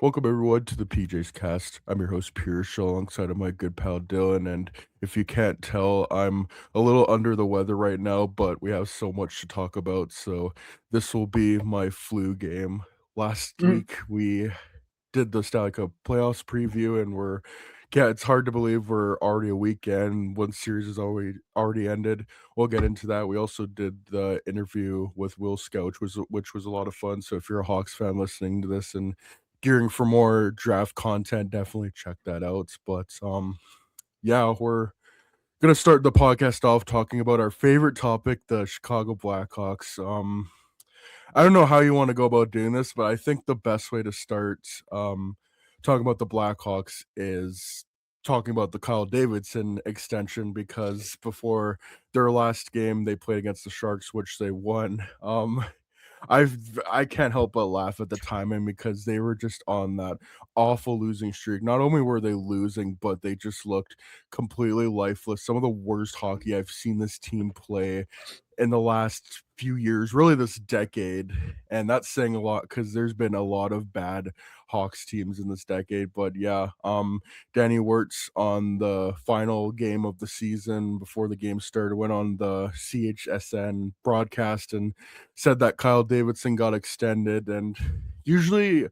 Welcome everyone to the PJ's Cast. I'm your host Pierce alongside of my good pal Dylan, and if you can't tell, I'm a little under the weather right now, but we have so much to talk about, so this will be my flu game. Last Mhm. week we did the Stanley Cup playoffs preview, and it's hard to believe we're already a weekend. One series is already ended. We'll get into that. We also did the interview with Will Scout, which was a lot of fun. So if you're a Hawks fan listening to this and gearing for more draft content, definitely check that out. But yeah, we're gonna start the podcast off talking about our favorite topic, the Chicago Blackhawks. I don't know how you want to go about doing this, but I think the best way to start talking about the Blackhawks is talking about the Kyle Davidson extension because before their last game they played against the Sharks, which they won. I can't help but laugh at the timing because they were just on that awful losing streak. Not only were they losing, but they just looked completely lifeless. Some of the worst hockey I've seen this team play in the last few years, really this decade. And that's saying a lot because there's been a lot of bad Hawks teams in this decade. But yeah, Danny Wirtz on the final game of the season before the game started went on the CHSN broadcast and said that Kyle Davidson got extended. And usually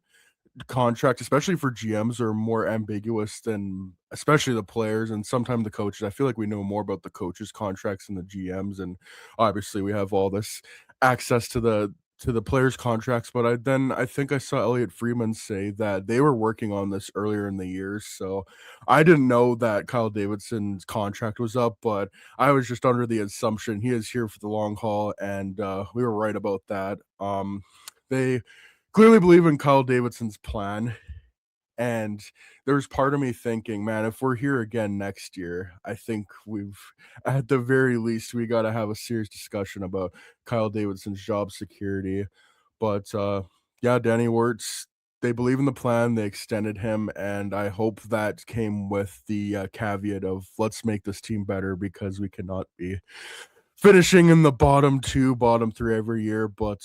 contracts, especially for GMs, are more ambiguous than especially the players and sometimes the coaches. I feel like we know more about the coaches' contracts than the GMs, and obviously we have all this access to the players' contracts. But I think I saw Elliot Freeman say that they were working on this earlier in the year, so I didn't know that Kyle Davidson's contract was up, but I was just under the assumption he is here for the long haul, and we were right about that. They clearly believe in Kyle Davidson's plan. And there's part of me thinking, man, if we're here again next year, I think at the very least, we got to have a serious discussion about Kyle Davidson's job security. But yeah, Danny Wirtz, they believe in the plan. They extended him. And I hope that came with the caveat of let's make this team better because we cannot be finishing in the bottom two, bottom three every year. But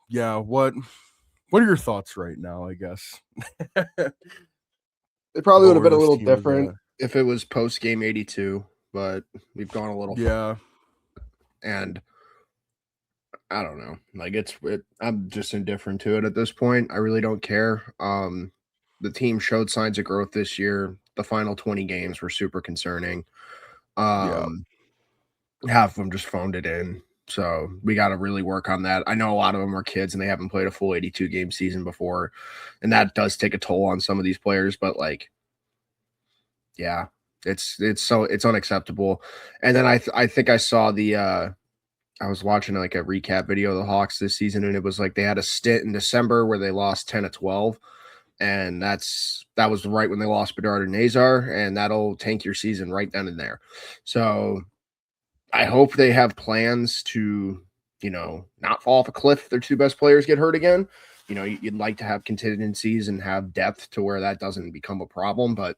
yeah, what are your thoughts right now, I guess, It probably about would have where been a this little team is different at? if it was post game 82, but we've gone a little far, Yeah. and I don't know. Like I'm just indifferent to it at this point. I really don't care. The team showed signs of growth this year. The final 20 games were super concerning. Yeah. Um, Half of them just phoned it in. So we got to really work on that. I know a lot of them are kids and they haven't played a full 82 game season before, and that does take a toll on some of these players. But like, yeah, it's unacceptable. And then I think I saw the I was watching like a recap video of the Hawks this season, and it was like they had a stint in December where they lost 10 to 12, and that was right when they lost Bedard and Nazar, and that'll tank your season right then and there. So I hope they have plans to, not fall off a cliff if their two best players get hurt again. You'd like to have contingencies and have depth to where that doesn't become a problem, but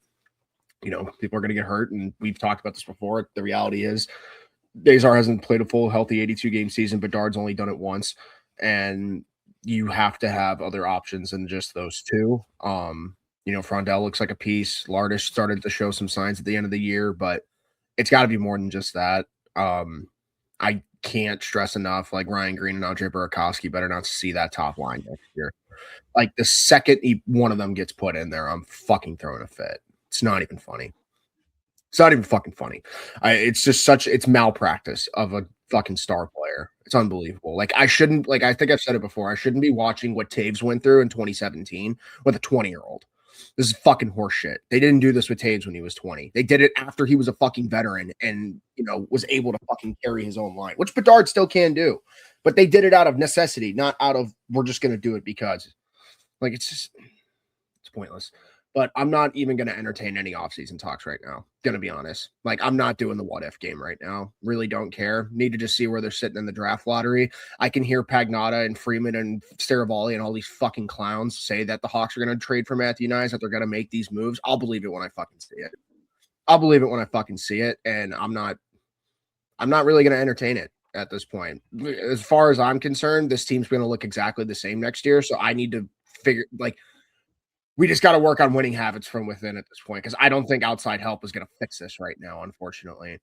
people are going to get hurt, and we've talked about this before. The reality is, Nazar hasn't played a full healthy 82 game season. Bedard's only done it once, and you have to have other options than just those two. Frondell looks like a piece. Lardish started to show some signs at the end of the year, but it's got to be more than just that. I can't stress enough, like Ryan Green and Andre Burakovsky better not see that top line next year. Like the second one of them gets put in there, I'm fucking throwing a fit. It's not even funny. It's not even fucking funny. It's just it's malpractice of a fucking star player. It's unbelievable. Like I shouldn't, like I think I've said it before. I shouldn't be watching what Taves went through in 2017 with a 20-year-old. This is fucking horseshit. They didn't do this with Taves when he was 20. They did it after he was a fucking veteran and was able to fucking carry his own line, which Bedard still can do. But they did it out of necessity, not out of we're just gonna do it because. Like it's pointless. But I'm not even going to entertain any offseason talks right now. Going to be honest. Like, I'm not doing the what if game right now. Really don't care. Need to just see where they're sitting in the draft lottery. I can hear Pagnotta and Freeman and Saravalli and all these fucking clowns say that the Hawks are going to trade for Matthew Nyes, that they're going to make these moves. I'll believe it when I fucking see it. I'll believe it when I fucking see it. And I'm not really going to entertain it at this point. As far as I'm concerned, this team's going to look exactly the same next year. So I need to figure, like, We just got to work on winning habits from within at this point because I don't think outside help is going to fix this right now, unfortunately.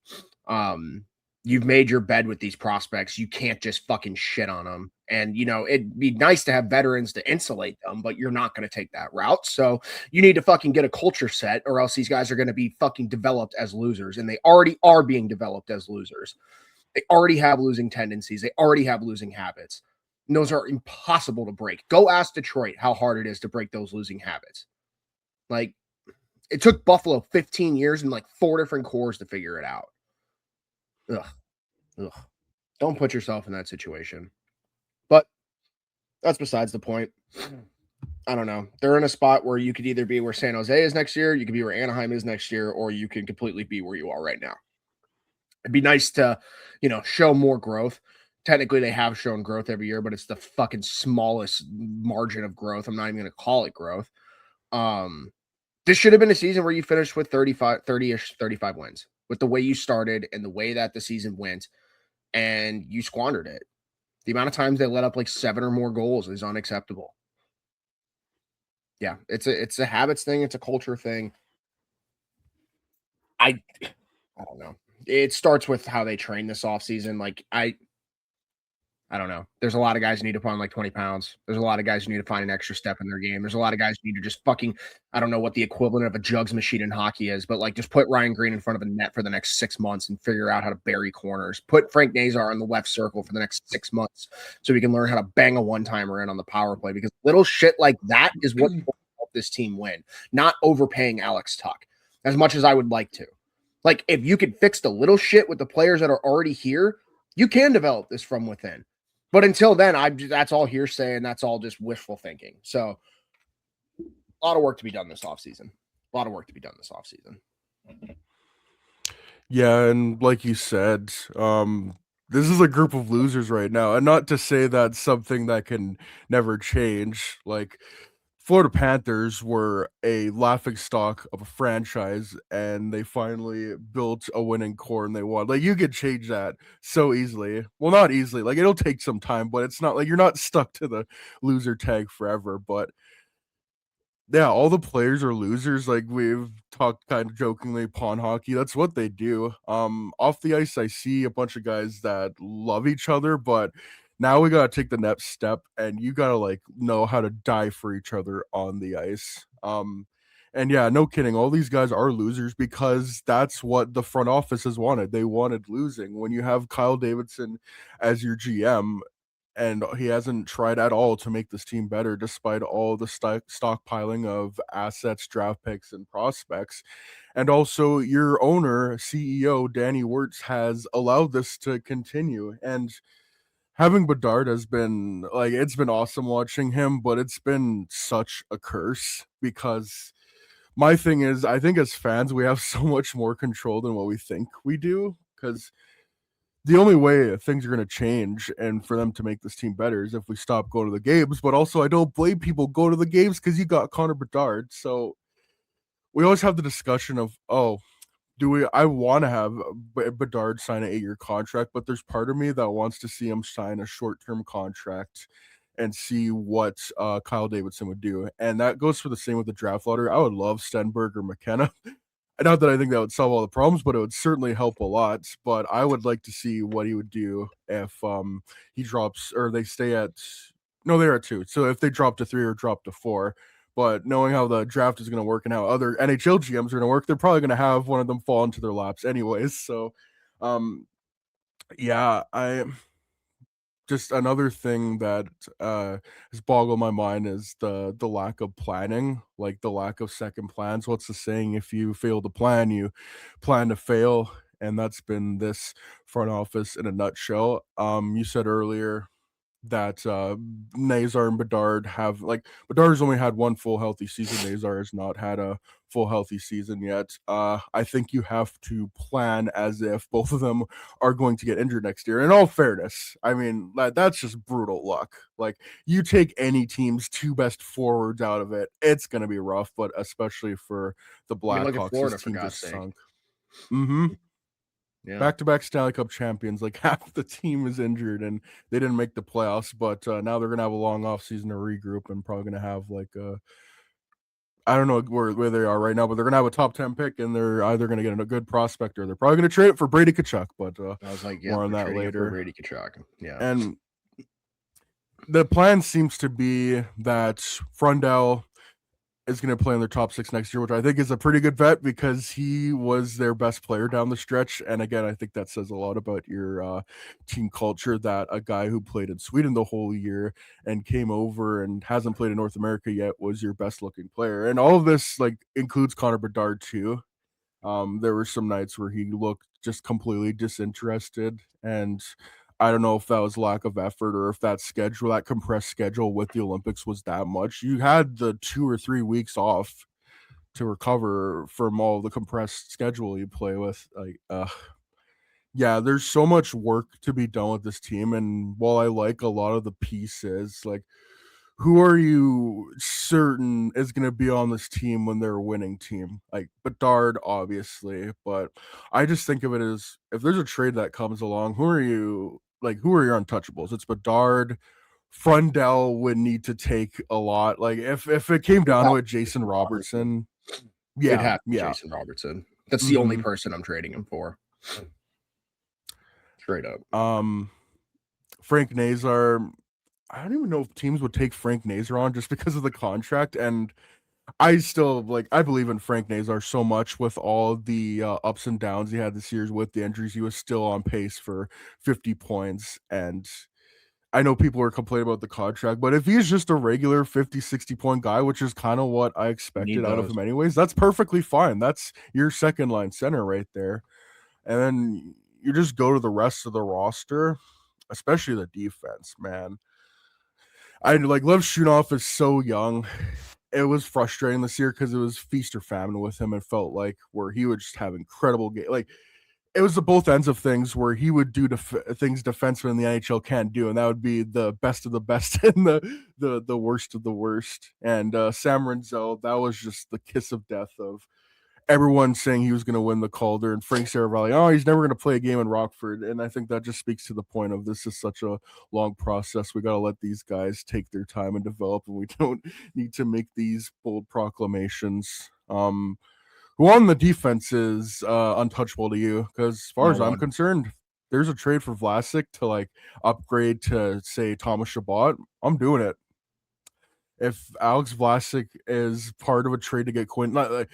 You've made your bed with these prospects. You can't just fucking shit on them. And, it'd be nice to have veterans to insulate them, but you're not going to take that route. So you need to fucking get a culture set, or else these guys are going to be fucking developed as losers. And they already are being developed as losers. They already have losing tendencies. They already have losing habits. And those are impossible to break. Go ask Detroit how hard it is to break those losing habits. Like, it took Buffalo 15 years and like 4 different cores to figure it out. Ugh. Don't put yourself in that situation. But that's besides the point. I don't know. They're in a spot where you could either be where San Jose is next year, you could be where Anaheim is next year, or you can completely be where you are right now. It'd be nice to, show more growth. Technically, they have shown growth every year, but it's the fucking smallest margin of growth. I'm not even going to call it growth. This should have been a season where you finished with 30-ish, 35 wins with the way you started and the way that the season went, and you squandered it. The amount of times they let up like 7 or more goals is unacceptable. Yeah, it's a habits thing. It's a culture thing. I don't know. It starts with how they train this offseason. Like, I don't know. There's a lot of guys who need to put on like 20 pounds. There's a lot of guys who need to find an extra step in their game. There's a lot of guys who need to just fucking, I don't know what the equivalent of a jugs machine in hockey is, but like just put Ryan Green in front of a net for the next 6 months and figure out how to bury corners. Put Frank Nazar on the left circle for the next 6 months so we can learn how to bang a one-timer in on the power play, because little shit like that is what will help this team win, not overpaying Alex Tuch as much as I would like to. Like, if you could fix the little shit with the players that are already here, you can develop this from within. But until then, that's all hearsay and that's all just wishful thinking. So a lot of work to be done this offseason. Yeah, and like you said, this is a group of losers right now. And not to say that's something that can never change. Like, Florida Panthers were a laughingstock of a franchise, and they finally built a winning core and they won. Like, you could change that so easily. Well, not easily. Like, it'll take some time, but it's not like you're not stuck to the loser tag forever. But yeah, all the players are losers. Like, we've talked kind of jokingly, pawn hockey. That's what they do. Off the ice, I see a bunch of guys that love each other, but now we gotta take the next step, and you gotta like know how to die for each other on the ice. And yeah, no kidding. All these guys are losers because that's what the front office has wanted. They wanted losing. When you have Kyle Davidson as your GM, and he hasn't tried at all to make this team better despite all the stockpiling of assets, draft picks, and prospects. And also, your owner, CEO Danny Wirtz, has allowed this to continue. And having Bedard has been like, it's been awesome watching him, but it's been such a curse because my thing is, I think as fans, we have so much more control than what we think we do, because the only way things are going to change and for them to make this team better is if we stop going to the games. But also, I don't blame people go to the games because you got Connor Bedard. So we always have the discussion of, oh, I want to have Bedard sign an 8-year contract, but there's part of me that wants to see him sign a short-term contract and see what Kyle Davidson would do. And that goes for the same with the draft lottery. I would love Stenberg or McKenna. Not that I think that would solve all the problems, but it would certainly help a lot. But I would like to see what he would do if he drops, or they stay at, no, they're at 2. So if they drop to 3 or drop to 4, but knowing how the draft is going to work and how other NHL GMs are going to work, they're probably going to have one of them fall into their laps anyways. So, yeah, just another thing that has boggled my mind is the lack of planning, like the lack of second plans. What's the saying? If you fail to plan, you plan to fail, and that's been this front office in a nutshell. You said earlier that Nazar and Bedard have, like, Bedard's only had one full healthy season. Nazar has not had a full healthy season yet. I think you have to plan as if both of them are going to get injured next year. In all fairness, I mean, that's just brutal luck. Like, you take any team's 2 best forwards out of it, it's going to be rough, but especially for the I mean, look at Blackhawks, Florida, this for team God's just sake. sunk. Mm-hmm. Yeah. Back-to-back Stanley Cup champions, like half the team is injured and they didn't make the playoffs, but now they're gonna have a long off season to regroup and probably gonna have like I don't know where they are right now, but they're gonna have a top 10 pick, and they're either gonna get a good prospect or they're probably gonna trade it for Brady Tkachuk. But I was like, yeah, more on they're that trading it for later. Brady Tkachuk. Yeah. And the plan seems to be that Frundell is going to play in their top 6 next year, which I think is a pretty good bet because he was their best player down the stretch. And again, I think that says a lot about your team culture, that a guy who played in Sweden the whole year and came over and hasn't played in North America yet was your best looking player. And all of this like includes Connor Bedard too. There were some nights where he looked just completely disinterested, and I don't know if that was lack of effort or if that schedule, that compressed schedule with the Olympics was that much. You had the 2 or 3 weeks off to recover from all the compressed schedule you play with. Like, yeah, there's so much work to be done with this team, and while I like a lot of the pieces, like who are you certain is going to be on this team when they're a winning team? Like Bedard, obviously, but I just think of it as if there's a trade that comes along, who are you like? Who are your untouchables? It's Bedard. Frundell would need to take a lot. Like if it came down to it, Jason Robertson. It'd Yeah, have to be yeah. Jason Robertson. That's the only Mm-hmm. person I'm trading him for. Straight up. Frank Nazar. I don't even know if teams would take Frank Nazar on just because of the contract, and I still like I believe in Frank Nazar so much with all the ups and downs he had this year with the injuries. He was still on pace for 50 points. And I know people are complaining about the contract, but if he's just a regular 50, 60 point guy, which is kind of what I expected Need out of those. him anyways, that's perfectly fine. That's your second line center right there. And then you just go to the rest of the roster, especially the defense, man. I like Lev Shunov is so young. It was frustrating this year because it was feast or famine with him. It felt like where he would just have incredible game. Like it was the both ends of things where he would do things defensemen in the NHL can't do, and that would be the best of the best and the worst of the worst. And Sam Renzel, that was just the kiss of death of everyone saying he was going to win the Calder, and Frank Saravalli, oh, he's never going to play a game in Rockford. And I think that just speaks to the point of this is such a long process. We got to let these guys take their time and develop, and we don't need to make these bold proclamations. Who on the defense is untouchable to you? Because as far No as I'm one. concerned, there's a trade for Vlasic to like upgrade to say Thomas Chabot. I'm doing it. If Alex Vlasic is part of a trade to get Quinn, not like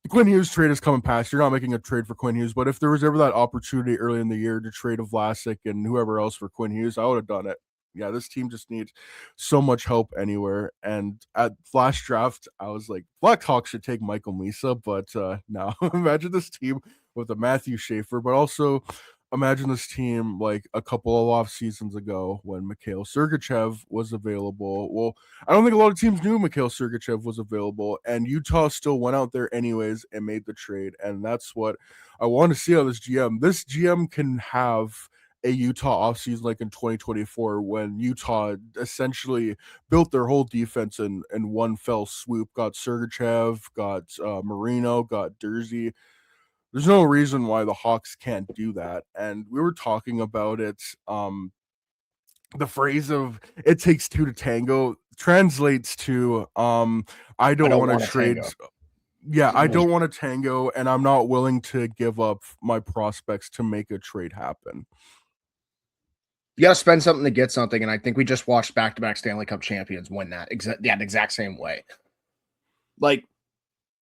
the Quinn Hughes trade is coming past. You're not making a trade for Quinn Hughes, but if there was ever that opportunity early in the year to trade a Vlasic and whoever else for Quinn Hughes, I would have done it. Yeah, this team just needs so much help anywhere. And at last draft, I was like, Blackhawks should take Michael Misa, but now imagine this team with a Matthew Schaefer, but also imagine this team like a couple of off seasons ago when Mikhail Sergachev was available. Well, I don't think a lot of teams knew Mikhail Sergachev was available, and Utah still went out there anyways and made the trade. And that's what I want to see out of this GM. This GM can have a Utah offseason like in 2024 when Utah essentially built their whole defense in one fell swoop. Got Sergachev, got Marino, got Dursey. There's no reason why the Hawks can't do that. And we were talking about it. The phrase of "it takes two to tango" translates to I don't want to trade. Yeah, I don't want to tango, and I'm not willing to give up my prospects to make a trade happen. You got to spend something to get something, and I think we just watched back-to-back Stanley Cup champions win that exact same way. Like,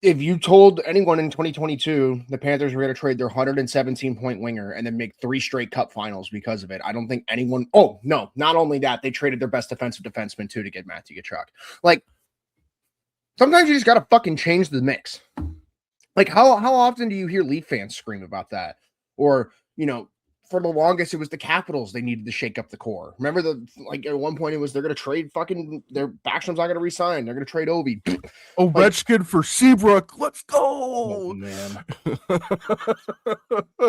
if you told anyone in 2022 the Panthers were going to trade their 117-point winger and then make 3 straight Cup finals because of it, I don't think anyone. Oh no! Not only that, they traded their best defensive defenseman too to get Matthew Tkachuk. Like, sometimes you just got to fucking change the mix. Like, how often do you hear Leaf fans scream about that? Or, you know, for the longest, it was the Capitals they needed to shake up the core. Remember at one point it was they're going to trade fucking their Backstrom's not going to resign. They're going to trade Ovi. Ovechkin for Seabrook. Let's go. Oh, man.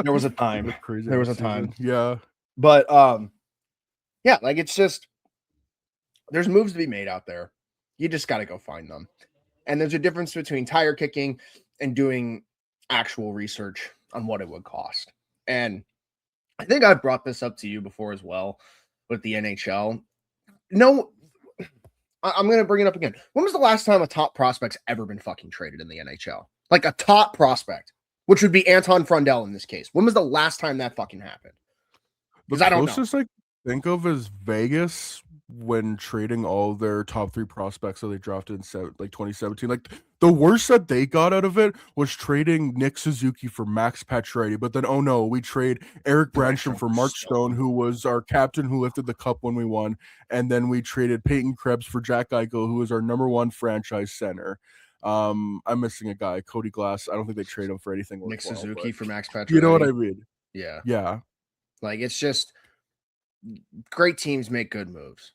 There was a time. There was a time. Yeah. But yeah, like it's just there's moves to be made out there. You just got to go find them. And there's a difference between tire kicking and doing actual research on what it would cost. And I think I've brought this up to you before as well with the NHL. No, I'm going to bring it up again. When was the last time a top prospect's ever been fucking traded in the NHL? Like a top prospect, which would be Anton Frundell in this case. When was the last time that fucking happened? Because I don't know. Closest I think of is Vegas when trading all their top 3 prospects that they drafted in 2017. Like the worst that they got out of it was trading Nick Suzuki for Max Pacioretty. But then, oh no, we trade Eric Branstrom for Mark Stone, who was our captain who lifted the cup when we won. And then we traded Peyton Krebs for Jack Eichel, who was our number 1 franchise center. I'm missing a guy, Cody Glass. I don't think they trade him for anything. Nick Suzuki for Max Pacioretty. You know what I mean? Yeah. Like it's just great teams make good moves.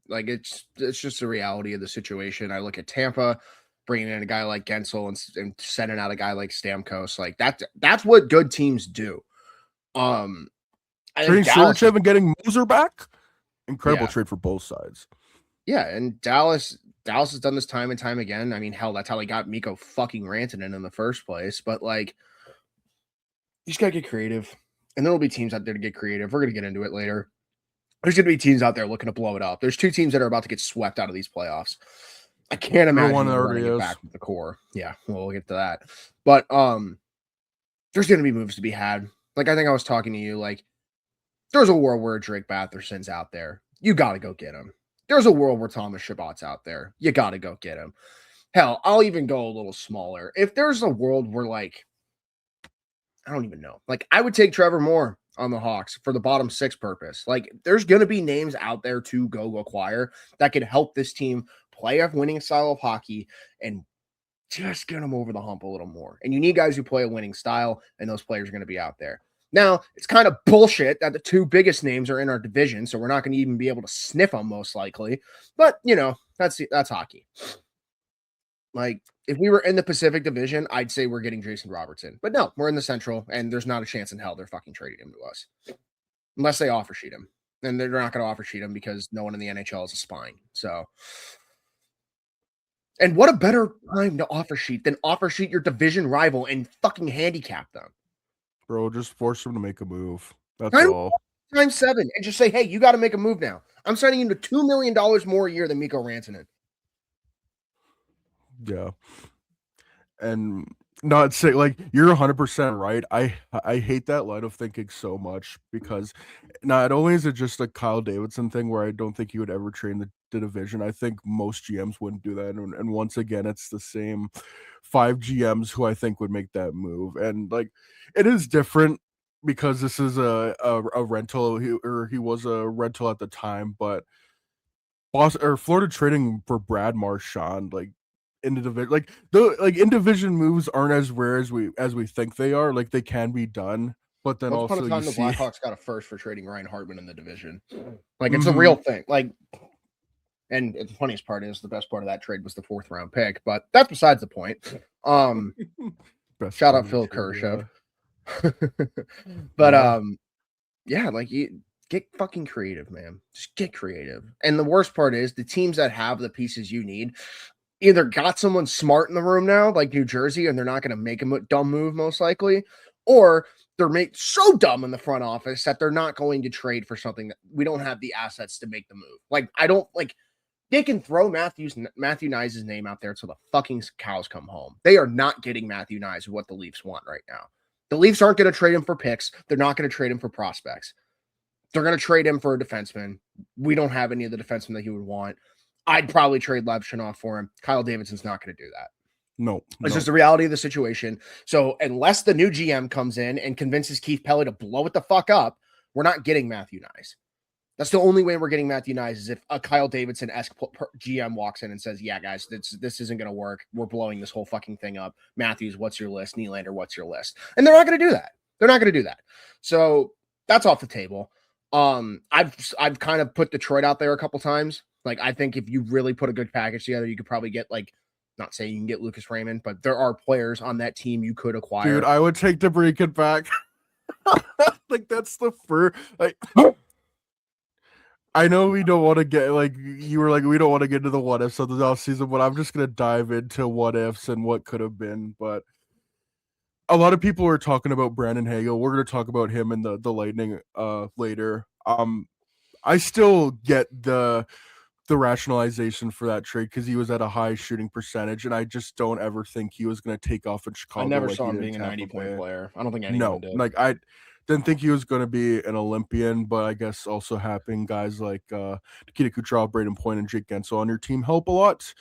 Like it's just the reality of the situation. I look at Tampa bringing in a guy like Gensel and sending out a guy like Stamkos. Like that's what good teams do. Trading Sergachev and getting Moser back, incredible trade for both sides. Yeah, and Dallas has done this time and time again. I mean, hell, that's how they got Mikko fucking Rantanen in the first place. But like, you just gotta get creative, and there will be teams out there to get creative. We're gonna get into it later. There's going to be teams out there looking to blow it up. There's 2 teams that are about to get swept out of these playoffs. I can't imagine one running it back with the core. Yeah, we'll get to that. But there's going to be moves to be had. Like I think I was talking to you. Like there's a world where Drake Batherson's out there. You got to go get him. There's a world where Thomas Chabot's out there. You got to go get him. Hell, I'll even go a little smaller. If there's a world where like I don't even know. Like I would take Trevor Moore on the Hawks for the bottom 6 purpose. Like there's going to be names out there to go acquire that could help this team play a winning style of hockey and just get them over the hump a little more. And you need guys who play a winning style, and those players are going to be out there. Now, it's kind of bullshit that the 2 biggest names are in our division, so we're not going to even be able to sniff them most likely. But, you know, that's hockey. Like, if we were in the Pacific Division, I'd say we're getting Jason Robertson. But no, we're in the Central, and there's not a chance in hell they're fucking trading him to us. Unless they offer sheet him. And they're not going to offer sheet him because no one in the NHL is a spine. So, and what a better time to offer sheet than offer sheet your division rival and fucking handicap them. Bro, just force them to make a move. That's all. Times 7 and just say, hey, you got to make a move now. I'm signing him to $2 million more a year than Mikko Rantanen. Yeah. And not say like you're 100% right. I hate that line of thinking so much because not only is it just a Kyle Davidson thing where I don't think he would ever train the division. I think most GMs wouldn't do that. And once again, it's the same 5 GMs who I think would make that move. And like it is different because this is a rental. He was a rental at the time, but Florida trading for Brad Marchand, like in the division, like in division moves aren't as rare as we think they are. Like they can be done, but then once also upon a time, the Blackhawks got a first for trading Ryan Hartman in the division. Like it's a real thing. Like, and the funniest part is the best part of that trade was the 4th round pick, but that's besides the point. Shout out Phil Kershaw. But yeah, like get fucking creative, man. Just get creative. And the worst part is the teams that have the pieces you need either got someone smart in the room now, like New Jersey, and they're not going to make a dumb move most likely, or they're made so dumb in the front office that they're not going to trade for something that we don't have the assets to make the move. Like I don't like they can throw Matthew Knies' name out there till the fucking cows come home. They are not getting Matthew Knies what the Leafs want right now. The Leafs aren't going to trade him for picks. They're not going to trade him for prospects. They're going to trade him for a defenseman. We don't have any of the defensemen that he would want. I'd probably trade Lev Shanoff for him. Kyle Davidson's not going to do that. No. It's just the reality of the situation. So unless the new GM comes in and convinces Keith Pelly to blow it the fuck up, we're not getting Matthew Knies. That's the only way we're getting Matthew Knies is if a Kyle Davidson-esque GM walks in and says, yeah, guys, this isn't going to work. We're blowing this whole fucking thing up. Matthews, what's your list? Nylander, what's your list? And they're not going to do that. They're not going to do that. So that's off the table. I've kind of put Detroit out there a couple times. Like, I think if you really put a good package together, you could probably get, like, not saying you can get Lucas Raymond, but there are players on that team you could acquire. Dude, I would take DeBrincat back. Like, that's the first. Like, I know we don't want to get, like, you were like, we don't want to get into the what ifs of the offseason, but I'm just going to dive into what ifs and what could have been. But a lot of people are talking about Brandon Hagel. We're going to talk about him in the Lightning later. I still get the the rationalization for that trade because he was at a high shooting percentage, and I just don't ever think he was going to take off in I Chicago never like saw he him did in being a Tampa 90-point Bay. player. I don't think anyone No, did. like I didn't think he was going to be an Olympian, but I guess also having guys like Nikita Kucherov, Braden Point, and Jake Gensel on your team help a lot.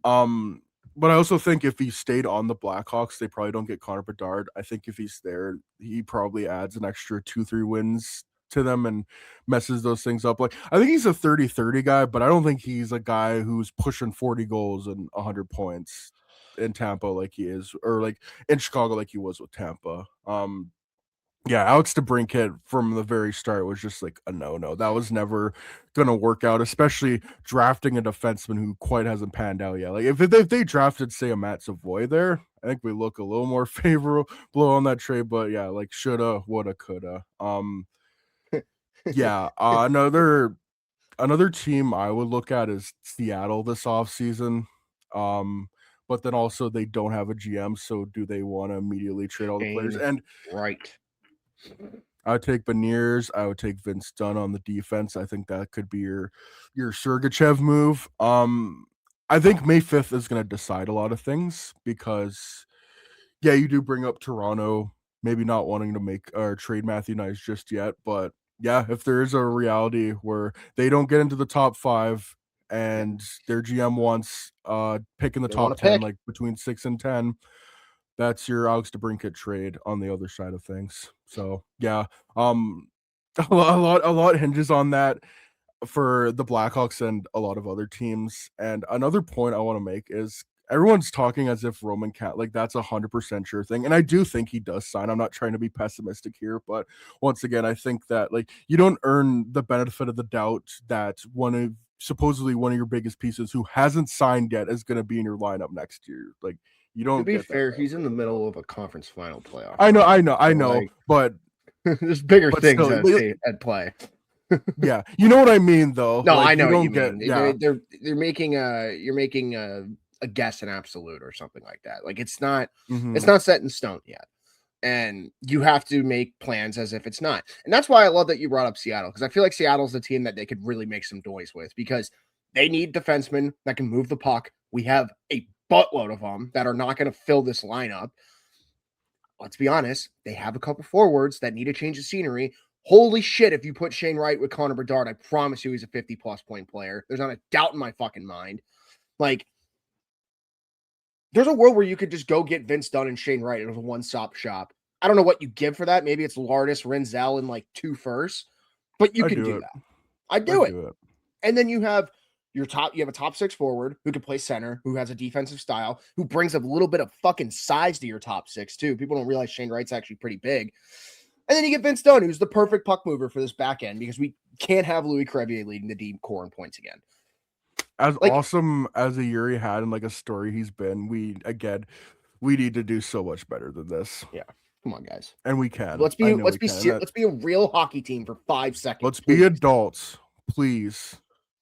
But I also think if he stayed on the Blackhawks, they probably don't get Connor Bedard. I think if he's there, he probably adds an extra 2-3 wins to them and messes those things up. Like I think he's a 30-30 guy, but I don't think he's a guy who's pushing 40 goals and 100 points in Tampa like he is, or like in Chicago like he was with Tampa. Yeah, Alex DeBrincat from the very start was just like a no-no. That was never gonna work out, especially drafting a defenseman who quite hasn't panned out yet. Like if they drafted, say, a Matt Savoy there, I think we look a little more favorable on that trade. But yeah, like shoulda, woulda, coulda. Yeah, another team I would look at is Seattle this offseason. But then also they don't have a GM, so do they want to immediately trade all the players? And Right. I would take Beniers. I would take Vince Dunn on the defense. I think that could be your Sergachev move. I think May 5th is going to decide a lot of things because, yeah, you do bring up Toronto maybe not wanting to make or trade Matthew Nice just yet, but yeah, if there is a reality where they don't get into the top 5 and their GM wants pick in the top 10, like between 6 and 10, that's your Alex DeBrincat trade on the other side of things. So yeah, a lot hinges on that for the Blackhawks and a lot of other teams. And another point I want to make is everyone's talking as if Roman Cat like that's 100% sure thing, and I do think he does sign. I'm not trying to be pessimistic here, but once again, I think that like you don't earn the benefit of the doubt that supposedly one of your biggest pieces who hasn't signed yet is going to be in your lineup next year. Like you don't. To be get fair, that he's in the middle of a conference final playoff. I know, like, but there's bigger things still, at play. Yeah, you know what I mean, though. No, like, I know you what you get, mean. Yeah, They're making you're making a guess an absolute or something like that. Like it's not set in stone yet, and you have to make plans as if it's not. And that's why I love that you brought up Seattle, because I feel like Seattle's the team that they could really make some noise with, because they need defensemen that can move the puck. We have a buttload of them that are not going to fill this lineup. Let's be honest, they have a couple forwards that need a change of scenery. Holy shit, if you put Shane Wright with Connor Bedard, I promise you he's a 50-plus point player. There's not a doubt in my fucking mind. Like, there's a world where you could just go get Vince Dunn and Shane Wright. It was a one-stop shop. I don't know what you give for that. Maybe it's Lardis, Renzel, and like 2 firsts, but you can do that. I'd do it. And then you have a top 6 forward who can play center, who has a defensive style, who brings a little bit of fucking size to your top 6 too. People don't realize Shane Wright's actually pretty big. And then you get Vince Dunn, who's the perfect puck mover for this back end, because we can't have Louis Crevier leading the deep core in points again. As awesome as a year he had and like a story he's been, we need to do so much better than this. Yeah. Come on, guys. And we can. Let's be a real hockey team for 5 seconds. Let's be adults, please.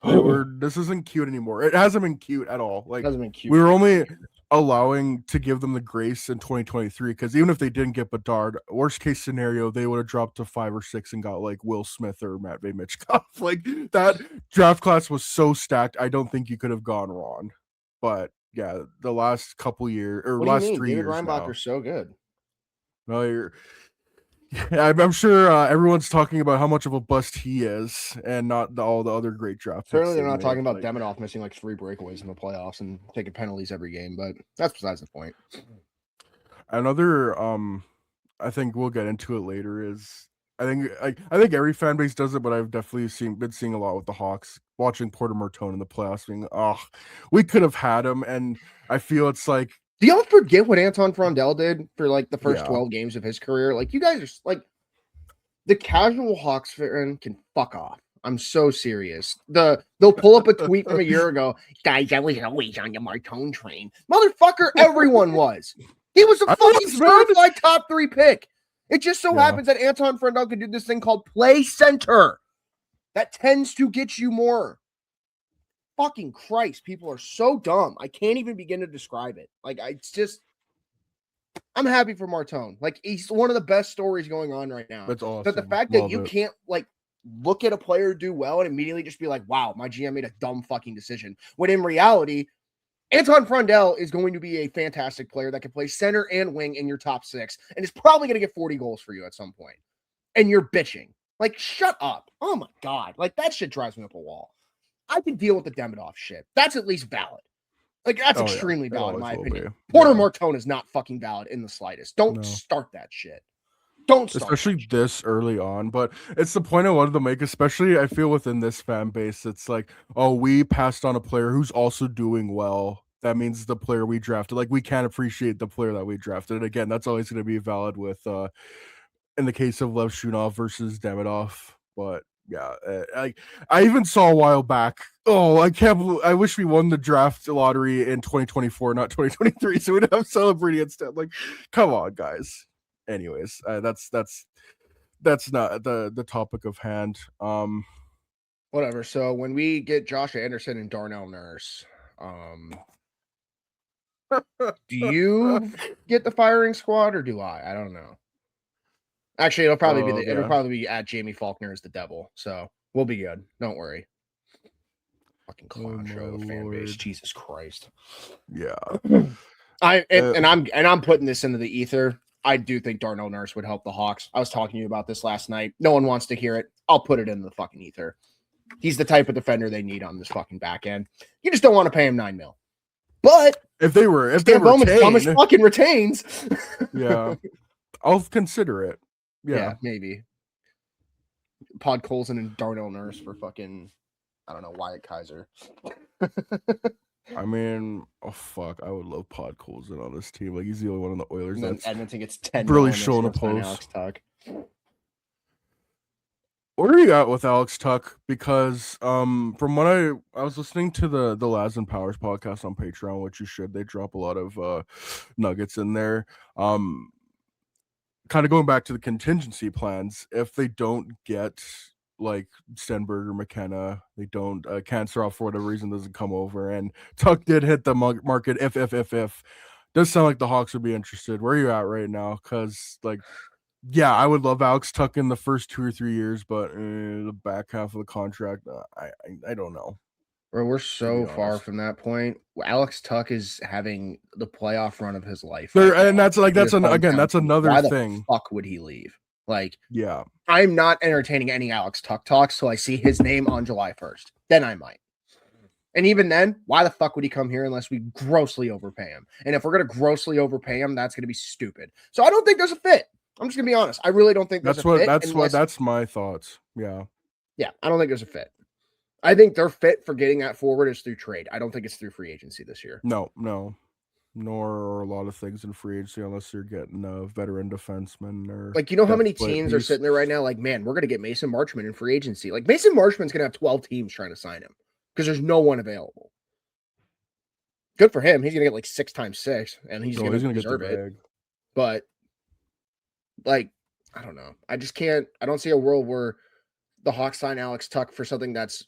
This isn't cute anymore. It hasn't been cute at all. Like, it hasn't been cute. We were only allowing to give them the grace in 2023 because even if they didn't get Bedard, worst case scenario, they would have dropped to 5 or 6 and got like Will Smith or Matvei Michkov. Like that draft class was so stacked. I don't think you could have gone wrong. But yeah, the last couple years or last 3 years, David Reinbacher's so good. No, I'm sure everyone's talking about how much of a bust he is, and not all the other great draft. Certainly, they're not talking about Demidov missing like 3 breakaways in the playoffs and taking penalties every game, but that's besides the point. Another, I think we'll get into it later. Is I think every fan base does it, but I've definitely been seeing a lot with the Hawks, watching Porter Martone in the playoffs, being we could have had him, and I feel it's like. Do y'all forget what Anton Frondell did for like the first 12 games of his career? Like, you guys are like, the casual Hawks fan can fuck off. I'm so serious. They'll pull up a tweet from a year ago. Guys, I was always on the Martone train. Motherfucker, everyone was. He was a fucking certified top 3 pick. It just so happens that Anton Frondell could do this thing called play center. That tends to get you more. Fucking Christ, people are so dumb. I can't even begin to describe it. Like, I'm happy for Martone. Like, he's one of the best stories going on right now. That's awesome. But the fact that you can't, like, look at a player do well and immediately just be like, wow, my GM made a dumb fucking decision. When in reality, Anton Frondell is going to be a fantastic player that can play center and wing in your top 6 and is probably going to get 40 goals for you at some point. And you're bitching. Like, shut up. Oh my God. Like, that shit drives me up a wall. I can deal with the Demidov shit. That's at least valid. Like, that's extremely valid in my opinion. Porter Martone is not fucking valid in the slightest. Don't start that shit. Don't start. Especially this early on, but it's the point I wanted to make, especially I feel within this fan base, it's like, oh, we passed on a player who's also doing well. That means the player we drafted, like we can't appreciate the player that we drafted. And again, that's always going to be valid with in the case of Lev Shunov versus Demidov. But yeah, I even saw a while back. Oh, I can't believe, I wish we won the draft lottery in 2024, not 2023, so we'd have celebrating instead. Like, come on, guys. Anyways, that's not the topic of hand. Whatever. So when we get Josh Anderson and Darnell Nurse, do you get the firing squad or do I? I don't know. Actually, it'll probably be at Jamie Faulkner as the devil. So we'll be good. Don't worry. Fucking clown show fan base. Jesus Christ. Yeah. I'm putting this into the ether. I do think Darnell Nurse would help the Hawks. I was talking to you about this last night. No one wants to hear it. I'll put it in the fucking ether. He's the type of defender they need on this fucking back end. You just don't want to pay him $9 million. But if they fucking retains, yeah, I'll consider it. Yeah, maybe. Pod Colson and Darnell Nurse for fucking, I don't know, Wyatt Kaiser. I mean, oh fuck, I would love Pod Colson on this team. Like, he's the only one on the Oilers that's Edmonton gets 10 really showing a post. Alex Tuck. What are you at with Alex Tuck? Because from what I was listening to the Laz and Powers podcast on Patreon, which you should. They drop a lot of nuggets in there. Kind of going back to the contingency plans, if they don't get like Stenberg or McKenna, they don't Kanserov for whatever reason doesn't come over, and Tuck did hit the market. If does sound like the Hawks would be interested. Where are you at right now? Because like, yeah, I would love Alex Tuck in the first 2 or 3 years, but the back half of the contract, I don't know. Bro, we're so far from that point. Alex Tuck is having the playoff run of his life, and that's another thing. The fuck would he leave? Like, yeah, I'm not entertaining any Alex Tuck talks till I see his name on July 1st. Then I might. And even then, why the fuck would he come here unless we grossly overpay him? And if we're gonna grossly overpay him, that's gonna be stupid. So I don't think there's a fit. I'm just gonna be honest. I really don't think there's a fit. That's my thoughts. Yeah, I don't think there's a fit. I think their fit for getting that forward is through trade. I don't think it's through free agency this year. No. Nor are a lot of things in free agency unless you're getting a veteran defenseman or like, you know how many teams are sitting there right now like, man, we're going to get Mason Marchment in free agency. Like, Mason Marchment's going to have 12 teams trying to sign him because there's no one available. Good for him. He's going to get like 6 times 6 and he's going to deserve it. But like, I don't know. I don't see a world where the Hawks sign Alex Tuck for something that's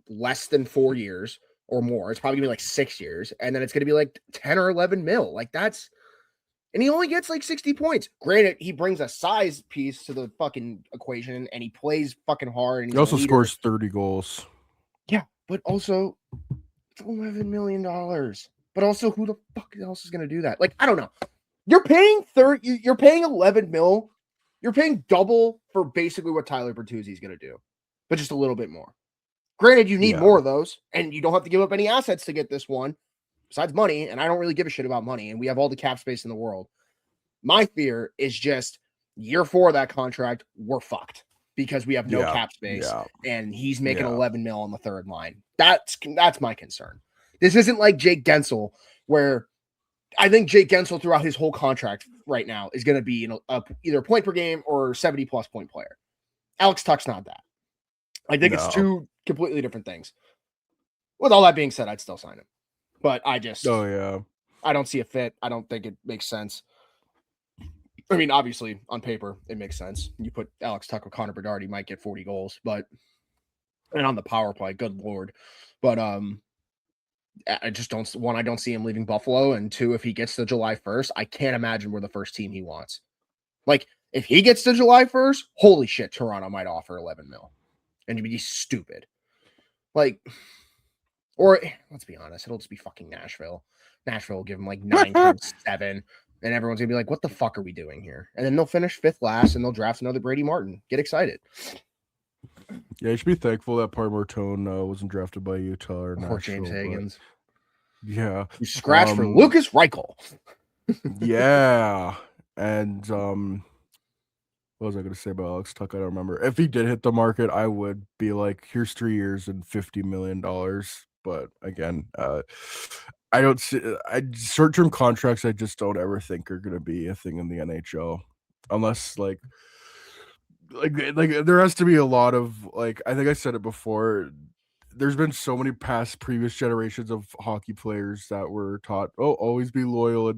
less than 4 years or more. It's probably gonna be like 6 years, and then it's gonna be like 10 or 11 mil. Like, that's, and he only gets like 60 points. Granted, he brings a size piece to the fucking equation, and he plays fucking hard. And he also scores 30 goals. Yeah, but also it's $11 million. But also, who the fuck else is gonna do that? Like, I don't know. You're paying 11 mil. You're paying double for basically what Tyler Bertuzzi is gonna do, but just a little bit more. Granted, you need more of those, and you don't have to give up any assets to get this one, besides money, and I don't really give a shit about money, and we have all the cap space in the world. My fear is just year 4 of that contract, we're fucked because we have no cap space, and he's making 11 mil on the third line. That's my concern. This isn't like Jake Gensel, where I think Jake Gensel throughout his whole contract right now is going to be either a point per game or 70-plus point player. Alex Tuck's not that. I think it's two completely different things. With all that being said, I'd still sign him. But I don't see a fit. I don't think it makes sense. I mean, obviously, on paper, it makes sense. You put Alex Tuck with Connor Bedard, he might get 40 goals. And on the power play, good Lord. But I just don't, one, I don't see him leaving Buffalo. And 2, if he gets to July 1st, I can't imagine we're the first team he wants. Like, if he gets to July 1st, holy shit, Toronto might offer 11 mil. and be stupid. Like, or let's be honest, it'll just be fucking Nashville. Nashville will give them like 9.7, and everyone's gonna be like, "What the fuck are we doing here?" And then they'll finish 5th last, and they'll draft another Brady Martin. Get excited. Yeah, you should be thankful that Martone wasn't drafted by Utah or Poor James Nashville. Higgins. Yeah, You scratch for Lucas Reichel. Yeah, and what was I going to say about Alex Tuck? I don't remember. If he did hit the market, I would be like, here's 3 years and $50 million. But again, I don't see short-term contracts. I just don't ever think are going to be a thing in the NHL, unless like there has to be a lot of like, I think I said it before. There's been so many previous generations of hockey players that were taught, oh, always be loyal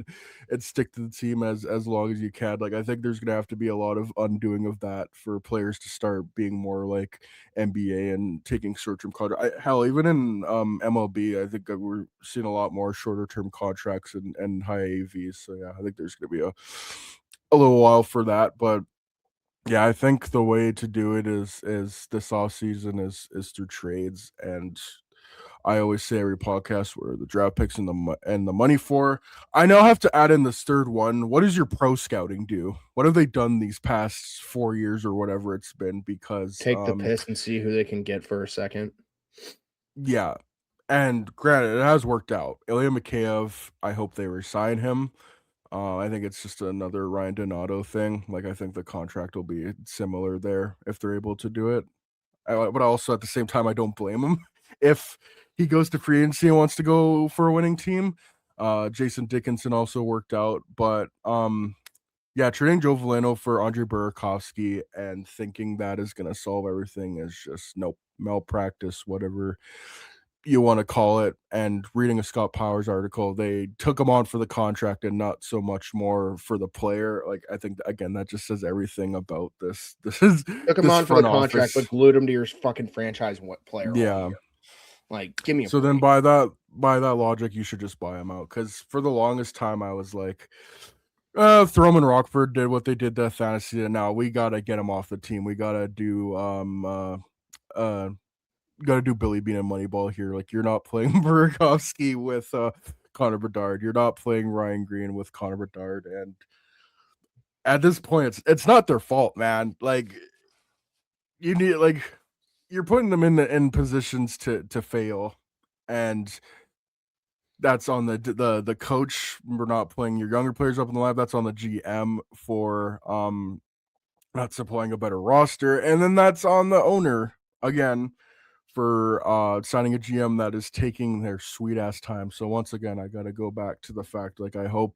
and stick to the team as long as you can. Like, I think there's gonna have to be a lot of undoing of that for players to start being more like NBA and taking short-term contracts. Hell, even in MLB, I think that we're seeing a lot more shorter-term contracts and high AAVs. So yeah, I think there's gonna be a little while for that, but yeah, I think the way to do it is this off season is through trades, and I always say every podcast where the draft picks and the money for. I now have to add in this third one. What does your pro scouting do? What have they done these past 4 years or whatever it's been? Because Take the piss and see who they can get for a second. Yeah, and granted, it has worked out. Ilya Mikheyev, I hope they resign him. I think it's just another Ryan Donato thing. Like, I think the contract will be similar there if they're able to do it. But also at the same time, I don't blame him if he goes to free agency and wants to go for a winning team. Jason Dickinson also worked out, but yeah, trading Joe Veleno for Andre Burakovsky and thinking that is going to solve everything is just nope, malpractice, whatever you want to call it. And reading a Scott Powers article, they took him on for the contract and not so much more for the player. Like, I think again, that just says everything about this. This is took him on for the contract, but glued him to your fucking franchise player. Yeah, like give me a so break. Then by that logic, you should just buy him out, because for the longest time I was like, Throman Rockford did what they did to Fantasy, and now we gotta get him off the team. We gotta do Billy Bean and Moneyball here. Like, you're not playing Burakovsky with Connor Bedard. You're not playing Ryan Green with Connor Bedard. And at this point, it's not their fault, man. Like, you need, like, you're putting them in positions to fail, and that's on the coach. We're not playing your younger players up in the lab. That's on the GM for not supplying a better roster, and then that's on the owner again for signing a GM that is taking their sweet ass time. So once again, I got to go back to the fact, like, I hope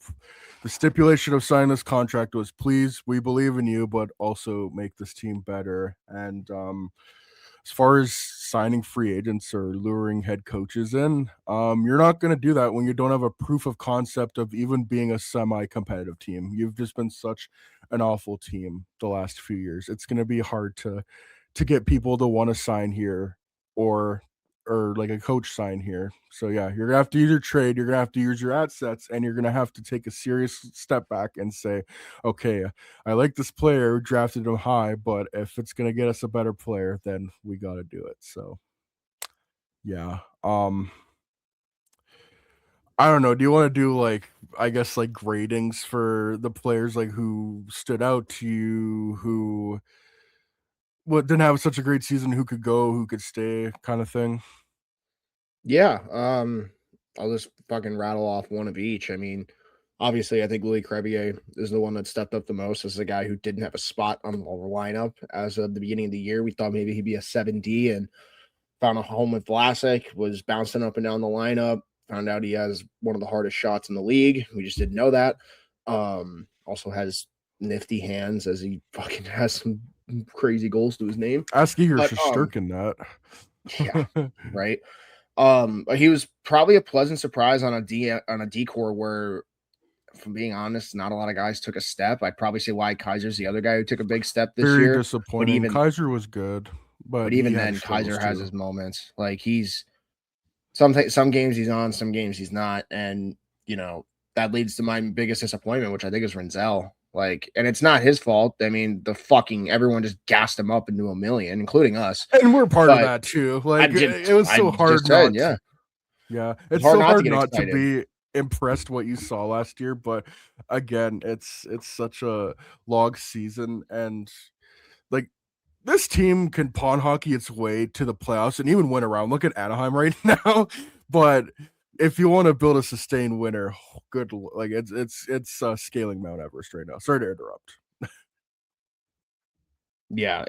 the stipulation of signing this contract was, please, we believe in you, but also make this team better. And as far as signing free agents or luring head coaches in, you're not going to do that when you don't have a proof of concept of even being a semi-competitive team. You've just been such an awful team the last few years. It's going to be hard to get people to want to sign here or like a coach sign here. So yeah, you're gonna have to either trade, you're gonna have to use your assets, and you're gonna have to take a serious step back and say, okay, I like this player, drafted him high, but if it's gonna get us a better player, then we got to do it. So yeah, I don't know. Do you want to do, like, I guess, like, gradings for the players, like, who stood out to you, who didn't have such a great season, who could go, who could stay, kind of thing? Yeah, I'll just fucking rattle off one of each. I mean, obviously, I think Louis Crevier is the one that stepped up the most as a guy who didn't have a spot on the lineup as of the beginning of the year. We thought maybe he'd be a 7D and found a home with Vlasic, was bouncing up and down the lineup, found out he has one of the hardest shots in the league. We just didn't know that. Also has nifty hands, as he fucking has some crazy goals to his name. Ask Igor Shesterkin that. Yeah, right. He was probably a pleasant surprise on a decor where, from being honest, not a lot of guys took a step. I'd probably say Wyatt Kaiser's the other guy who took a big step this year. Very disappointing. Kaiser was good, but even then, Kaiser has his moments. Like, he's some games he's on, some games he's not, and that leads to my biggest disappointment, which I think is Renzel. Like, and it's not his fault. I mean, everyone just gassed him up into a million, including us. And we're part of But that too. Like, I it was so hard just said, not yeah, to. Yeah, it's it's hard so not to hard get not to excited. be impressed what you saw last year, but again, it's such a long season, and like this team can pawn hockey its way to the playoffs and even win around. Look at Anaheim right now. But if you want to build a sustained winner, like it's scaling Mount Everest right now. Sorry to interrupt. Yeah,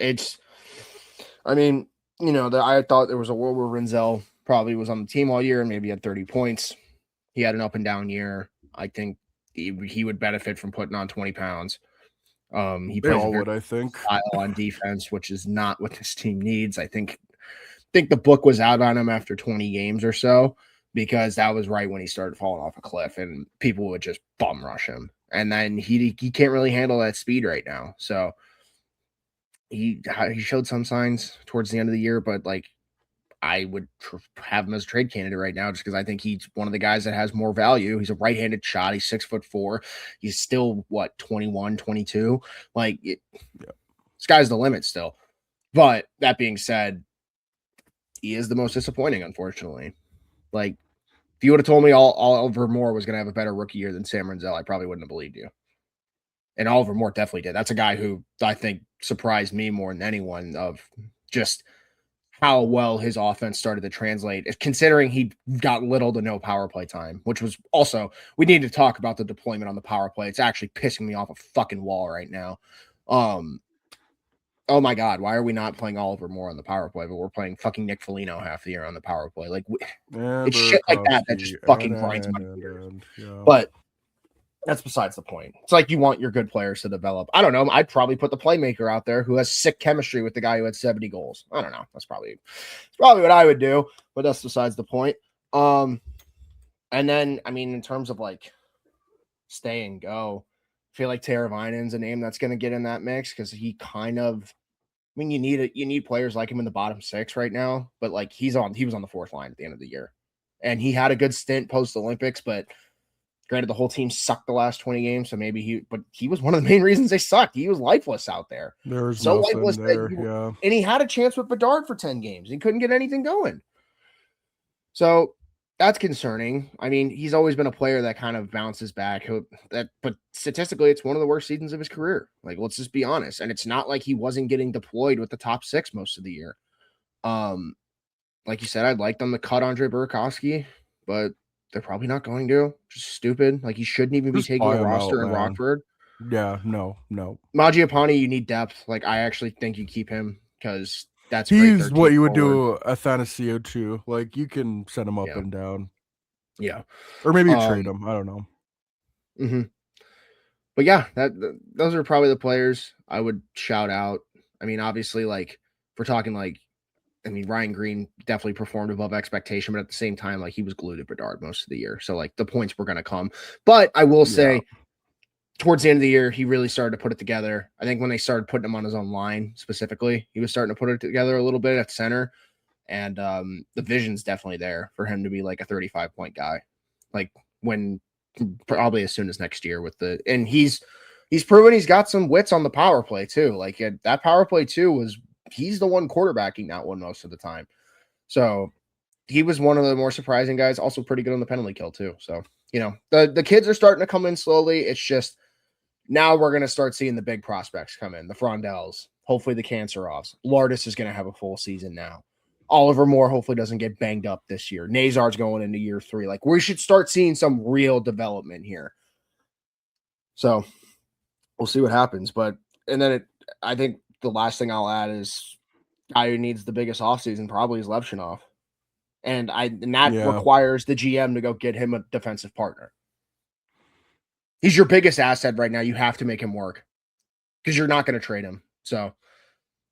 I mean, I thought there was a world where Renzel probably was on the team all year and maybe had 30 points. He had an up and down year. I think he would benefit from putting on 20 pounds. He They plays a all very would, I think. style on defense, which is not what this team needs. I think the book was out on him after 20 games or so, because that was right when he started falling off a cliff and people would just bum rush him. And then he can't really handle that speed right now. So he showed some signs towards the end of the year, but like I would have him as a trade candidate right now, just because I think he's one of the guys that has more value. He's a right-handed shot. He's 6'4". He's still 21, 22. Like sky's the limit still. But that being said, he is the most disappointing, unfortunately. Like if you would have told me Oliver Moore was going to have a better rookie year than Sam Renzel, I probably wouldn't have believed you. And Oliver Moore definitely did. That's a guy who I think surprised me more than anyone, of just how well his offense started to translate, considering he got little to no power play time, which was also, we need to talk about the deployment on the power play. It's actually pissing me off a fucking wall right now. Oh my God, why are we not playing Oliver Moore on the power play, but we're playing fucking Nick Foligno half the year on the power play? Like, it's shit like that just fucking grinds my gears. But that's besides the point. It's like you want your good players to develop. I don't know. I'd probably put the playmaker out there who has sick chemistry with the guy who had 70 goals. I don't know. It's probably what I would do, but that's besides the point. And then, I mean, in terms of like stay and go, I feel like Teravainen's a name that's going to get in that mix, because he kind of, I mean, you need players like him in the bottom six right now, but like he was on the fourth line at the end of the year, and he had a good stint post Olympics, but granted, the whole team sucked the last 20 games, so maybe he was one of the main reasons they sucked. He was lifeless out there. There's so lifeless there, and he had a chance with Bedard for 10 games. He couldn't get anything going. So that's concerning. I mean, he's always been a player that kind of bounces back. But statistically, it's one of the worst seasons of his career. Like, let's just be honest. And it's not like he wasn't getting deployed with the top six most of the year. Like you said, I'd like them to cut Andre Burakovsky, but they're probably not going to. Just stupid. Like, he shouldn't even be taking a roster in Rockford. Yeah, no. Mangiapane, you need depth. Like, I actually think you keep him, because he's what you would do Athanasio too. Like, you can set him up and down. Yeah. Or maybe you trade him. I don't know. Mm-hmm. But yeah, those are probably the players I would shout out. I mean, obviously, like, if we're talking like, I mean, Ryan Green definitely performed above expectation, but at the same time, like, he was glued to Bedard most of the year. So, like, the points were going to come. But I will say, towards the end of the year, he really started to put it together. I think when they started putting him on his own line specifically, he was starting to put it together a little bit at center. And the vision's definitely there for him to be like a 35-point guy. Like, when probably as soon as next year and he's proven he's got some wits on the power play too. Like, that power play too he's the one quarterbacking that one most of the time. So he was one of the more surprising guys, also pretty good on the penalty kill too. So, the kids are starting to come in slowly. It's just now we're going to start seeing the big prospects come in, the Frondels, hopefully the Canceroffs. Lardis is going to have a full season now. Oliver Moore hopefully doesn't get banged up this year. Nazar's going into year 3. Like, we should start seeing some real development here. So we'll see what happens. And then I think the last thing I'll add is guy who needs the biggest offseason probably is Levchinov. And that requires the GM to go get him a defensive partner. He's your biggest asset right now. You have to make him work, because you're not going to trade him. So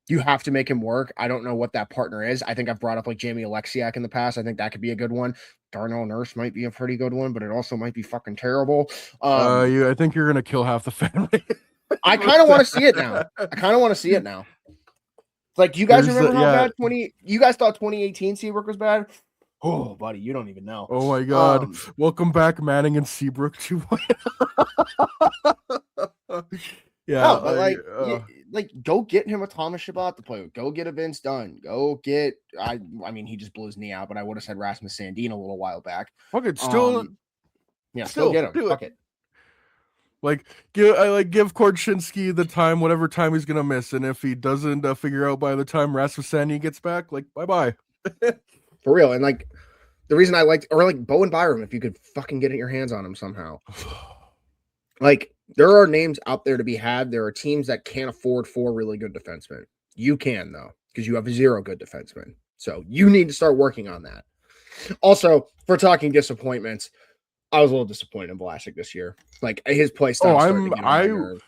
you have to make him work. I don't know what that partner is. I think I've brought up like Jamie Alexiak in the past. I think that could be a good one. Darnell Nurse might be a pretty good one, but it also might be fucking terrible. I think you're going to kill half the family. I kind of want to see it now. It's like, you guys remember how bad you guys thought 2018 Seabrook was bad? Oh, buddy, you don't even know. Oh my God. Welcome back, Manning and Seabrook 2. Yeah, No, but like go get him a Thomas Chabot to play with. Go get a Vince Dunn. Go get I mean he just blew his knee out, but I would have said Rasmus Sandin a little while back. fuck it, still Still get him. do it. Fuck it. Like give Korchinski the time, whatever time he's gonna miss, and if he doesn't figure out by the time Rasmus Sandin gets back, like bye. For real. And like the reason I liked or like Bowen Byram, if you could fucking get your hands on him somehow. Like there are names out there to be had. There are teams that can't afford 4 really good defensemen. You can though, because you have 0 good defensemen. So you need to start working on that. Also, for talking disappointments, I was a little disappointed in Vlasic this year. Like his play style.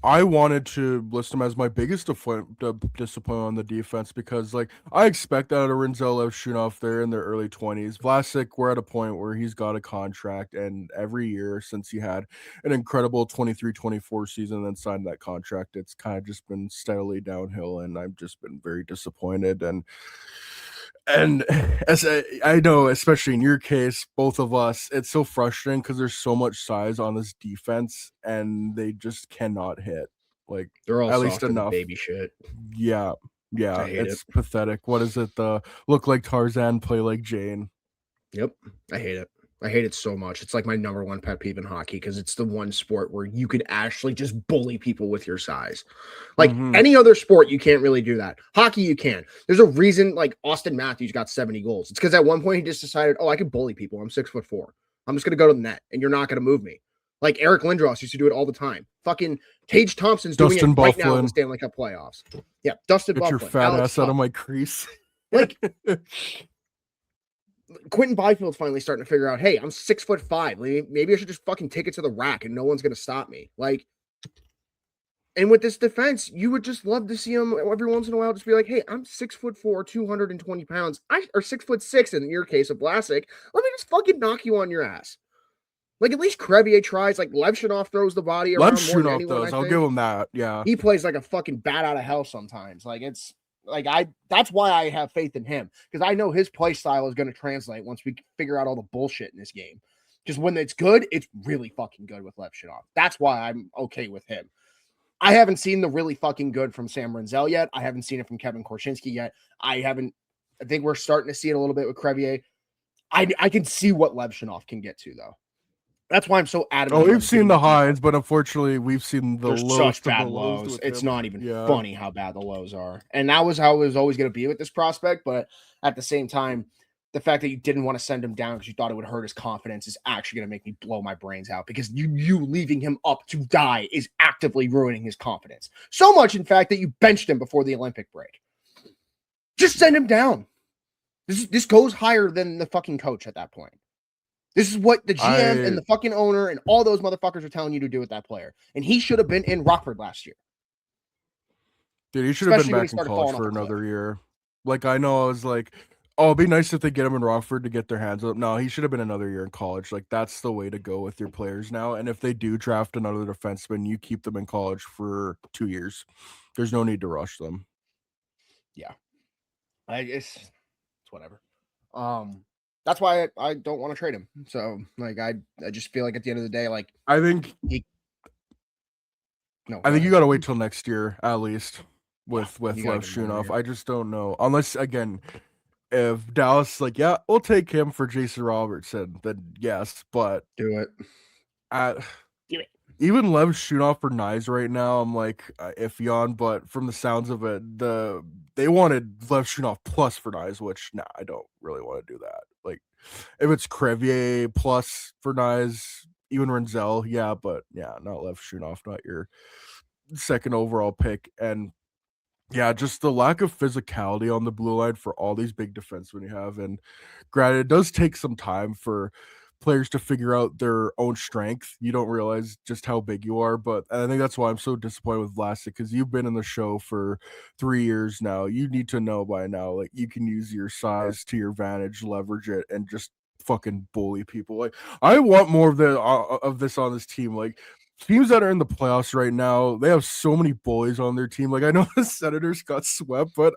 I wanted to list him as my biggest disappointment on the defense because, like, I expect that out of Rinzel Levshunov. They're in their early 20s. Vlasic, we're at a point where he's got a contract, and every year since he had an incredible 23-24 season and then signed that contract, it's kind of just been steadily downhill, and I've just been very disappointed. And as I know, especially in your case, both of us, it's so frustrating because there's so much size on this defense, and they just cannot hit. Like they're all at least enough. Baby shit. Yeah, it's pathetic. What is it? The look like Tarzan, play like Jane. Yep, I hate it. I hate it so much. It's like my number 1 pet peeve in hockey because it's the one sport where you could actually just bully people with your size. Like any other sport, you can't really do that. Hockey, you can. There's a reason like Austin Matthews got 70 goals. It's because at one point he just decided, I can bully people. I'm 6'4". I'm just going to go to the net and you're not going to move me. Like Eric Lindros used to do it all the time. Fucking Tage Thompson's doing it right now in the Stanley Cup playoffs. Yeah, Dustin Byfuglien. Get your fat ass out of my crease. Like... Quentin Byfield's finally starting to figure out, hey, I'm 6'5". Maybe I should just fucking take it to the rack and no one's going to stop me. Like, and with this defense, you would just love to see him every once in a while just be like, hey, I'm 6'4", 220 pounds. Or 6'6" in your case of Vlasic. Let me just fucking knock you on your ass. Like, at least Crevier tries. Like, Levshunov throws the body around more than anyone, I'll give him that. Yeah. He plays like a fucking bat out of hell sometimes. Like, it's... Like that's why I have faith in him because I know his play style is going to translate once we figure out all the bullshit in this game. Because when it's good, it's really fucking good with Levshunov. That's why I'm okay with him. I haven't seen the really fucking good from Sam Rinzel yet. I haven't seen it from Kevin Korchinski yet. I think we're starting to see it a little bit with Crevier. I can see what Levshunov can get to though. That's why I'm so adamant. We've seen the highs, but unfortunately, we've seen the lows. Such bad lows. It's not even funny how bad the lows are. And that was how it was always going to be with this prospect. But at the same time, the fact that you didn't want to send him down because you thought it would hurt his confidence is actually going to make me blow my brains out because you leaving him up to die is actively ruining his confidence. So much, in fact, that you benched him before the Olympic break. Just send him down. This goes higher than the fucking coach at that point. This is what the GM and the fucking owner and all those motherfuckers are telling you to do with that player. And he should have been in Rockford last year. Dude, he should have been back in college for another year. Like, I know I was like, it'd be nice if they get him in Rockford to get their hands up. No, he should have been another year in college. Like, that's the way to go with your players now. And if they do draft another defenseman, you keep them in college for 2 years. There's no need to rush them. Yeah. It's whatever. That's why I don't want to trade him. So, like, I just feel like at the end of the day, like, I think you got to wait till next year at least with Levshunov. I just don't know unless again, if Dallas like, yeah, we'll take him for Jason Robertson, then yes, but do it. Even Levshunov for Knies right now, I'm like iffy on, but from the sounds of it, they wanted Levshunov plus for Knies, which I don't really want to do that. Like, if it's Crevier plus for Knies, even Rinzel, yeah, but yeah, not Levshunov, not your second overall pick. And yeah, just the lack of physicality on the blue line for all these big defensemen you have. And granted, it does take some time for players to figure out their own strength. You don't realize just how big you are, but I think that's why I'm so disappointed with Vlasic because you've been in the show for 3 years now. You need to know by now, like, you can use your size to your advantage, leverage it, and just fucking bully people. Like, I want more of this on this team. Like, teams that are in the playoffs right now, they have so many bullies on their team. Like, I know the Senators got swept, but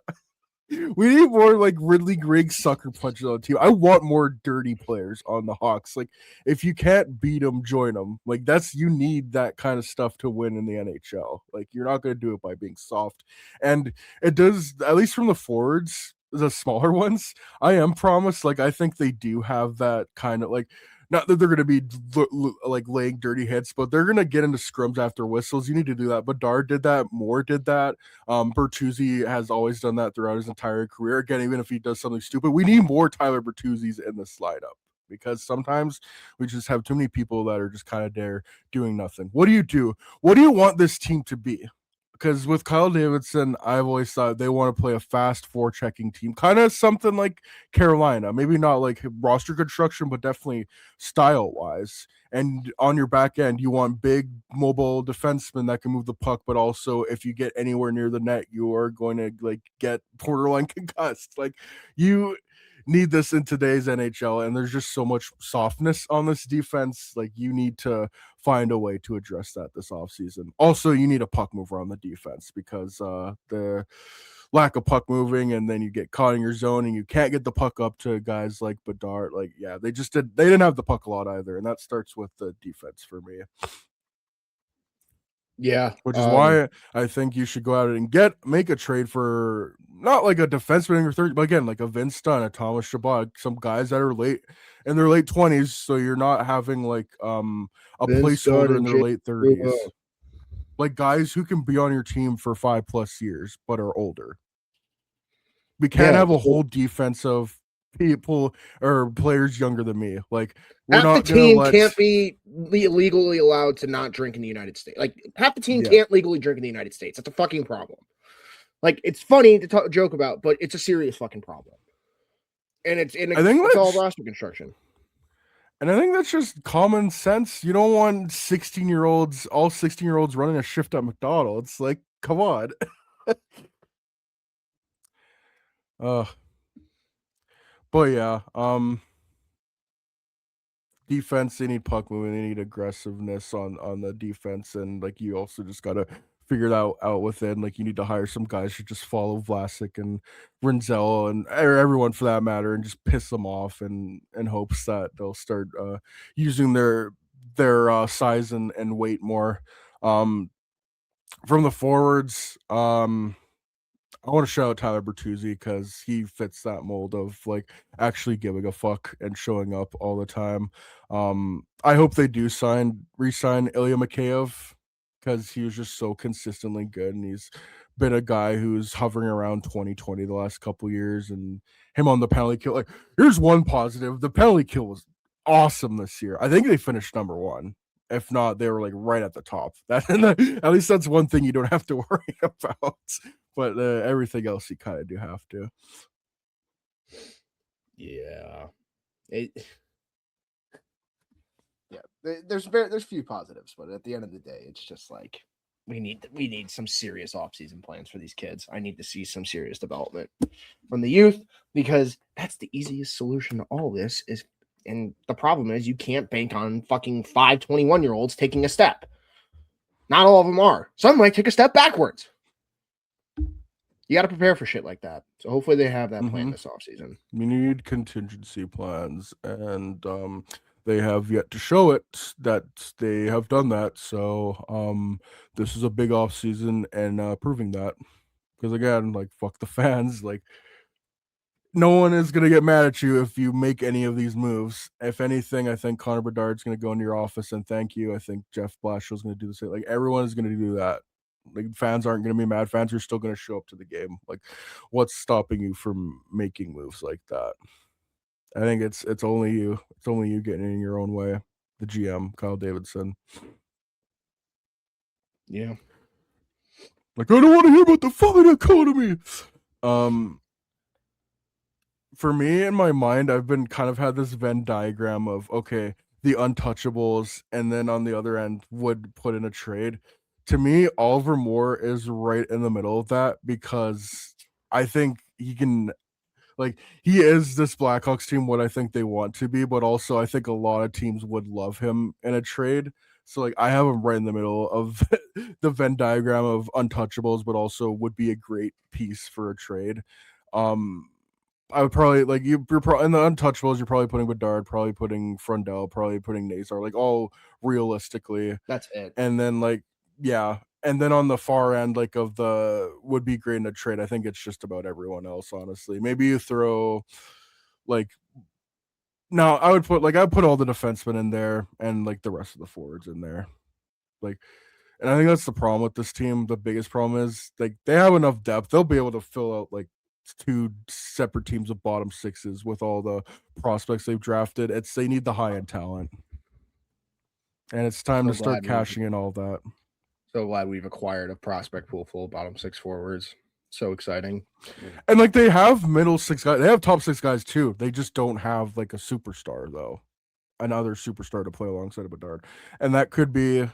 We need more like Ridley Griggs sucker punches on the team. I want more dirty players on the Hawks. Like, if you can't beat them, join them. Like, you need that kind of stuff to win in the NHL. Like, you're not going to do it by being soft. And it does, at least from the forwards, the smaller ones, I am promised. Like, I think they do have that kind of like, not that they're going to be like laying dirty hits, but they're going to get into scrums after whistles. You need to do that. Bedard did that. Moore did that. Bertuzzi has always done that throughout his entire career. Again, even if he does something stupid, we need more Tyler Bertuzzis in this lineup because sometimes we just have too many people that are just kind of there doing nothing. What do you do? What do you want this team to be? Because with Kyle Davidson, I've always thought they want to play a fast four-checking team, kind of something like Carolina. Maybe not like roster construction, but definitely style-wise. And on your back end, you want big, mobile defensemen that can move the puck, but also if you get anywhere near the net, you are going to like get borderline concussed. Like you need this in today's NHL, and there's just so much softness on this defense. Like you need to find a way to address that this offseason. Also, you need a puck mover on the defense because the lack of puck moving, and then you get caught in your zone and you can't get the puck up to guys like Bedard. Like, yeah, they didn't have the puck a lot either, and that starts with the defense for me. Yeah, Which is why I think you should go out and make a trade for not like a defenseman in your 30s, but again, like a Vince Dunn, a Thomas Chabot, some guys that are in their late 20s, so you're not having like a Vince placeholder in their Jay late 30s. Like guys who can be on your team for 5+ years but are older. We can't have a whole defense of people or players younger than me. Like we're half not the team can't be legally allowed to not drink in the United States. Like half the team can't legally drink in the United States. That's a fucking problem. Like it's funny to joke about, but it's a serious fucking problem. And it's all roster construction. And I think that's just common sense. You don't want 16-year-olds, all 16-year-olds running a shift at McDonald's. Like, come on. But yeah, defense, they need puck moving, they need aggressiveness on the defense, and like you also just gotta figure that out within. Like you need to hire some guys who just follow Vlasic and Rinzel and everyone for that matter, and just piss them off, and in hopes that they'll start using their size and weight more. From the forwards, I want to shout out Tyler Bertuzzi because he fits that mold of like actually giving a fuck and showing up all the time. I hope they do re-sign Ilya Mikheyev because he was just so consistently good, and he's been a guy who's hovering around 2020 the last couple years, and him on the penalty kill. Like, here's one positive: the penalty kill was awesome this year. I think they finished number one. If not, they were like right at the top. That at least that's one thing you don't have to worry about. But everything else you kind of do have to. Yeah. There's few positives, but at the end of the day, it's just like we need some serious offseason plans for these kids. I need to see some serious development from the youth because that's the easiest solution to all this is. And the problem is you can't bank on fucking 5 21-year-olds taking a step. Not all of them are. Some might take a step backwards. You got to prepare for shit like that. So hopefully they have that plan this offseason. We need contingency plans, and they have yet to show it that they have done that. So this is a big offseason and proving that. Because again, like fuck the fans, like no one is going to get mad at you if you make any of these moves. If anything, I think Connor Bedard's going to go into your office and thank you. I think Jeff Blashill's going to do the same. Like everyone is going to do that. Like fans aren't going to be mad. Fans are still going to show up to the game. Like, what's stopping you from making moves like that? I think it's only you. It's only you getting in your own way. The GM, Kyle Davidson. Yeah. Like, I don't want to hear about the fucking economy. For me, in my mind, I've been kind of had this Venn diagram of, okay, the untouchables, and then on the other end would put in a trade. To me, Oliver Moore is right in the middle of that because I think he can, like, he is this Blackhawks team what I think they want to be, but also I think a lot of teams would love him in a trade. So, like, I have him right in the middle of the Venn diagram of untouchables, but also would be a great piece for a trade. I would probably like you're probably in the untouchables. You're probably putting Bedard, probably putting Frundell, probably putting Nazar, like all realistically, That's it. and then yeah, and then on the far end, like of the would be great in a trade. I think it's just about everyone else, honestly. Maybe you throw like no, I'd put all the defensemen in there and like the rest of the forwards in there, like. And I think that's the problem with this team. The biggest problem is like they have enough depth. They'll be able to fill out like two separate teams of bottom sixes with all the prospects they've drafted. They need the high end talent. And it's time to start cashing in all that. So glad we've acquired a prospect pool full of bottom six forwards. So exciting. And like they have middle six guys. They have top six guys too. They just don't have like a superstar though. Another superstar to play alongside of Bedard. And that could be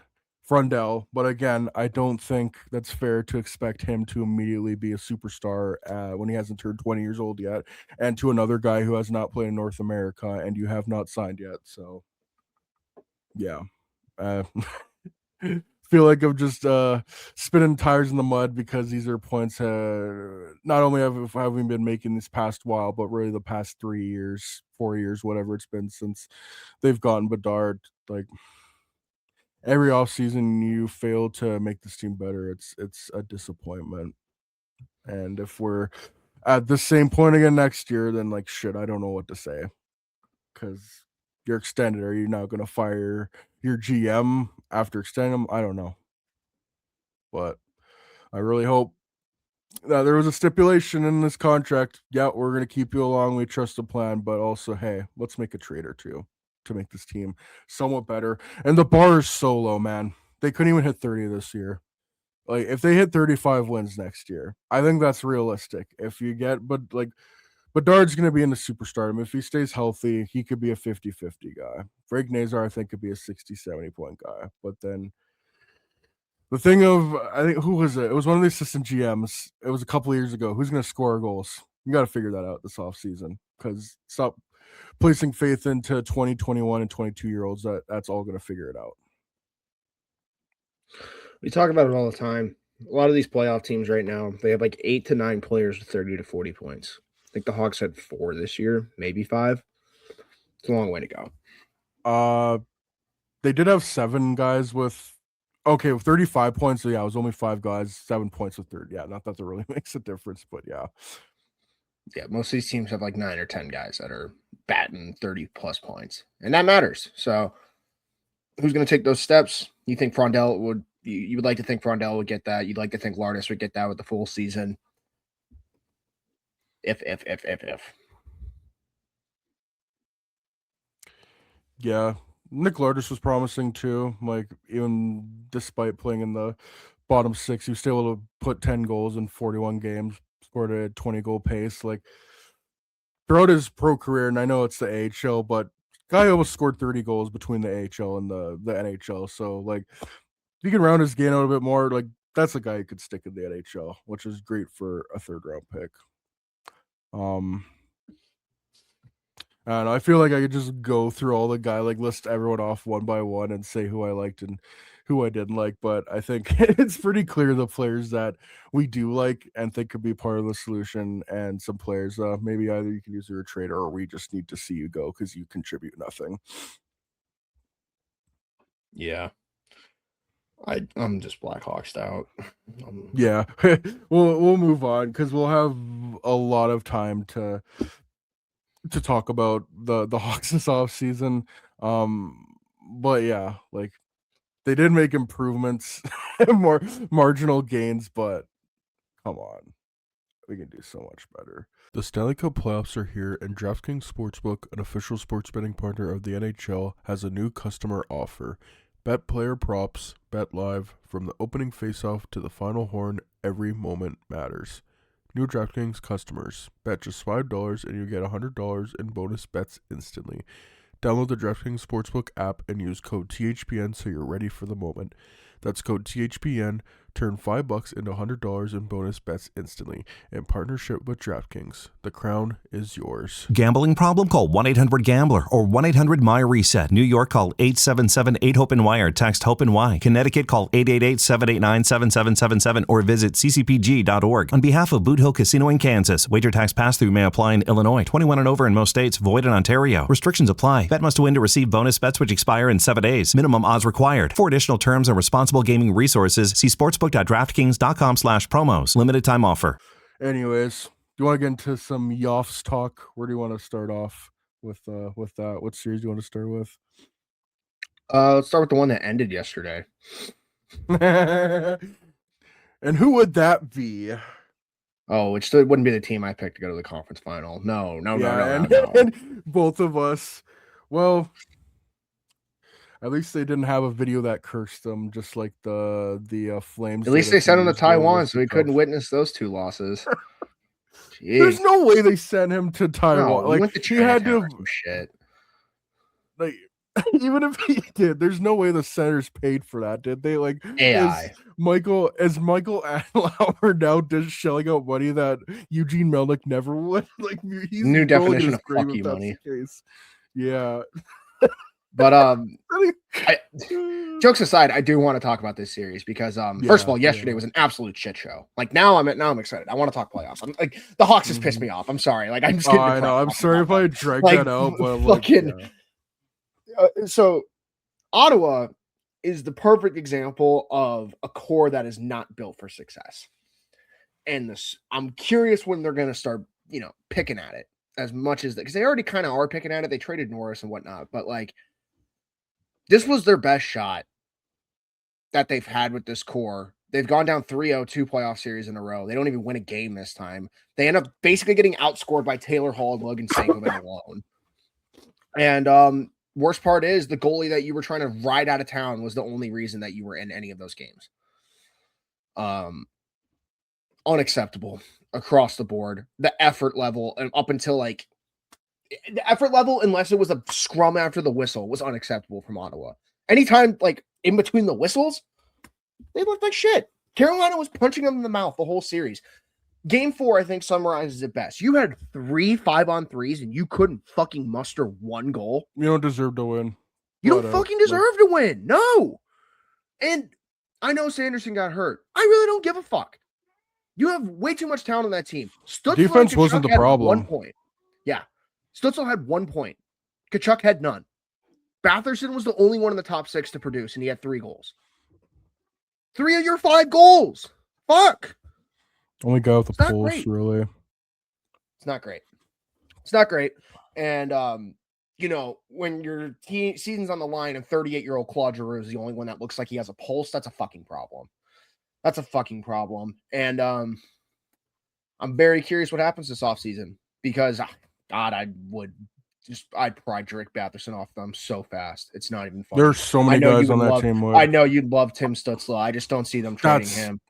Frundell, but again, I don't think that's fair to expect him to immediately be a superstar when he hasn't turned 20 years old yet, and to another guy who has not played in North America and you have not signed yet. So, yeah, feel like I'm just spinning tires in the mud because these are points. Not only have we been making this past while, but really the past 3 years, 4 years, whatever it's been since they've gotten Bedard, like. Every offseason you fail to make this team better, it's a disappointment. And if we're at the same point again next year, then like shit, I don't know what to say. Because you're extended. Are you now gonna fire your GM after extending him? I don't know. But I really hope that there was a stipulation in this contract. Yeah, we're gonna keep you along. We trust the plan, but also, hey, let's make a trade or two to make this team somewhat better. And the bar is so low, man. They couldn't even hit 30 this year. Like if they hit 35 wins next year, I think that's realistic. If you get Bedard's going to be in the superstardom. If he stays healthy, he could be a 50-50 guy. Frank Nazar, I think, could be a 60-70 point guy. But then the thing of, I think, who was it? It was one of the assistant GMs. It was a couple of years ago. Who's going to score goals? You got to figure that out this offseason because stop placing faith into 20, 21, and 22-year-olds. That's all going to figure it out. We talk about it all the time. A lot of these playoff teams right now, they have like 8 to 9 players with 30 to 40 points. I think the Hawks had 4 this year, maybe 5. It's a long way to go. They did have 7 guys with 35 points. So yeah, it was only 5 guys, 7 points with 30. Yeah, not that that really makes a difference, but yeah. Yeah, most of these teams have like 9 or 10 guys that are batting 30 plus points, and that matters. So, who's going to take those steps? You think Frundell would? You would like to think Frundell would get that. You'd like to think Lardis would get that with the full season. If. Yeah, Nick Lardis was promising too. Like even despite playing in the bottom 6, he was still able to put 10 goals in 41 games, scored a 20-goal pace. Like throughout his pro career, and I know it's the AHL, but guy almost scored 30 goals between the AHL and the NHL. So like, if you can round his game out a bit more, like that's a guy who could stick in the NHL, which is great for a 3rd round pick. And I feel like I could just go through all the guy, like list everyone off one by one and say who I liked and who I didn't like. But I think it's pretty clear the players that we do like and think could be part of the solution, and some players maybe either you can use your trader or we just need to see you go because you contribute nothing. Yeah. I'm just Blackhawks out. Yeah, we'll move on because we'll have a lot of time to talk about the Hawks this off season. But yeah, like they did make improvements, more marginal gains, but come on, we can do so much better. The Stanley Cup playoffs are here, and DraftKings Sportsbook, an official sports betting partner of the NHL, has a new customer offer. Bet player props, bet live, from the opening faceoff to the final horn, every moment matters. New DraftKings customers, bet just $5 and you get $100 in bonus bets instantly. Download the DraftKings Sportsbook app and use code THPN so you're ready for the moment. That's code THPN Turn $5 into $100 in bonus bets instantly. In partnership with DraftKings, the crown is yours. Gambling problem? Call 1-800-GAMBLER or 1-800-MY-RESET. New York, call 877-8-HOPE-NY or text HOPE-NY. Connecticut, call 888-789-7777 or visit ccpg.org. On behalf of Boot Hill Casino in Kansas, wager tax pass-through may apply in Illinois. 21 and over in most states. Void in Ontario. Restrictions apply. Bet must win to receive bonus bets which expire in 7 days. Minimum odds required. For additional terms and responsible gaming resources, see sportsbook.draftkings.com/promos. Limited time offer. Anyways, do you want to get into some Yoffs talk? Where do you want to start off with that? What series do you want to start with? Let's start with the one that ended yesterday. And who would that be? Oh, it wouldn't be the team I picked to go to the conference final. No. And both of us. Well, at least they didn't have a video that cursed them, just like the Flames. At least they sent him to Taiwan, so he couldn't witness those two losses. There's no way they sent him to Taiwan. No, like went to he had to shit. Like even if he did, there's no way the Senators paid for that, did they? Like AI. Michael Adlauer now just shelling out money that Eugene Melnick never would. Like he's new definition of fuck you money. Yeah. But jokes aside, I do want to talk about this series because first of all, yesterday was an absolute shit show. Like now I'm excited. I want to talk playoffs. I'm like the Hawks has pissed me off. I'm sorry. Like I'm just getting I know. I'm sorry if I dragged that out, but so Ottawa is the perfect example of a core that is not built for success. And I'm curious when they're going to start, picking at it as much as because they already kind of are picking at it. They traded Norris and whatnot, but like this was their best shot that they've had with this core. They've gone down 3-0 2 playoff series in a row. They don't even win a game this time. They end up basically getting outscored by Taylor Hall and Logan Stankoven alone. And worst part is the goalie that you were trying to ride out of town was the only reason that you were in any of those games. Unacceptable across the board. The effort level and up until like the effort level, unless it was a scrum after the whistle, was unacceptable from Ottawa. Anytime like in between the whistles, they looked like shit. Carolina was punching them in the mouth the whole series. Game 4, I think, summarizes it best. You had 3 5-on-3s and you couldn't fucking muster one goal. You don't deserve to win. You don't fucking deserve to win. No. And I know Sanderson got hurt. I really don't give a fuck. You have way too much talent on that team. Stützle defense wasn't the problem. 1 point. Yeah. Stützle had 1 point. Tkachuk had none. Batherson was the only one in the top 6 to produce, and he had 3 goals. 3 of your 5 goals. Fuck. Only guy with the pulse, really. It's not great. It's not great. And, when your season's on the line and 38-year-old Claude Giroux is the only one that looks like he has a pulse, that's a fucking problem. That's a fucking problem. And I'm very curious what happens this offseason because, God, I'd probably Drake Batherson off them so fast. It's not even funny. There's so many guys on that team. I know you'd love Tim Stützle. I just don't see them trading him.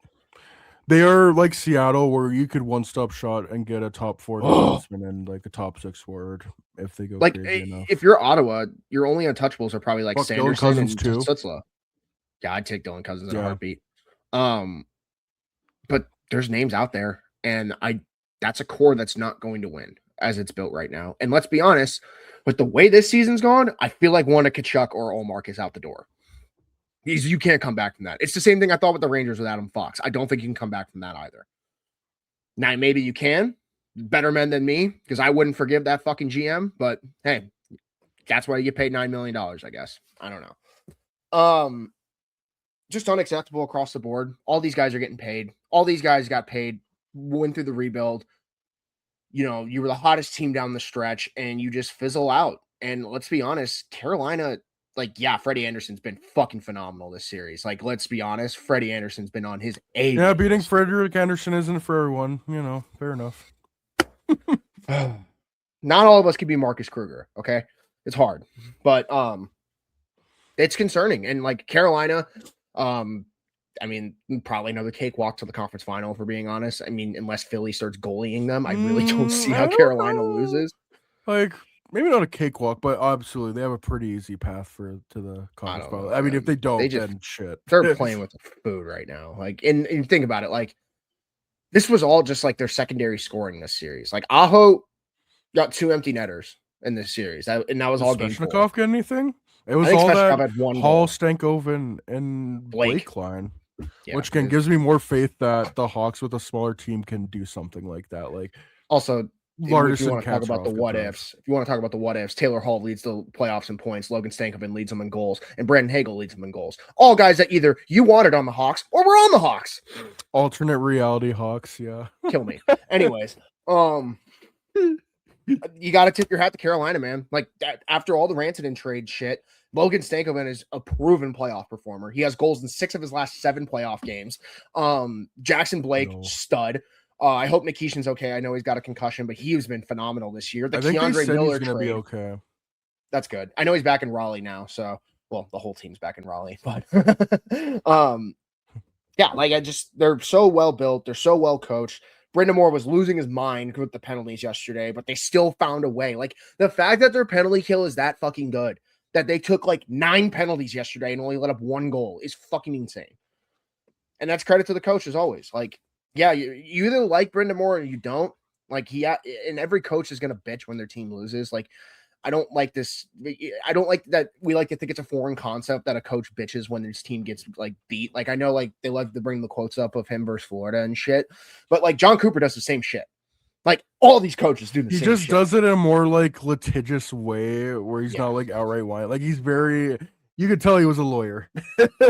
They are like Seattle, where you could one-stop shot and get a top 4 defenseman and like a top 6 forward if they go like crazy enough. If you're Ottawa, your only untouchables are probably like Sanderson and too. Stützle. Yeah, I'd take Dylan Cousins in a heartbeat. But there's names out there, and that's a core that's not going to win as it's built right now. And let's be honest, with the way this season's gone, I feel like one of Tkachuk or Ullmark is out the door. You can't come back from that. It's the same thing I thought with the Rangers with Adam Fox. I don't think you can come back from that either. Now, maybe you can. Better men than me, because I wouldn't forgive that fucking GM. But, hey, that's why you get paid $9 million, I guess. I don't know. Just unacceptable across the board. All these guys are getting paid. All these guys got paid, went through the rebuild. You were the hottest team down the stretch, and you just fizzle out. And let's be honest, Carolina... Freddie Anderson's been fucking phenomenal this series. Like, let's be honest, Freddie Anderson's been on his A. Yeah, beating Frederik Anderson isn't for everyone. Fair enough. Not all of us can be Marcus Kruger, okay? It's hard. But it's concerning. And like Carolina, probably another cakewalk to the conference final, for being honest. Unless Philly starts goalying them, I really don't see how Carolina loses. Like, maybe not a cakewalk, but absolutely they have a pretty easy path to the I conference don't final. know, I mean, man. if they don't, They just then shit. they're playing with the food right now. Like, and think about it, like this was all just like their secondary scoring this series. Like Aho got 2 empty netters in this series, and that was Did all game 4. Svechnikov get anything? It I was think all Svechnikov that had 1 Hall, goal. Stankov, and Blake line, Yeah, which again gives me more faith that the Hawks with a smaller team can do something like that. Like also, if you Larson, want to talk about the Katsarov, what ifs, Taylor Hall leads the playoffs in points, Logan Stankoven leads them in goals, and Brandon Hagel leads them in goals. All guys that either you wanted on the Hawks or were on the Hawks. Alternate reality Hawks, yeah. Kill me. Anyways, you got to tip your hat to Carolina, man. Like after all the Rantanen trade shit, Logan Stankoven is a proven playoff performer. He has goals in 6 of his last 7 playoff games. Jackson Blake, stud. I hope Nikishin's okay. I know he's got a concussion, but he's been phenomenal this year. The I think Keandre Miller he's gonna trade, be okay. That's good. I know he's back in Raleigh now, so well, the whole team's back in Raleigh, but yeah, like they're so well built, they're so well coached. Brendan Moore was losing his mind with the penalties yesterday, but they still found a way. Like the fact that their penalty kill is that fucking good, that they took like 9 penalties yesterday and only let up 1 goal is fucking insane. And that's credit to the coach as always. Like, yeah, you either like Brendan Moore or you don't. Like and every coach is gonna bitch when their team loses. Like, I don't like this. I don't like that we like to think it's a foreign concept that a coach bitches when his team gets like beat. Like I know like they love to bring the quotes up of him versus Florida and shit, but like John Cooper does the same shit. Like all these coaches do the same shit. He just does it in a more like litigious way where he's not like outright whining. Like he's very, you could tell he was a lawyer.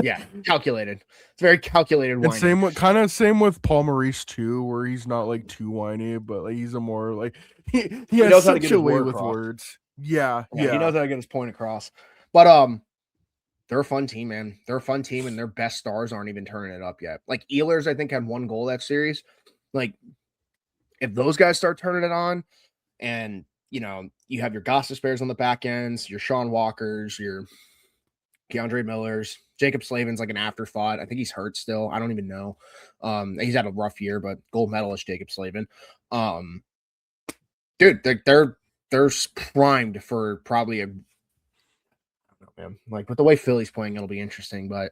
Yeah, calculated. It's very calculated. And same with Paul Maurice too, where he's not like too whiny, but like he's a more like he has knows how to such get a his way word with across. words. Yeah, he knows how to get his point across. But they're a fun team, man. They're a fun team, and their best stars aren't even turning it up yet. Like Ehlers, I think, had 1 goal that series. Like, if those guys start turning it on, and you know, you have your Gostisbeheres on the back ends, your Sean Walkers, your Keandre Millers, Jacob Slavin's like an afterthought. I think he's hurt still. I don't even know. He's had a rough year, but gold medalist Jacob Slavin. Dude, they're primed for probably I don't know, man. Like with the way Philly's playing, it'll be interesting, but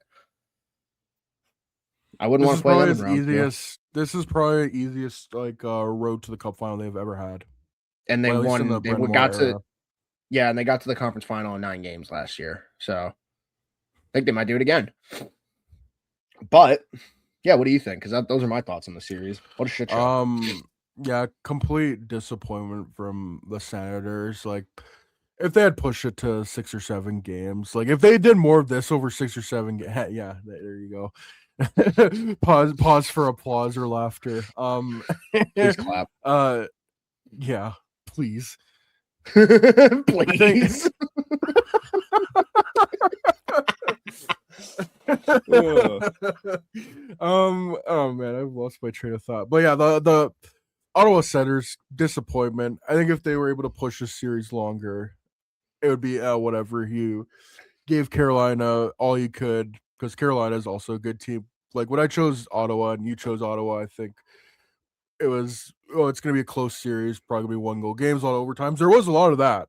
I wouldn't want to play them in round 2. This is probably the easiest like road to the cup final they've ever had. And they won. They got to and they got to the conference final in 9 games last year. So I think they might do it again. But yeah, what do you think? Because those are my thoughts on the series. What a shit show. Yeah, complete disappointment from the Senators. Like, if they had pushed it to 6 or 7 games, like if they did more of this over 6 or 7, yeah, there you go. Pause for applause or laughter. Please clap. Yeah, please, please. Oh man, I've lost my train of thought. But yeah, the Ottawa Senators disappointment. I think if they were able to push this series longer, it would be whatever. You gave Carolina all you could because Carolina is also a good team. Like when I chose Ottawa and you chose Ottawa, I think it was it's going to be a close series, probably gonna be 1-goal games, a lot of overtimes. There was a lot of that,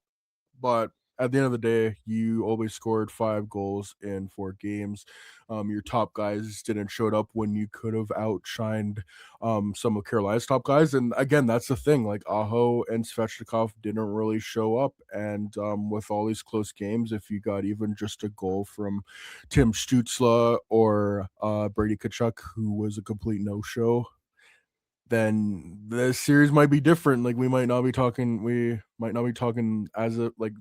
but at the end of the day, you always scored 5 goals in 4 games. Your top guys didn't show up when you could have outshined some of Carolina's top guys. And again, that's the thing. Like Aho and Svechnikov didn't really show up. And with all these close games, if you got even just a goal from Tim Stützle or Brady Tkachuk, who was a complete no-show, then the series might be different. Like we might not be talking as a like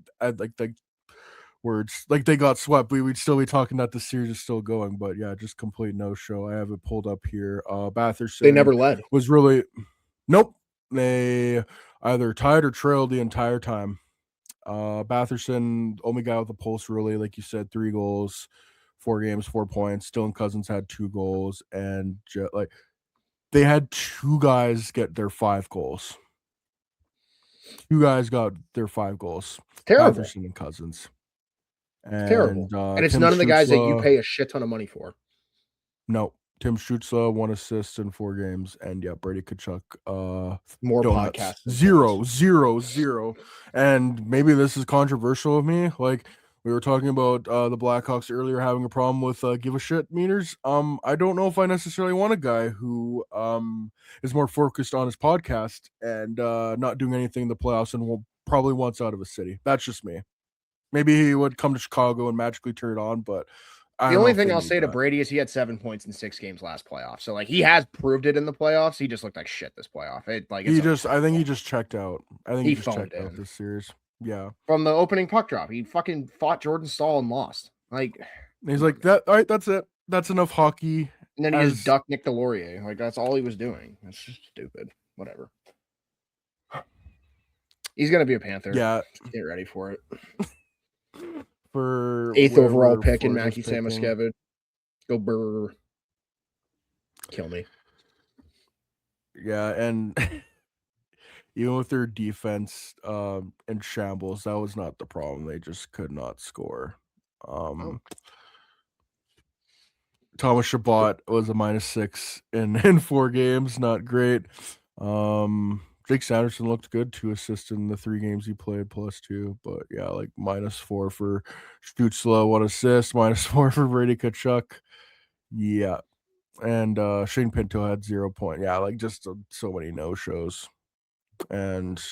words like they got swept. We'd still be talking that the series is still going. But yeah, just complete no show. I have it pulled up here. Batherson, they never led. Was really nope. They either tied or trailed the entire time. Batherson, only guy with a pulse, really, like you said, 3 goals, 4 games, 4 points. Dylan Cousins had 2 goals, and like they had 2 guys get their 5 goals. 2 guys got their 5 goals. Terrible. Batherson and Cousins. And, terrible. And it's Tim none of the guys that you pay a shit ton of money for. No. Tim Stützle, 1 assist in 4 games, and yeah, Brady Tkachuk, More donuts. podcasts than 0, points. 0, 0. And maybe this is controversial of me. Like we were talking about the Blackhawks earlier having a problem with give a shit meters. I don't know if I necessarily want a guy who is more focused on his podcast and not doing anything in the playoffs and will probably wants out of a city. That's just me. Maybe he would come to Chicago and magically turn it on, but I The don't know only if thing they I'll need say to that. Brady is he had 7 points in 6 games last playoff. So like he has proved it in the playoffs. He just looked like shit this playoff. I think he just checked out. I think He he just phoned checked out in. this series. Yeah. From the opening puck drop, he fucking fought Jordan Stahl and lost. Like He's like, that. All right, that's it. That's enough hockey. and then he as- just ducked Nick Delorier. Like that's all he was doing. It's just stupid. Whatever. He's gonna be a Panther. Yeah. Get ready for it. For 8th overall whoever pick in Florida's Mackie picking. Samoskevich. Go brr. Kill me. Yeah, and even with their defense in shambles, that was not the problem. They just could not score. Thomas Chabot was a -6 in 4 games, not great. Jake Sanderson looked good, 2 assists in the 3 games he played, +2. But yeah, like -4 for Stützle, 1 assist, -4 for Brady Tkachuk. Yeah. And Shane Pinto had 0 point. Yeah, like just so many no-shows. And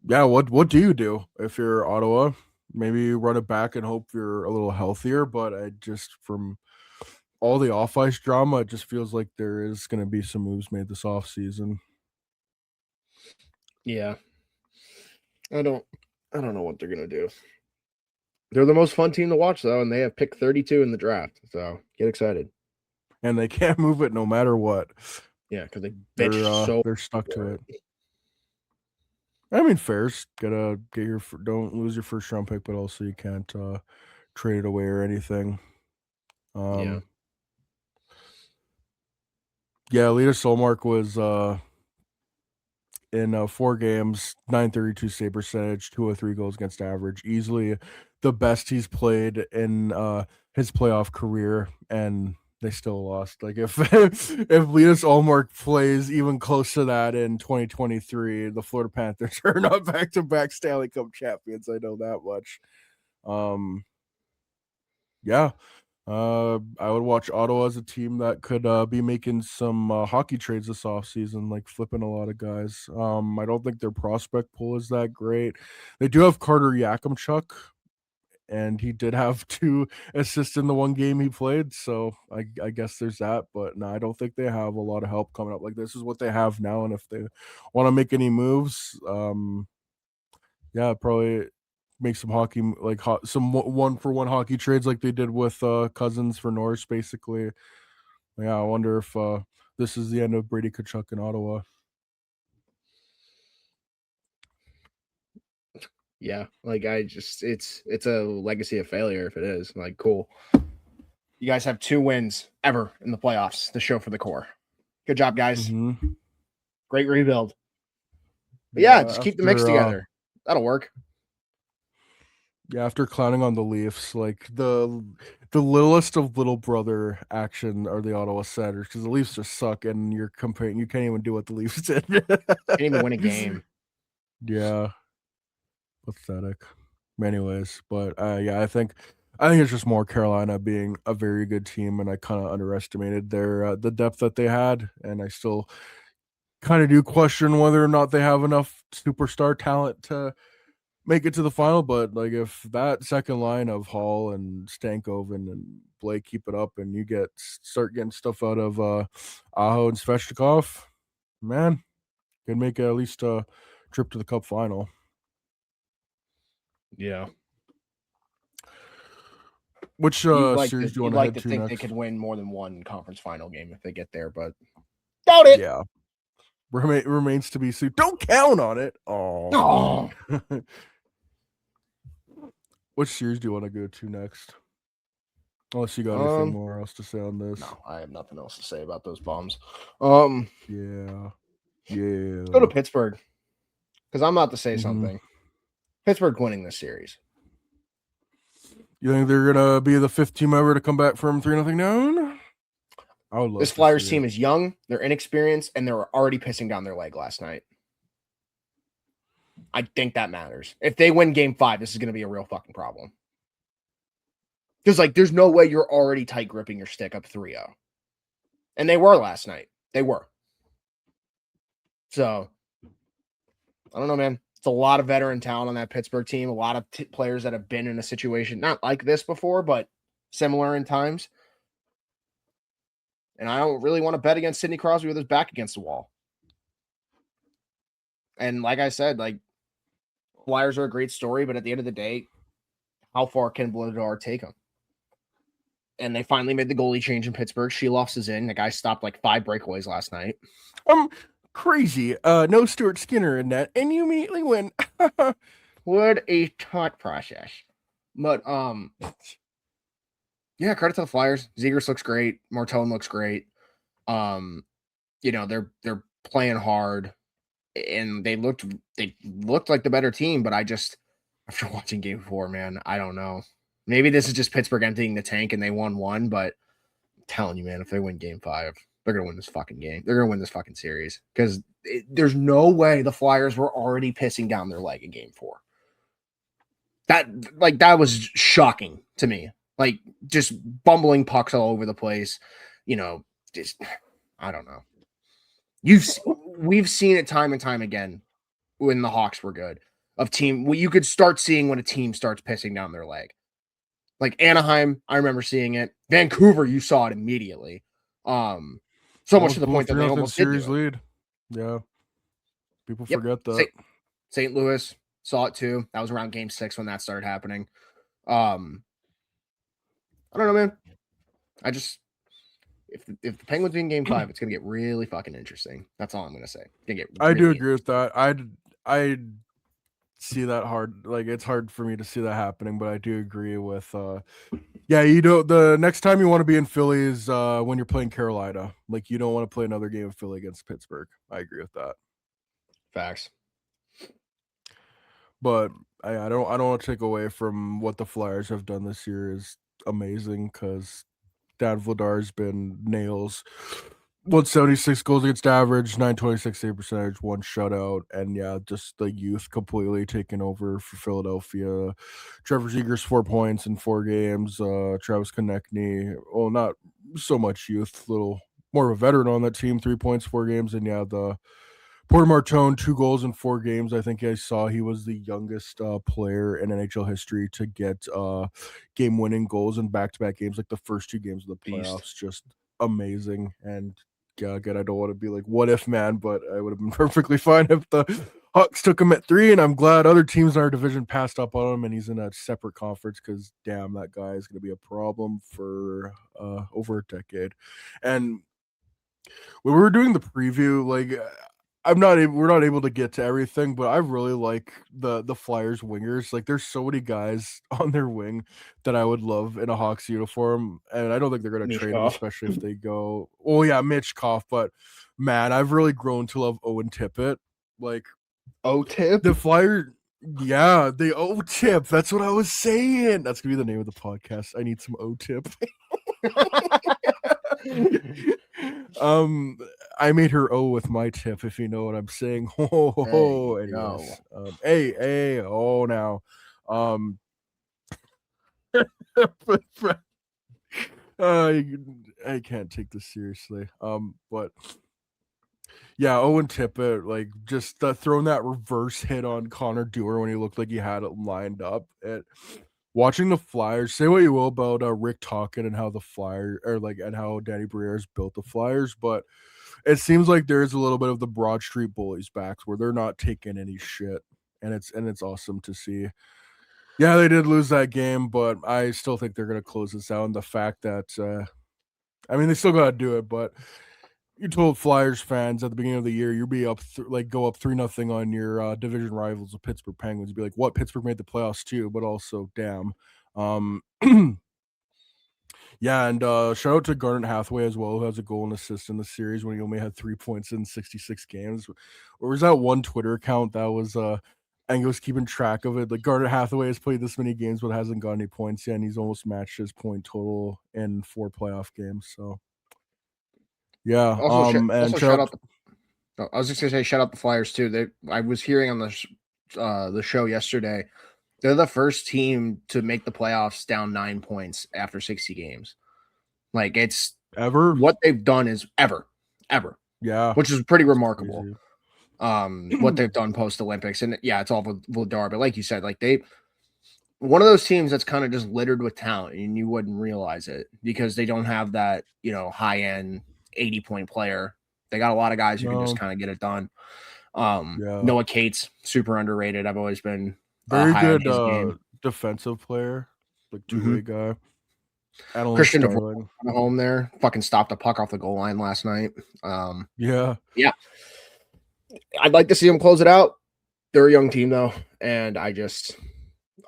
yeah, what do you do if you're Ottawa? Maybe you run it back and hope you're a little healthier, but I just from all the off-ice drama, it just feels like there is going to be some moves made this offseason. Yeah. I don't know what they're gonna do. They're the most fun team to watch though, and they have pick 32 in the draft. So get excited. And they can't move it no matter what. Yeah, because They're stuck to it. I mean, fair's gotta don't lose your first round pick, but also you can't trade it away or anything. Yeah. Yeah, Linus Ullmark was in 4 games, .932 save percentage, 203 goals against average, easily the best he's played in his playoff career, and they still lost. Like if Linus Ullmark plays even close to that in 2023, the Florida Panthers are not back-to-back Stanley Cup champions. I know that much. Yeah. I would watch Ottawa as a team that could be making some hockey trades this offseason, like flipping a lot of guys. I don't think their prospect pool is that great. They do have Carter Yakimchuk, and he did have 2 assists in the 1 game he played, so I guess there's that. But no, I don't think they have a lot of help coming up. Like this is what they have now, and if they want to make any moves, yeah, probably make some hockey like some 1-for-1 hockey trades like they did with Cousins for Norris, basically. Yeah, I wonder if this is the end of Brady Tkachuk in Ottawa. Yeah, like it's a legacy of failure if it is. Like, cool. You guys have 2 wins ever in the playoffs to show for the core. Good job, guys. Mhm. Great rebuild. But yeah, just keep the mix together. That'll work. Yeah, after clowning on the Leafs, like the littlest of little brother action are the Ottawa Senators, because the Leafs just suck, and you can't even do what the Leafs did. Can't even win a game. Yeah, pathetic. Anyways, but yeah, I think it's just more Carolina being a very good team, and I kind of underestimated their the depth that they had, and I still kind of do question whether or not they have enough superstar talent to make it to the final. But like if that second line of Hall and Stankoven and Blake keep it up, and you start getting stuff out of Aho and Svechnikov, man, could make at least a trip to the Cup final. Yeah. Which series do you want to head to think next? they could win more than 1 conference final game if they get there, but doubt it. Yeah. Remains to be seen. Don't count on it. Oh. Which series do you want to go to next? Unless you got anything more else to say on this. No, I have nothing else to say about those bombs. Yeah. Let's go to Pittsburgh, because I'm about to say something. Pittsburgh winning this series. You think they're gonna be the 5th team ever to come back from 3-0 down? I would love This to Flyers see team it. is young, they're inexperienced, and they're already pissing down their leg last night. I think that matters. If they win game 5, this is going to be a real fucking problem. Because, like, there's no way you're already tight gripping your stick up 3-0. And they were last night. They were. So, I don't know, man. It's a lot of veteran talent on that Pittsburgh team. A lot of players that have been in a situation not like this before, but similar in times. And I don't really want to bet against Sidney Crosby with his back against the wall. And like I said, like, Flyers are a great story, but at the end of the day, how far can Vladar take them? And they finally made the goalie change in Pittsburgh. Sheloffs is in. The guy stopped like 5 breakaways last night. Crazy. No Stuart Skinner in that, and you immediately win. What a thought process. But yeah, credit to the Flyers. Zegers looks great. Martone looks great. You know, they're playing hard, and they looked like the better team. But I just, after watching Game 4, man, I don't know. Maybe this is just Pittsburgh emptying the tank and they won one, but I'm telling you, man, if they win Game 5, they're gonna win this fucking game. They're gonna win this fucking series because there's no way the Flyers were already pissing down their leg in Game 4. That was shocking to me. Like, just bumbling pucks all over the place. You know, just, I don't know. We've seen it time and time again when the Hawks were good. You could start seeing when a team starts pissing down their leg. Like Anaheim, I remember seeing it. Vancouver, you saw it immediately. So much to the point that they almost series did lead. Yeah, people forget that. St. Louis saw it too. That was around Game 6 when that started happening. I don't know, man. I just if the Penguins win Game 5, it's gonna get really fucking interesting. That's all I'm gonna say. I do agree with that. I see that hard. Like, it's hard for me to see that happening, but I do agree with. Yeah, you don't. The next time you want to be in Philly is when you're playing Carolina. Like, you don't want to play another game of Philly against Pittsburgh. I agree with that. Facts. But I don't want to take away from what the Flyers have done this year is amazing because Dan Vladar's been nails. 176 goals against average, 926 save percentage, 1 shutout, and yeah, just the youth completely taking over for Philadelphia. Trevor Zegers 4 points in 4 games. Travis Konechny, well, not so much youth, little more of a veteran on that team, 3 points, 4 games, and yeah, the Porter Martone, 2 goals in 4 games. I think I saw he was the youngest player in NHL history to get game-winning goals in back-to-back games, like the first 2 games of the playoffs. Beast. Just amazing. And yeah, again, I don't want to be like, what if, man, but I would have been perfectly fine if the Hawks took him at 3, and I'm glad other teams in our division passed up on him, and he's in a separate conference because, damn, that guy is going to be a problem for over a decade. And when we were doing the preview, like, we're not able to get to everything, but I really like the Flyers wingers. Like, there's so many guys on their wing that I would love in a Hawks uniform, and I don't think they're going to trade them, especially if they go. Oh yeah, Michkov, but man, I've really grown to love Owen Tippett. Like, O-Tip, the Flyers. Yeah, the O-Tip. That's what I was saying. That's gonna be the name of the podcast. I need some O-Tip. I made her O with my tip, if you know what I'm saying. Oh, anyways. Hey, oh, now. I can't take this seriously. But yeah, Owen Tippett, like, just throwing that reverse hit on Connor Dewar when he looked like he had it lined up. Watching the Flyers, say what you will about Rick Tocchet and how the Flyers, or like, and how Danny Brière's built the Flyers, but it seems like there's a little bit of the Broad Street Bullies backs where they're not taking any shit, and it's awesome to see. Yeah, they did lose that game, but I still think they're gonna close this out. And the fact that, I mean, they still gotta do it, but you told Flyers fans at the beginning of the year you'd be up go up 3-0 on your division rivals, the Pittsburgh Penguins. You'd be like, what? Pittsburgh made the playoffs too, but also, damn. Yeah, and shout out to Garnet Hathaway as well, who has a goal and assist in the series when he only had 3 points in 66 games. Or was that one Twitter account that was Angus keeping track of it? Like, Garnet Hathaway has played this many games but hasn't got any points yet, and he's almost matched his point total in 4 playoff games. So Yeah. Also, And shout out. I was just gonna say shout out the Flyers too. I was hearing on the show yesterday. They're the first team to make the playoffs down 9 points after 60 games. Like it's ever. what they've done is ever, Yeah. which is pretty It's remarkable. crazy. What they've done post Olympics, and yeah, it's all Vladar. But like you said, like one of those teams that's kind of just littered with talent, and you wouldn't realize it because they don't have that high end 80-point player. They got a lot of guys who can just kind of get it done. Noah Cates, super underrated. I've always been very high good on his game. Defensive player, like two-way guy. Christian DeVore on home there, fucking stopped a puck off the goal line last night. Yeah. I'd like to see them close it out. They're a young team though, and I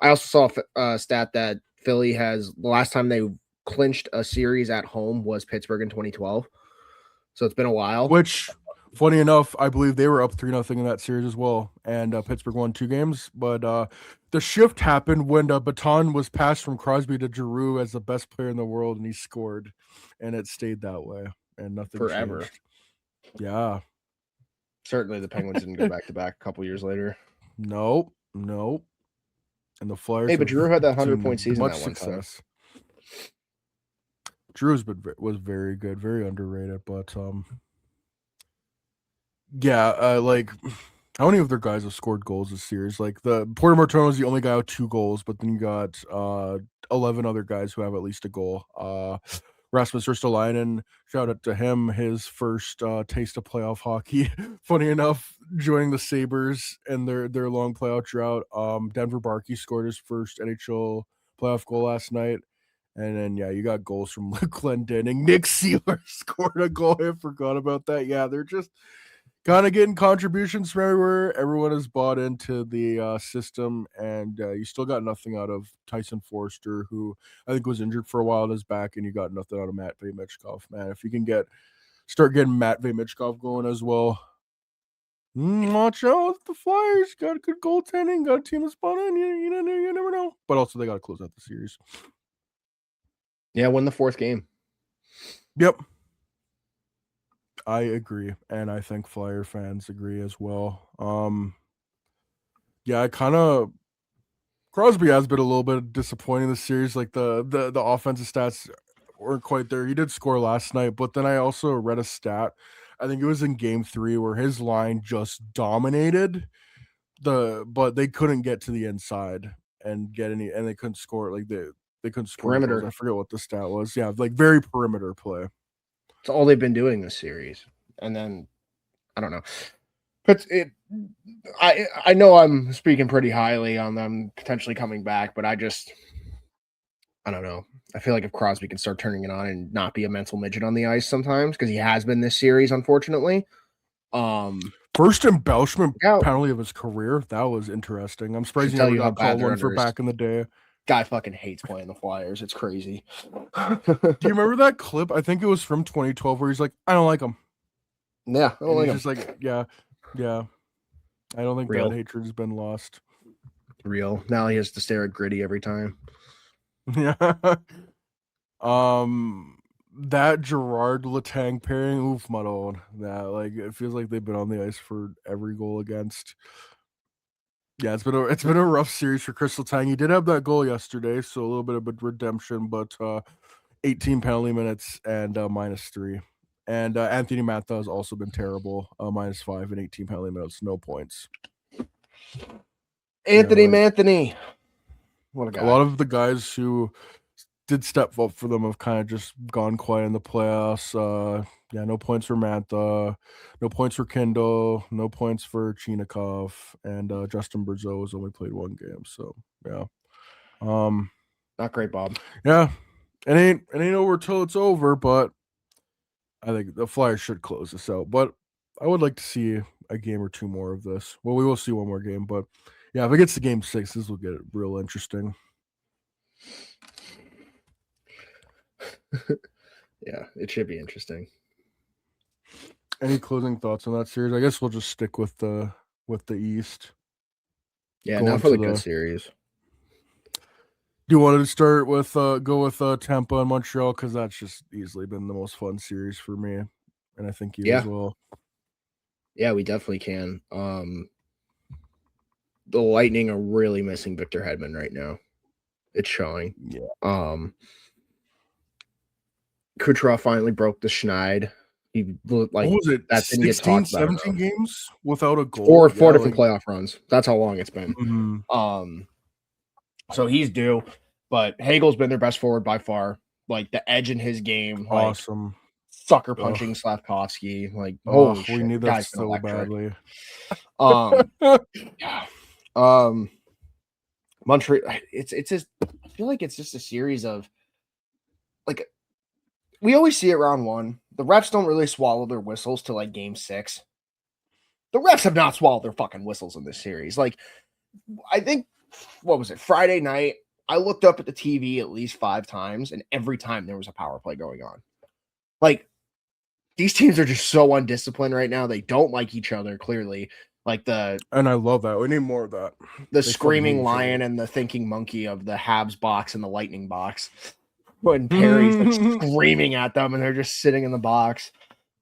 also saw a stat that Philly has the last time they clinched a series at home was Pittsburgh in 2012. So it's been a while. Which, funny enough, I believe they were up 3-0 in that series as well, and Pittsburgh won 2 games. But the shift happened when the baton was passed from Crosby to Giroux as the best player in the world, and he scored, and it stayed that way, and nothing forever. changed. Yeah. Certainly, the Penguins didn't go back to back a couple years later. Nope. And the Flyers. Hey, but Giroux had that 100-point season much that one success. Giroux was very good, very underrated, but like how many of their guys have scored goals this series? Like the Porter Martino is the only guy with 2 goals, but then you got 11 other guys who have at least a goal. Rasmus Ristolainen, shout out to him, his first taste of playoff hockey. Funny enough, joining the Sabres and their long playoff drought. Denver Barkey scored his first NHL playoff goal last night. And then, you got goals from Luke Glendening. Nick Seeler scored a goal. I forgot about that. Yeah, they're just kind of getting contributions from everywhere. Everyone has bought into the system, and you still got nothing out of Tyson Forster, who I think was injured for a while in his back, and you got nothing out of Matvei Michkov. Man, if you can start getting Matvei Michkov going as well, watch out. The Flyers got good goaltending, got a team that's bought in. You never know. But also, they got to close out the series. Yeah, win the 4th game. Yep. I agree, and I think Flyer fans agree as well. Crosby has been a little bit disappointing this series. Like the offensive stats weren't quite there. He did score last night, but then I also read a stat. I think it was in Game 3 where his line just dominated but they couldn't get to the inside and they couldn't score. Like they couldn't score perimeter. Goals. I forget what the stat was. Yeah, like very perimeter play. It's all they've been doing this series. And then I don't know. But I know I'm speaking pretty highly on them potentially coming back, but I don't know. I feel like if Crosby can start turning it on and not be a mental midget on the ice sometimes, because he has been this series, unfortunately. First embellishment penalty of his career. That was interesting. I'm surprised he never got called one for back in the day. Guy fucking hates playing the Flyers. It's crazy. Do you remember that clip? I think it was from 2012 where he's like, I don't like him. Yeah, I don't like him. Just like, yeah. I don't think that hatred has been lost. Real. Now he has to stare at Gritty every time. Yeah. That Gerard Letang pairing, oof, my own. That it feels like they've been on the ice for every goal against. Yeah, it's been a rough series for Chris Letang. He did have that goal yesterday, so a little bit of a redemption, but 18 penalty minutes and -3. And Anthony Mantha has also been terrible, -5 and 18 penalty minutes, no points. Anthony. What a guy. A lot of the guys who did step up for them have kind of just gone quiet in the playoffs. No points for Mantha, no points for Kindle, no points for Chinikov, and Justin Brazeau has only played 1 game. So yeah, not great, Bob. Yeah, it ain't over till it's over, but I think the Flyers should close this out. But I would like to see a game or 2 more of this. Well, we will see 1 more game, but yeah, if it gets to Game 6, this will get real interesting. Yeah, it should be interesting. Any closing thoughts on that series? I guess we'll just stick with the East. Yeah, not for the good series. Do you want to start with go with Tampa and Montreal, because that's just easily been the most fun series for me. and I think you Yeah. as well. Yeah, we definitely can. The Lightning are really missing Victor Hedman right now. It's showing. Yeah. Kucherov finally broke the Schneid. He looked like What was it? that didn't get 16, talked about 17 enough. games without a goal. Four different playoff runs. That's how long it's been. Mhm. So he's due, but Hagel's been their best forward by far. Like the edge in his game, like Awesome. sucker punching Slavkovsky. Like Oh, holy we shit, need that guy's been so electric. badly. Yeah. Montreal. It's just. I feel like it's just a series of like we always see it round one. The refs don't really swallow their whistles till like game 6. The refs have not swallowed their fucking whistles in this series. Like, I think, what was it, Friday night? I looked up at the TV at least 5 times, and every time there was a power play going on. Like, these teams are just so undisciplined right now. They don't like each other, clearly. Like and I love that. We need more of that. The screaming lion and the thinking monkey of the Habs box and the Lightning box. When Perry's like screaming at them and they're just sitting in the box.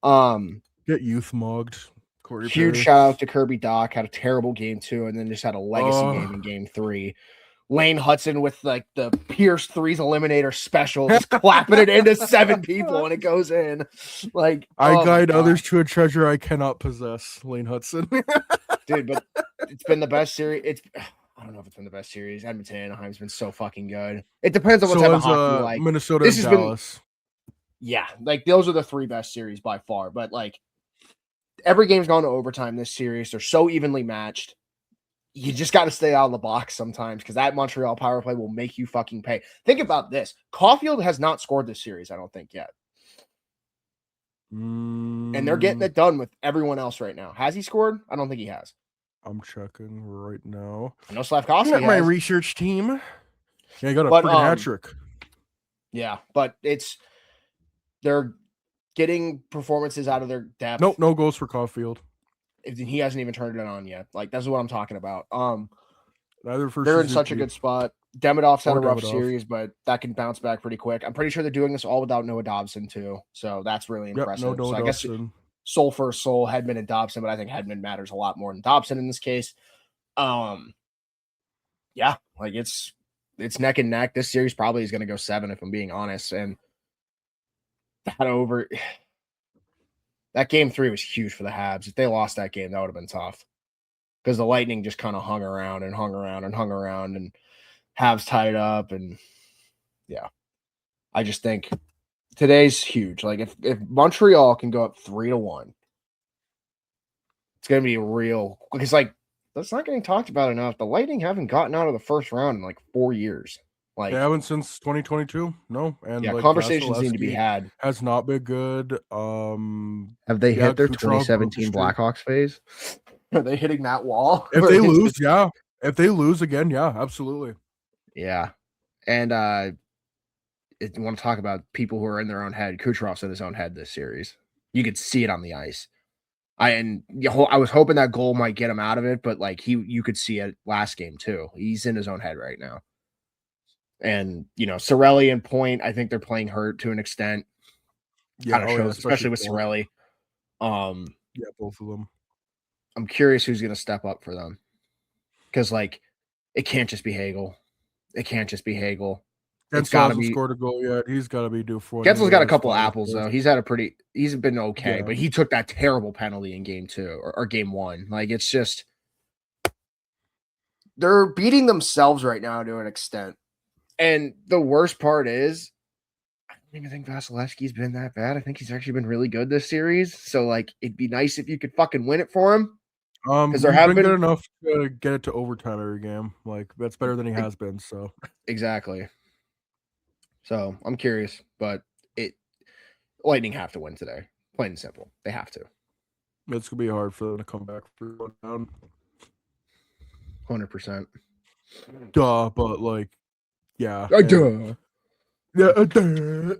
Get youth mugged. Corey Huge Perry. shout out to Kirby Doc. Had a terrible game 2 and then just had a legacy game in game 3. Lane Hudson with like the Pierce Threes Eliminator special, just clapping it into 7 people and it goes in. Like I guide others to a treasure I cannot possess. Lane Hudson. Dude, but it's been the best series. I don't know if it's been the best series. Edmonton Anaheim's been so fucking good. It depends on what type of hockey you like. Minnesota and Dallas. Yeah, like those are the 3 best series by far. But like every game's gone to overtime this series. They're so evenly matched. You just got to stay out of the box sometimes because that Montreal power play will make you fucking pay. Think about this. Caulfield has not scored this series, I don't think, yet. And they're getting it done with everyone else right now. Has he scored? I don't think he has. I'm checking right now. I know Slavkovsky has. My research team. Yeah, I got a freaking hat trick. Yeah, but they're getting performances out of their depth. Nope, no goals for Caulfield. He hasn't even turned it on yet. Like that's what I'm talking about. Neither for they're in such a good spot. Demidov's had a rough series, but that can bounce back pretty quick. I'm pretty sure they're doing this all without Noah Dobson too, so that's really impressive. Yep, no so I guess soul for soul, Hedman and Dobson, but I think Hedman matters a lot more than Dobson in this case. Yeah, like it's neck and neck. This series probably is going to go 7 if I'm being honest, and that game 3 was huge for the Habs. If they lost that game, that would have been tough because the Lightning just kind of hung around, and Habs tied up. And yeah, I just think today's huge. Like if Montreal can go up 3-1, it's going to be real because like that's not getting talked about enough. The Lightning haven't gotten out of the first round in like 4 years. Like they haven't since 2022. No, and yeah, like conversations need to be had. Has not been good. Have they hit their 2017 Blackhawks phase? Are they hitting that wall? If they lose, yeah. If they lose again, yeah, absolutely. Yeah, and if you want to talk about people who are in their own head, Kucherov's in his own head this series. You could see it on the ice. I was hoping that goal might get him out of it, but like you could see it last game too. He's in his own head right now. And Cirelli and Point, I think they're playing hurt to an extent. Yeah, shows, especially with Cirelli. Yeah, both of them. I'm curious who's going to step up for them because like it can't just be Hagel. It's got to be scored a goal yet. He's got to be due for. Getzel's got a couple of apples though. He's been okay, but he took that terrible penalty in game 2 or game 1. Like it's just they're beating themselves right now to an extent. And the worst part is, I don't even think Vasilevsky's been that bad. I think he's actually been really good this series. So, like, it'd be nice if you could fucking win it for him. Because there have been good enough to get it to overtime every game. Like, that's better than he has been. So exactly. So I'm curious, but Lightning have to win today. Plain and simple, they have to. It's gonna be hard for them to come back for one down. 100%. Duh, but like. Yeah. Duh. Yeah. Duh.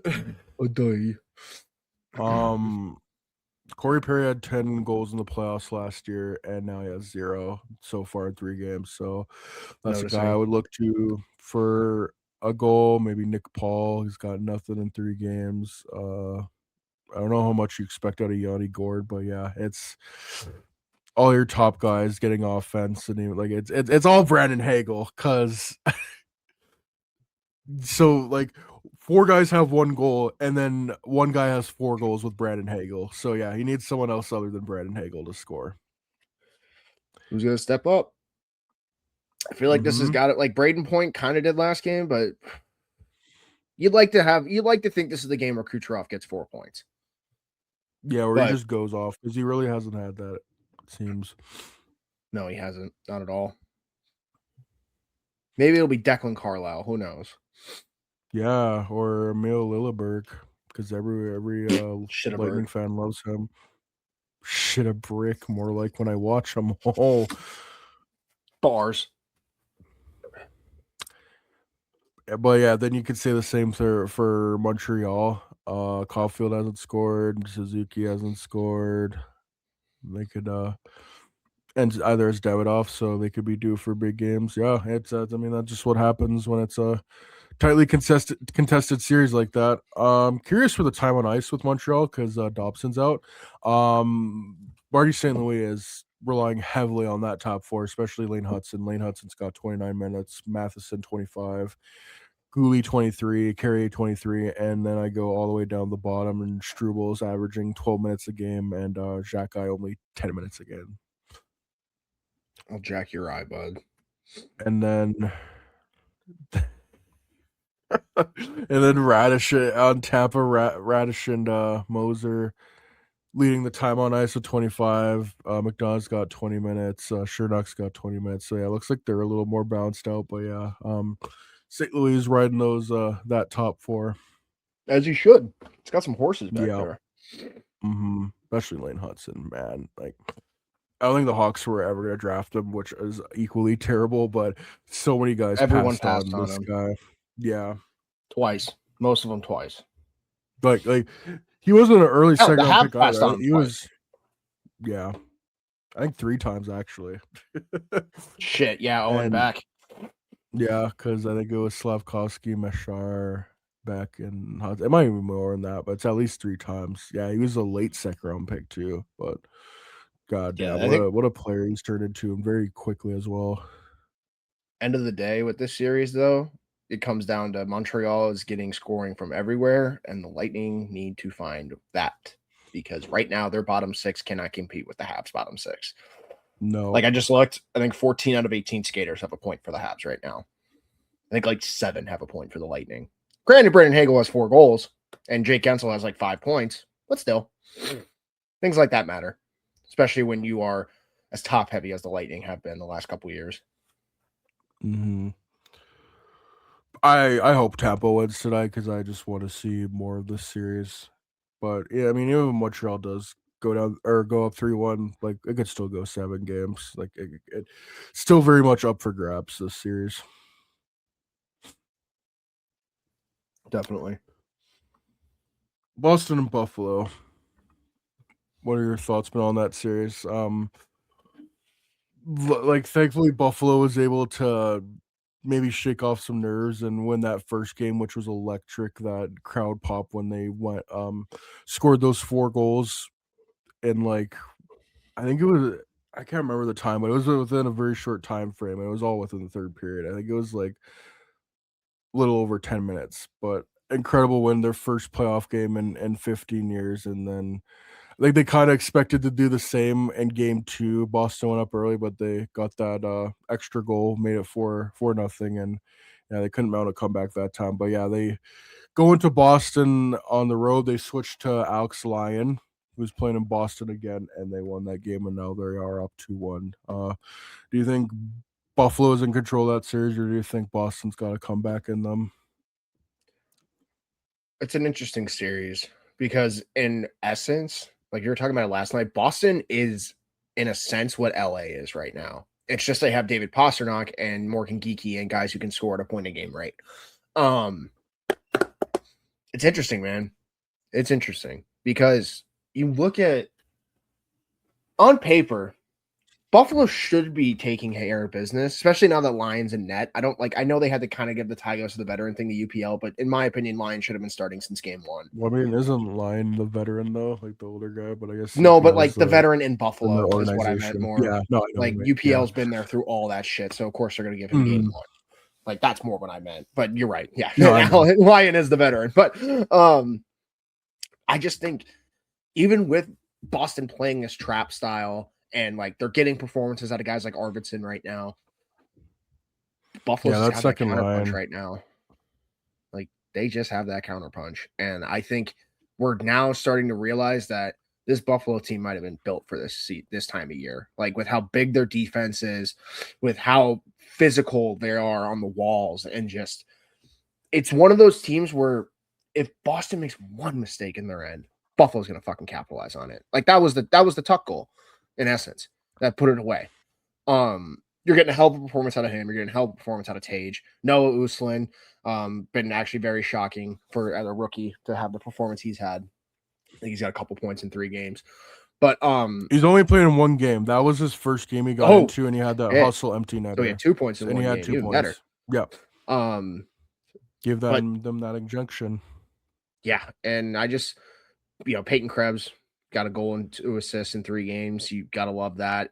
Corey Perry had 10 goals in the playoffs last year, and now he has 0 so far in 3 games. So that's a guy I would look to for a goal. Maybe Nick Paul. He's got nothing in 3 games. I don't know how much you expect out of Yanni Gord, but yeah, it's all your top guys getting offense, and like it's all Brandon Hagel because so like 4 guys have 1 goal, and then 1 guy has 4 goals with Brandon Hagel. So yeah, he needs someone else other than Brandon Hagel to score. Who's gonna step up? I feel like this has Mhm. got it like Braden Point kind of did last game, but you'd like to think this is the game where Kucherov gets 4 points. Yeah, where he But just goes off because he really hasn't had that, it seems. no, he hasn't. Not at all. Maybe it'll be Declan Carlisle. Who knows? Yeah, or Emil Lilleberg because every Shit a Lightning bird. fan loves him. Shit a brick, more like when I watch him. Oh, Bars. but yeah, then you could say the same for Montreal. Caulfield hasn't scored. Suzuki hasn't scored. They could and either is Davidoff, so they could be due for big games. Yeah, it's I mean that's just what happens when it's a tightly contested series like that. Curious for the time on ice with Montreal because Dobson's out. Marty St. Louis is relying heavily on that top 4, especially Lane Hudson. Lane Hudson's got 29 minutes, Matheson 25, Gooley 23, Carrier 23, and then I go all the way down the bottom, and Strubal's averaging 12 minutes a game, and Xhekaj only 10 minutes a game. I'll jack your eye, bud. And then Radish on Tampa, Radish and Moser leading the time on ice with 25. McDonough's got 20 minutes. Chernock's got 20 minutes. So yeah, it looks like they're a little more balanced out. But yeah, St. Louis is riding those that top 4. As you should. It's got some horses back Yeah. there. Especially Lane Hudson, man. Like, I don't think the Hawks were ever gonna draft him, which is equally terrible. But so many guys Everyone passed passed on on this him. guy. Yeah, Twice. Most of them twice. like he wasn't an early Hell, second the round Habs pick passed either. on him He twice. was, yeah, I think 3 times actually. Shit, yeah, Owen And- back. Yeah, because I think it was Slavkovsky, Meshar, Beck, and it might even be more than that, but it's at least 3 times. Yeah, he was a late second round pick too, but goddamn, Yeah, I think- what a player he's turned into, and very quickly as well. End of the day with this series, though, it comes down to Montreal is getting scoring from everywhere, and the Lightning need to find that because right now their bottom 6 cannot compete with the Habs' bottom 6. No, Like I just looked, I think 14 out of 18 skaters have a point for the Habs right now. I think like 7 have a point for the Lightning. Granted, Brandon Hagel has 4 goals, and Jake Gensel has like 5 points, but still, things like that matter, especially when you are as top heavy as the Lightning have been the last couple of years. Mm-hmm. I hope Tampa wins tonight because I just want to see more of this series. But yeah, I mean, even if Montreal does go down or go up 3-1, like it could still go 7 games. Like it still very much up for grabs this series. Definitely. Boston and Buffalo. What are your thoughts been on that series? Like thankfully Buffalo was able to maybe shake off some nerves and win that first game, which was electric. That crowd pop when they went scored those 4 goals in like I think it was I can't remember the time, but it was within a very short time frame. It was all within the 3rd period. I think it was like a little over 10 minutes, but incredible win, their first playoff game in 15 years, and then like they kind of expected to do the same in game 2. Boston went up early, but they got that extra goal, made it 4-0, and yeah, they couldn't mount a comeback that time. But yeah, they go into Boston on the road. They switched to Alex Lyon, who's playing in Boston again, and they won that game, and now they are up 2-1. Do you think Buffalo is in control of that series, or do you think Boston's got a comeback in them? It's an interesting series because in essence, like you were talking about it last night, Boston is in a sense what LA is right now. It's just they have David Pastrnak and Morgan Geekie and guys who can score at a point a game, right? It's interesting, man. It's interesting because you look at on paper, Buffalo should be taking care of business, especially now that Lions and net. I know they had to kind of give the Tigers the veteran thing to UPL, but in my opinion, Lions should have been starting since game one. Well, I mean, isn't Lyon the veteran though, like the older guy? But I guess No, but UPL like is the veteran in in the Buffalo is what I meant organization. more. Yeah, no, I know. Like what you mean. UPL's been there through all that shit, so of course they're gonna give him game one. Like that's more what I meant. But you're right. Yeah, No, I know. Lyon is the veteran. But I just think even with Boston playing this trap style and like they're getting performances out of guys like Arvidsson right now. Buffalo's Yeah, just that have second that counterpunch line. right now. Like they just have that counterpunch. And I think we're now starting to realize that this Buffalo team might have been built for this time of year. Like with how big their defense is, with how physical they are on the walls, and just it's one of those teams where if Boston makes one mistake in their end, Buffalo's gonna fucking capitalize on it. Like that was the Tuck goal, in essence, that put it away. You're getting a hell of a performance out of him. You're getting a hell of a performance out of Tage. Noah Uslan, been actually very shocking for as a rookie to have the performance he's had. I think he's got a couple points in 3 games. But He's only played in 1 game. That was his first game he got into, and he had that hustle empty netter. So he had 2 points in and 1 he game. had 2 Even points. better. Yeah. Give them that injection. Yeah, and I just Peyton Krebs got a goal and 2 assists in 3 games. You gotta love that.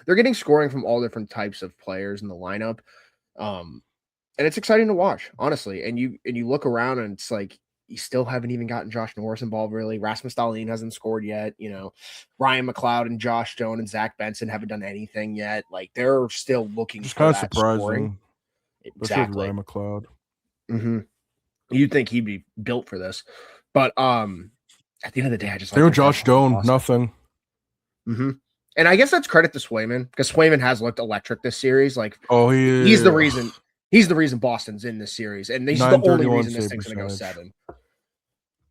They're getting scoring from all different types of players in the lineup. And it's exciting to watch, honestly. And you look around and it's like you still haven't even gotten Josh Norris involved, really. Rasmus Dahlin hasn't scored yet. Ryan McLeod and Josh Stone and Zach Benson haven't done anything yet. Like they're still looking It's for kind of that surprising. scoring. Exactly. Ryan McLeod. You'd think he'd be built for this, but at the end of the day, I just like Josh Stone, nothing. And I guess that's credit to Swayman because Swayman has looked electric this series. Like, he's the reason. He's the reason Boston's in this series, and he's the only reason this thing's going to go 7.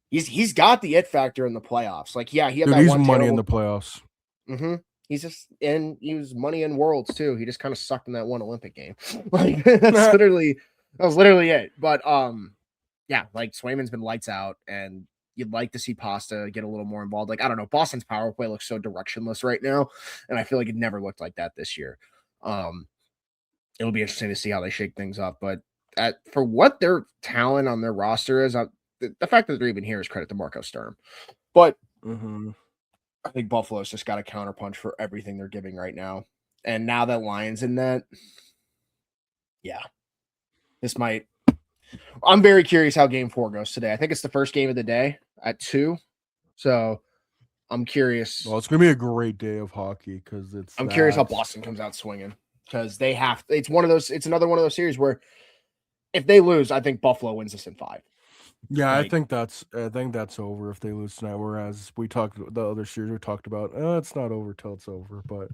He's got the it factor in the playoffs. Like, yeah, he had that one money in the playoffs. He's just he was money in Worlds too. He just kind of sucked in that one Olympic game. Like that was literally it. But yeah, like Swayman's been lights out, and you'd like to see Pasta get a little more involved. Like, I don't know, Boston's power play looks so directionless right now, and I feel like it never looked like that this year. It'll be interesting to see how they shake things up. But for what their talent on their roster is, the fact that they're even here is credit to Marco Sturm. But I think Buffalo's just got a counterpunch for everything they're giving right now. And now that Lions in that, yeah, this might. I'm very curious how game 4 goes today. I think it's the first game of the day at 2. So I'm curious. Well, it's going to be a great day of hockey because I'm curious how Boston comes out swinging because they have. It's another one of those series where if they lose, I think Buffalo wins this in 5. Yeah, I think that's over if they lose tonight. Whereas the other series we talked about, it's not over till it's over. But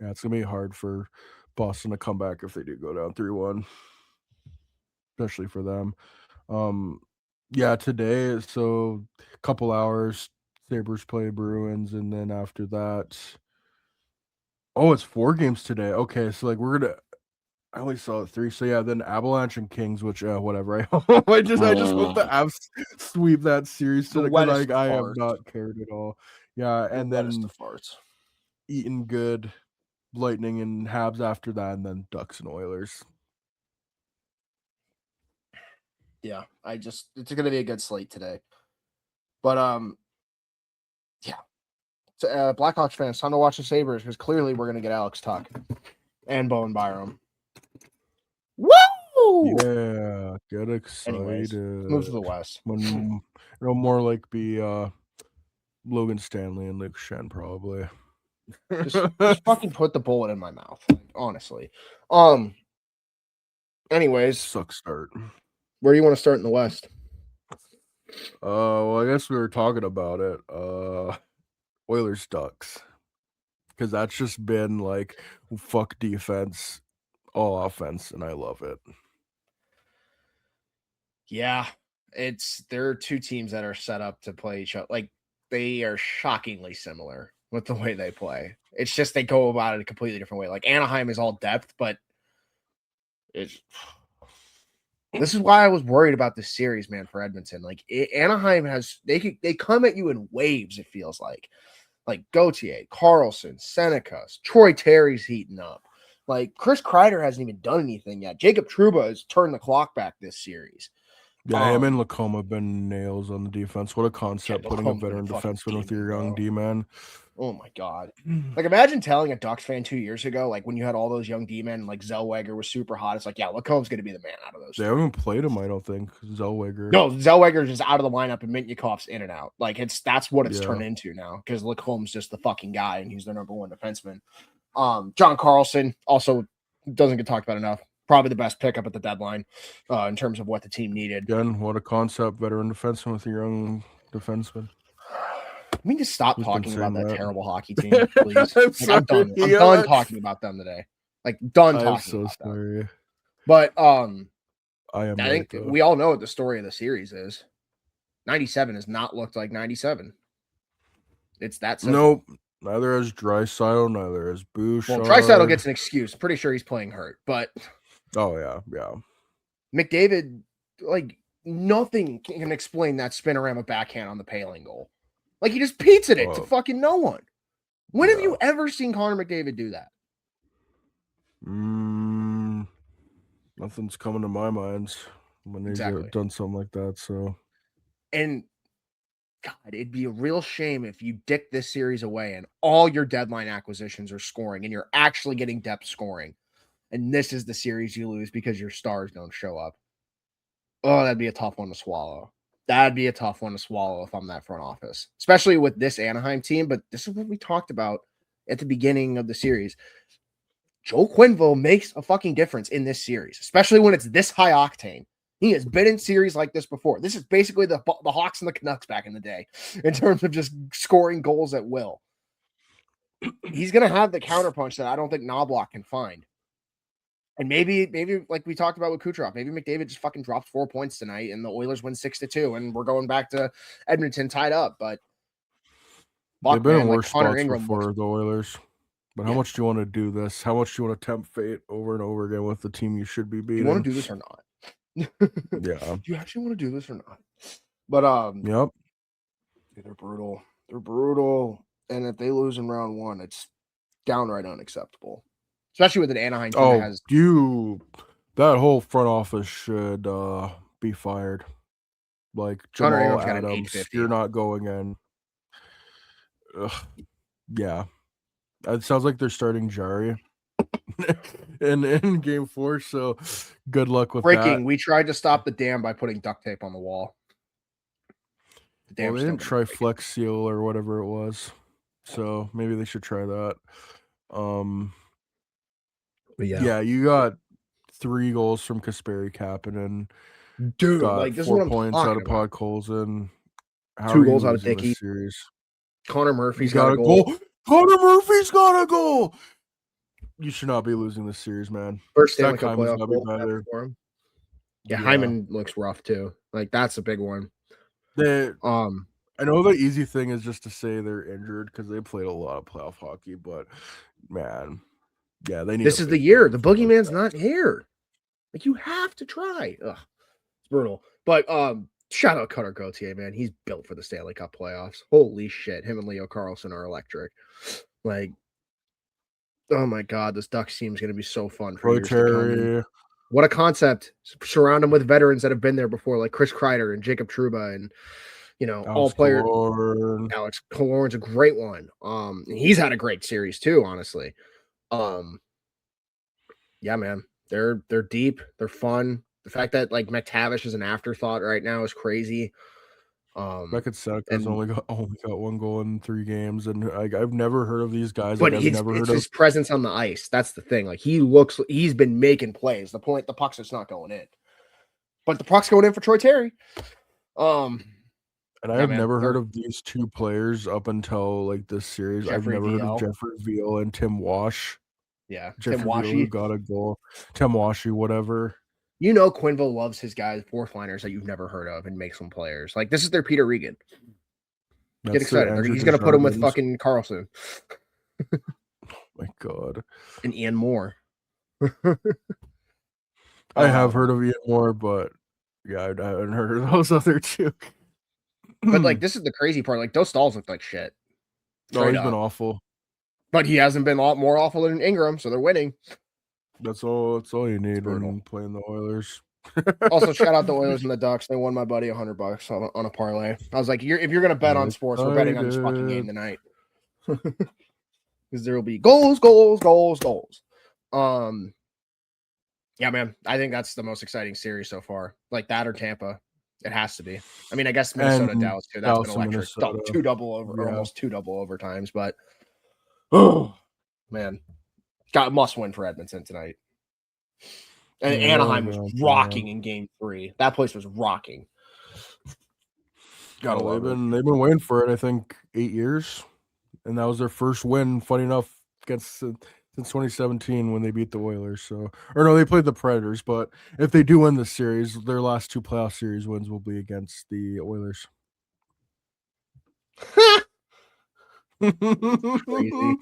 yeah, it's going to be hard for Boston to come back if they do go down 3-1. Especially for them. Yeah, today, so a couple hours, Sabres play Bruins, and then after that, it's 4 games today. Okay, so like I only saw 3, so yeah, then Avalanche and Kings, which whatever. I just hope the Avs sweep that series today because I have not cared at all. Yeah, and then Eaton good, Lightning and Habs after that, and then Ducks and Oilers. Yeah, it's going to be a good slate today. But, yeah. So, Blackhawks fans, time to watch the Sabres because clearly we're going to get Alex Tuch and Bowen Byram. Woo! Yeah, get excited. Anyways, move to the West. When it'll more like be Logan Stanley and Luke Shen probably. Just fucking put the bullet in my mouth, honestly. Anyways, suck start. Where do you want to start in the West? Well, I guess we were talking about it. Oilers Ducks. Because that's just been like fuck defense, all offense, and I love it. Yeah. There are 2 teams that are set up to play each other. Like they are shockingly similar with the way they play. It's just they go about it a completely different way. Like Anaheim is all depth, but this is why I was worried about this series, man, for Edmonton. Like Anaheim they come at you in waves, it feels like. Like Gauthier, Carlson, Seneca, Troy Terry's heating up. Like Chris Kreider hasn't even done anything yet. Jacob Trouba has turned the clock back this series. Yeah, him and Lacombe have been nails on the defense. What a concept, putting a Lacomb's been veteran fucking defenseman with demon, your young bro. D-man. Oh my God. Like imagine telling a Ducks fan 2 years ago, like when you had all those young D-men, like Zellweger was super hot. It's like, yeah, Lacombe's going to be the man out of those. They haven't played him, I don't think. Zellweger. No, Zellweger's just out of the lineup and Mintyakov's in and out. Like that's what it's Yeah. turned into now because Lacombe's just the fucking guy and he's their number one defenseman. John Carlson also doesn't get talked about enough. Probably the best pickup at the deadline in terms of what the team needed. Again, what a concept, veteran defenseman with a young defenseman. We need to stop Who's been talking about saying that that? terrible hockey team, please. I'm Like, I'm done. sorry, I'm yeah, done that's- talking about them today. Like done talking I'm so about them. sorry. But I am. I think we all know what the story of the series is. 97 has not looked like 97. It's that simple. Nope. Neither has Draisaitl, neither has Bouchard. Well, Draisaitl gets an excuse. Pretty sure he's playing hurt, but Oh yeah, yeah. McDavid, like nothing can explain that spinorama backhand on the Paling goal. Like he just pizzaed it to Oh. fucking no one. When have Yeah. you ever seen Connor McDavid do that? Nothing's coming to my mind when he's Exactly. done something like that. So And God, it'd be a real shame if you dick this series away and all your deadline acquisitions are scoring and you're actually getting depth scoring. And this is the series you lose because your stars don't show up. Oh, that'd be a tough one to swallow. That'd be a tough one to swallow if I'm that front office, especially with this Anaheim team. But this is what we talked about at the beginning of the series. Joe Quenneville makes a fucking difference in this series, especially when it's this high octane. He has been in series like this before. This is basically the Hawks and the Canucks back in the day in terms of just scoring goals at will. He's going to have the counterpunch that I don't think Knobloch can find. And maybe like we talked about with Kucherov, maybe McDavid just fucking drops 4 points tonight and the Oilers win 6-2 and we're going back to Edmonton tied up. But they've been in like worse Connor spots Ingram before the Oilers. But how much do you want to do this? How much do you want to tempt fate over and over again with the team you should be do beating? you want to do this or not? Yeah. Do you actually want to do this or not? But Yep. they're brutal. They're brutal. And if they lose in round one, it's downright unacceptable. Especially with an Anaheim team that Oh, has that whole front office should be fired. Like Connor Jamal Ingram's got an Adams, 850. you're not going in. Ugh. Yeah. It sounds like they're starting Jari in game 4, so good luck with breaking. that. We tried to stop the dam by putting duct tape on the wall. The Well, dam's they still didn't gonna try break. Flex Seal or whatever it was. So maybe they should try that. But Yeah, you got 3 goals from Kasperi Kapanen. dude, Got like this is 4 what I'm points out talking of about. Podkolzin. How 2 are you goals out of losing Dickey. this series? Connor Murphy's He's got a goal. Connor Murphy's got a goal. You should not be losing this series, man. First Zach Stanley Cup Hyman's playoff gotta be goal better. for him. Yeah, Hyman looks rough too. Like that's a big one. I know the easy thing is just to say they're injured because they played a lot of playoff hockey, but man, yeah, they need. This is the year. The boogeyman's not here. Like you have to try. Ugh, it's brutal. But shout out Cutter Gauthier, man. He's built for the Stanley Cup playoffs. Holy shit, him and Leo Carlson are electric. Like, oh my god, this Ducks team is going to be so fun for years to come. Terry. What a concept! Surround them with veterans that have been there before, like Chris Kreider and Jacob Trouba, and all players. Alex Killorn's a great one. And he's had a great series too, honestly. Yeah, man, they're deep, they're fun. The fact that like McTavish is an afterthought right now is crazy. Beckett Seneca's only got 1 goal in 3 games, and I've never heard of these guys. But I've never heard it's of his presence on the ice. That's the thing. Like he's been making plays. The puck's just not going in, but the puck's going in for Troy Terry. And I yeah, have man, never heard of these 2 players up until like this series. Jeffrey I've never heard Viel. of Jeffrey Veal and Tim Wash. Yeah, Jeffrey Tim Veal Washy. who got a goal. Tim Washy, whatever. Quenneville loves his guys, 4th liners that you've never heard of, and makes them players. Like this is their Peter Regan. Get excited. He's going to put him with fucking Carlson. Oh my God. And Ian Moore. I have heard of Ian Moore, but yeah, I haven't heard of those other 2. But like, this is the crazy part. Like, those stalls look like shit. No, Straight he's been up. awful. But he hasn't been a lot more awful than Ingram, so they're winning. That's all you need brutal. when playing the Oilers. Also, shout out the Oilers and the Ducks. They won my buddy $100 on a parlay. I was like, if you're gonna bet on sports, we're betting on this fucking game tonight. Because there will be goals. Yeah, man. I think that's the most exciting series so far. Like that or Tampa. It has to be. I mean, I guess Minnesota, And Dallas too. That's Dallas been and electric. Minnesota. Two double over, or Yeah. almost two double overtimes. But oh man, got must win for Edmonton tonight. And Yeah, Anaheim was God, rocking man. in Game 3. That place was rocking. Gotta Well, love it. they've been waiting for it, I think, 8 years. And that was their first win, funny enough, against since 2017 when they beat the Oilers. So, or no, they played the Predators. But if they do win this series, their last 2 playoff series wins will be against the Oilers. Crazy.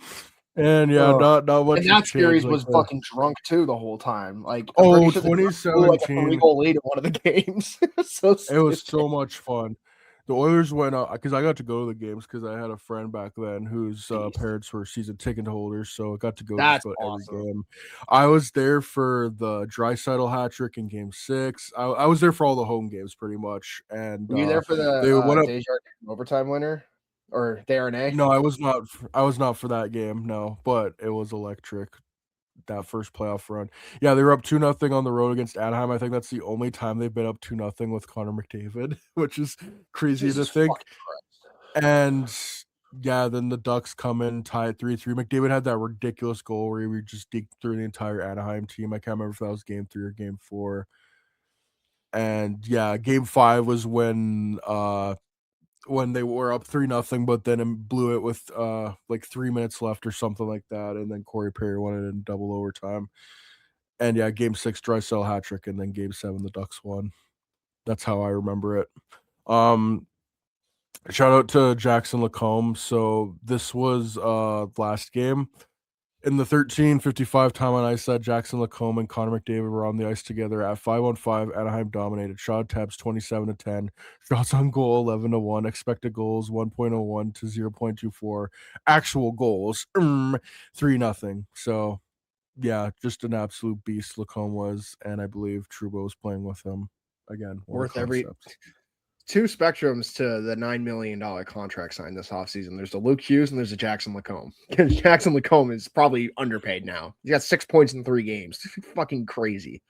And yeah, not much. And that series like was that. fucking drunk too the whole time. Like, I'm pretty sure 2017. like a 3-goal lead in one of the games. So It was stupid. so much fun. The Oilers went up because I got to go to the games because I had a friend back then whose parents were season ticket holders, so I got to go That's just about awesome. every game. I was there for the Draisaitl hat trick in Game 6. I was there for all the home games pretty much. And Were you there for the they went up. Desjardins overtime winner or Darnay? No, I was not. I was not for that game. No, but it was electric. That first playoff run. Yeah, they were up 2-0 on the road against Anaheim. I think that's the only time they've been up 2-0 with Connor McDavid, which is crazy Jesus to think. fucking Christ. And yeah, then the Ducks come in, tie it 3-3. McDavid had that ridiculous goal where he just deked through the entire Anaheim team. I can't remember if that was Game 3 or Game 4. And yeah, Game 5 was when they were up 3-0, but then blew it with like 3 minutes left or something like that, and then Corey Perry won it in double overtime. And yeah, Game 6 Draisaitl hat trick, and then Game 7 the Ducks won. That's how I remember it. Shout out to Jackson Lacombe. So this was last game. In the 13:55 time on ice, Jackson Lacombe and Connor McDavid were on the ice together at 5-on-5. Anaheim dominated. Shot attempts 27-10. Shots on goal 11-1. Expected goals 1.01 to 0.24. Actual goals 3-0. So yeah, just an absolute beast Lacombe was, and I believe Trouba was playing with him again. Worth every 2 spectrums to the $9 million contract signed this offseason. There's the Luke Hughes and there's the Jackson Lacombe. Jackson Lacombe is probably underpaid now. He got 6 points in 3 games. Fucking crazy.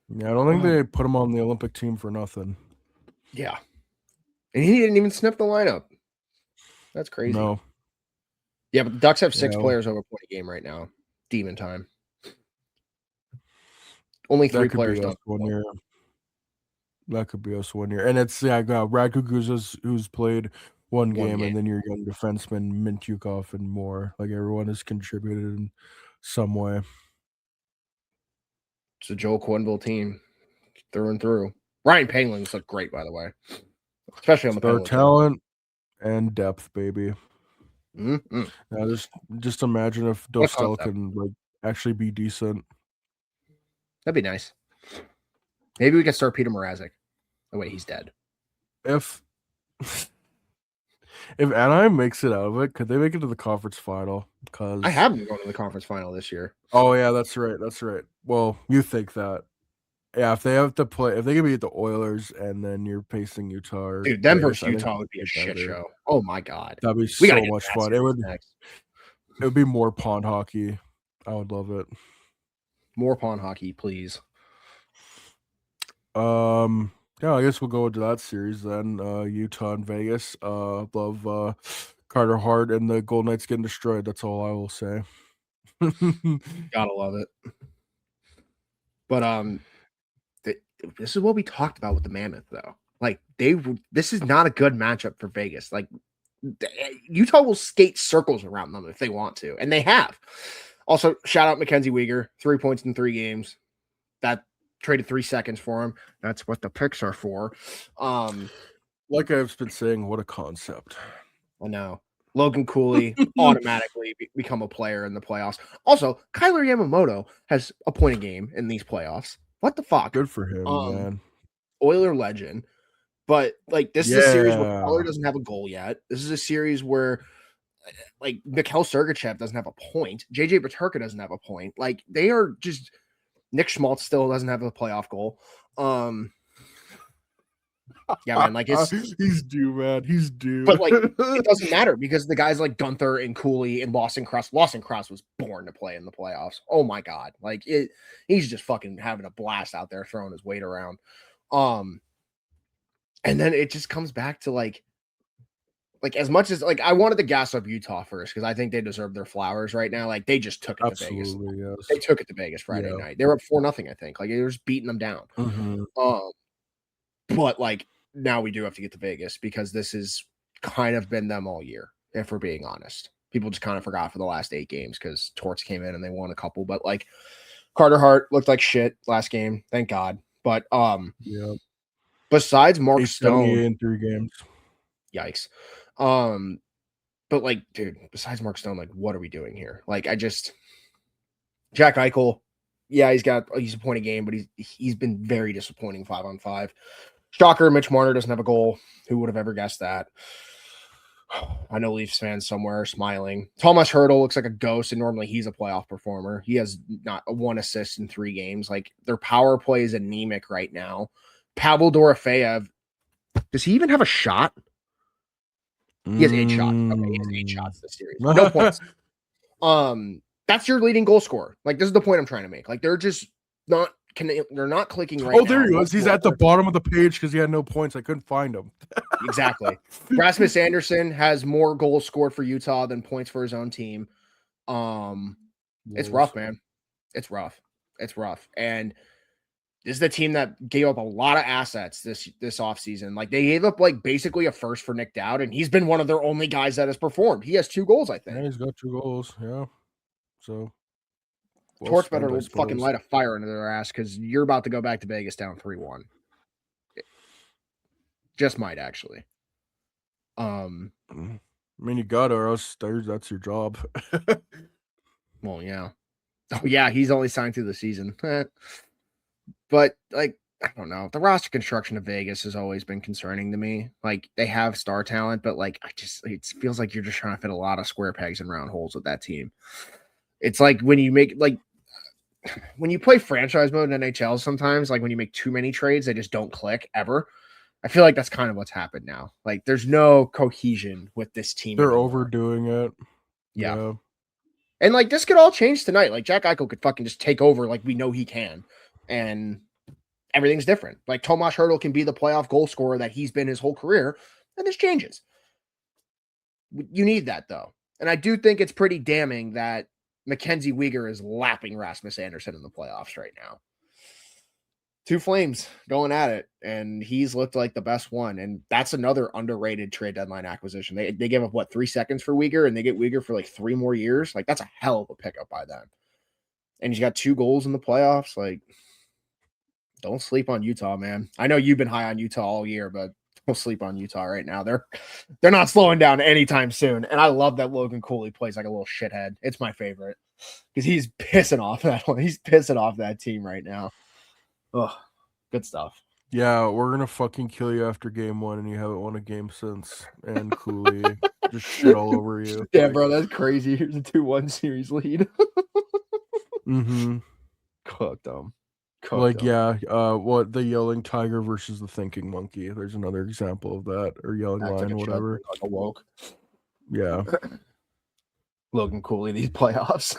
Yeah, I don't think they put him on the Olympic team for nothing. Yeah. And he didn't even sniff the lineup. That's crazy. No. Yeah, but the Ducks have 6 players over point a game right now. Demon time. Only 3 players done. 1 year. That could be us 1 year. And it's Brad Guguzas who's played one game, and then your young defenseman Mintyukov and more. Like everyone has contributed in some way. It's a Joel Quenneville team through and through. Ryan Penguins look great, by the way. Especially on the Star talent and depth, baby. Mm-hmm. Yeah, just imagine if Dostal can like actually be decent. That'd be nice. Maybe we can start Peter Mrazek. Oh wait, he's dead. If Anaheim makes it out of it, could they make it to the conference final? Because I have them going to the conference final this year. Oh yeah, that's right. That's right. Well, you think that. Yeah, if they have to play, if they can beat the Oilers and then you're facing Utah. Dude, them versus Utah would be a shit show. Oh my god. That'd be so much fun. It would be more pond hockey. I would love it. More pond hockey, please. Yeah, I guess we'll go into that series then. Utah and Vegas. Love Carter Hart and the Golden Knights getting destroyed. That's all I will say. Gotta love it. But this is what we talked about with the Mammoth, though. Like this is not a good matchup for Vegas. Like Utah will skate circles around them if they want to, and they have. Also, shout out Mackenzie Weegar, 3 points in 3 games. That traded 3 seconds for him. That's what the picks are for. Like I've been saying, what a concept. I know. Logan Cooley automatically become a player in the playoffs. Also, Kyler Yamamoto has a point a game in these playoffs. What the fuck? Good for him, man. Oiler legend. But like this is a series where Kyler doesn't have a goal yet. This is a series where like Mikhail Sergachev doesn't have a point. JJ Peterka doesn't have a point. Like they are just Nick Schmaltz still doesn't have a playoff goal. Yeah, man, like he's due, man. He's due. But like it doesn't matter because the guys like Gunther and Cooley and Lawson Cross was born to play in the playoffs. Oh my god. Like he's just fucking having a blast out there throwing his weight around. And then it just comes back to like as much as like I wanted to gas up Utah first because I think they deserve their flowers right now. Like they just took it to Vegas. Yes. They took it to Vegas Friday night. They were up 4-0, I think. Like they were just beating them down. But like now we do have to get to Vegas because this has kind of been them all year, if we're being honest. People just kind of forgot for the last 8 games because Torts came in and they won a couple. But like Carter Hart looked like shit last game, thank God. But besides Mark Stone in 3 games, yikes. But like, dude, besides Mark Stone, like, what are we doing here? Like, Jack Eichel, yeah, he's a point a game, but he's been very disappointing 5-on-5. Shocker, Mitch Marner doesn't have a goal. Who would have ever guessed that? I know Leafs fans somewhere are smiling. Thomas Hertl looks like a ghost, and normally he's a playoff performer. He has not 1 assist in 3 games. Like, their power play is anemic right now. Pavel Dorofeyev, does he even have a shot? He has 8 shots. Okay, he has 8 shots this series. No points. That's your leading goal scorer. Like, this is the point I'm trying to make. Like, they're just not they're not clicking right now. Oh, there he was. He's at the bottom of the page because he had no points. I couldn't find him. Exactly. Rasmus Anderson has more goals scored for Utah than points for his own team. It's rough, man. It's rough. And this is the team that gave up a lot of assets this offseason. Like, they gave up like basically a first for Nick Dowd, and he's been one of their only guys that has performed. He has 2 goals, I think. Yeah, he's got 2 goals. Yeah. So Torch better fucking light a fire into their ass because you're about to go back to Vegas down 3-1. Just might, actually. I mean, you got to, or else that's your job. Well, yeah. Oh, yeah, he's only signed through the season. But, like, I don't know. The roster construction of Vegas has always been concerning to me. Like, they have star talent, but, like, it feels like you're just trying to fit a lot of square pegs in round holes with that team. It's like when you play franchise mode in NHL sometimes, like when you make too many trades, they just don't click ever. I feel like that's kind of what's happened now. Like there's no cohesion with this team. They're overdoing it. Yeah. And like this could all change tonight. Like Jack Eichel could fucking just take over like we know he can. And everything's different. Like Tomas Hertl can be the playoff goal scorer that he's been his whole career. And this changes. You need that though. And I do think it's pretty damning that Mackenzie Weegar is lapping Rasmus Anderson in the playoffs right now. 2 Flames going at it, and he's looked like the best one. And that's another underrated trade deadline acquisition. They gave up 3 seconds for Weegar, and they get Weegar for like 3 more years. Like that's a hell of a pickup by them. And he's got 2 goals in the playoffs. Like, don't sleep on Utah, man. I know you've been high on Utah all year, but don't sleep on Utah right now. They're not slowing down anytime soon. And I love that Logan Cooley plays like a little shithead. It's my favorite because he's pissing off that one. He's pissing off that team right now. Oh, good stuff. Yeah, we're gonna fucking kill you after game 1, and you haven't won a game since. And Cooley just shit all over you. Yeah, bro, that's crazy. Here's a 2-1 series lead. Cooked them. What the yelling tiger versus the thinking monkey. There's another example of that, or yelling lion, whatever. Like a woke. Yeah. Logan Cooley, these playoffs.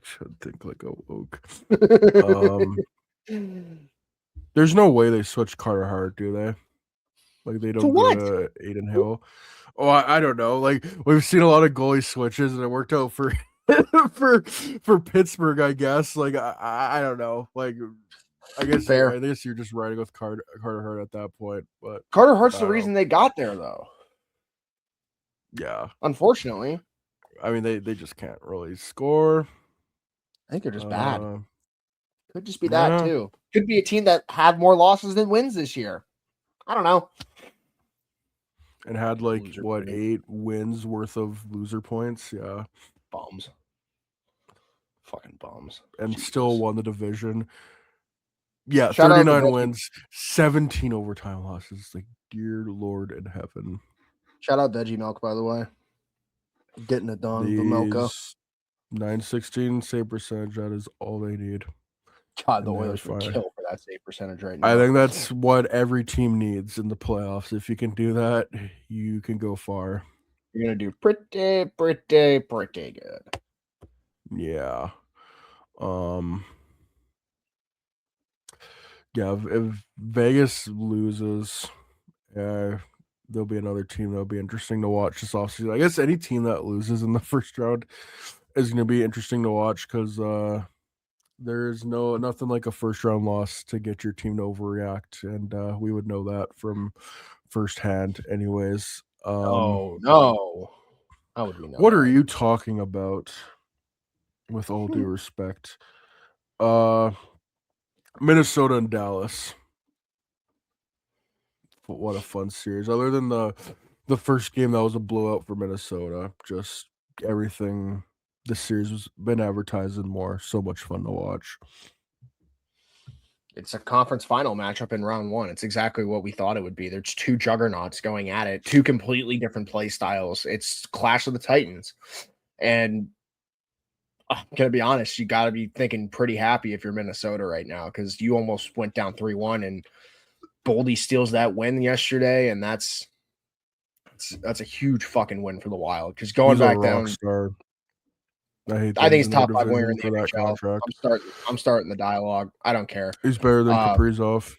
Should think like a woke. There's no way they switch Carter Hart, do they? Like they don't go to Aiden Hill. Oh, I don't know. Like we've seen a lot of goalie switches, and it worked out for for Pittsburgh, I guess. Like I don't know. Like I guess fair. I guess you're just riding with Carter Hart at that point. But Carter Hart's the reason they got there, though. Yeah. Unfortunately. I mean, they just can't really score. I think they're just bad. Could just be that too. Could be a team that had more losses than wins this year. I don't know. And had like 8 wins worth of loser points. Yeah. Bums. Fucking bums. And still won the division. Yeah, shout 39 wins, 17 overtime losses. Like, dear Lord in heaven. Shout out Veggie Milk, by the way. Getting it done, Vimelka. These 916 save percentage, that is all they need. God, the And they're Oilers would fine. kill for that save percentage right now. I think that's what every team needs in the playoffs. If you can do that, you can go far. You're going to do pretty good. Yeah. Yeah, if Vegas loses, there'll be another team that'll be interesting to watch this offseason. I guess any team that loses in the first round is going to be interesting to watch because there's nothing like a first round loss to get your team to overreact, and we would know that from firsthand, anyways. Oh no, how would we know? What are you talking about? With all due respect, Minnesota and Dallas. What a fun series! Other than the first game that was a blowout for Minnesota, just everything. This series has been advertised and more. So much fun to watch. It's a conference final matchup in round one. It's exactly what we thought it would be. There's two juggernauts going at it, two completely different play styles. It's Clash of the Titans. And I'm going to be honest, you got to be thinking pretty happy if you're Minnesota right now because you almost went down 3-1 and Boldy steals that win yesterday. And that's a huge fucking win for the Wild because going back down. Star. I think he's top 5 winger in the for that NHL. contract. I'm starting the dialogue. I don't care. He's better than Kaprizov.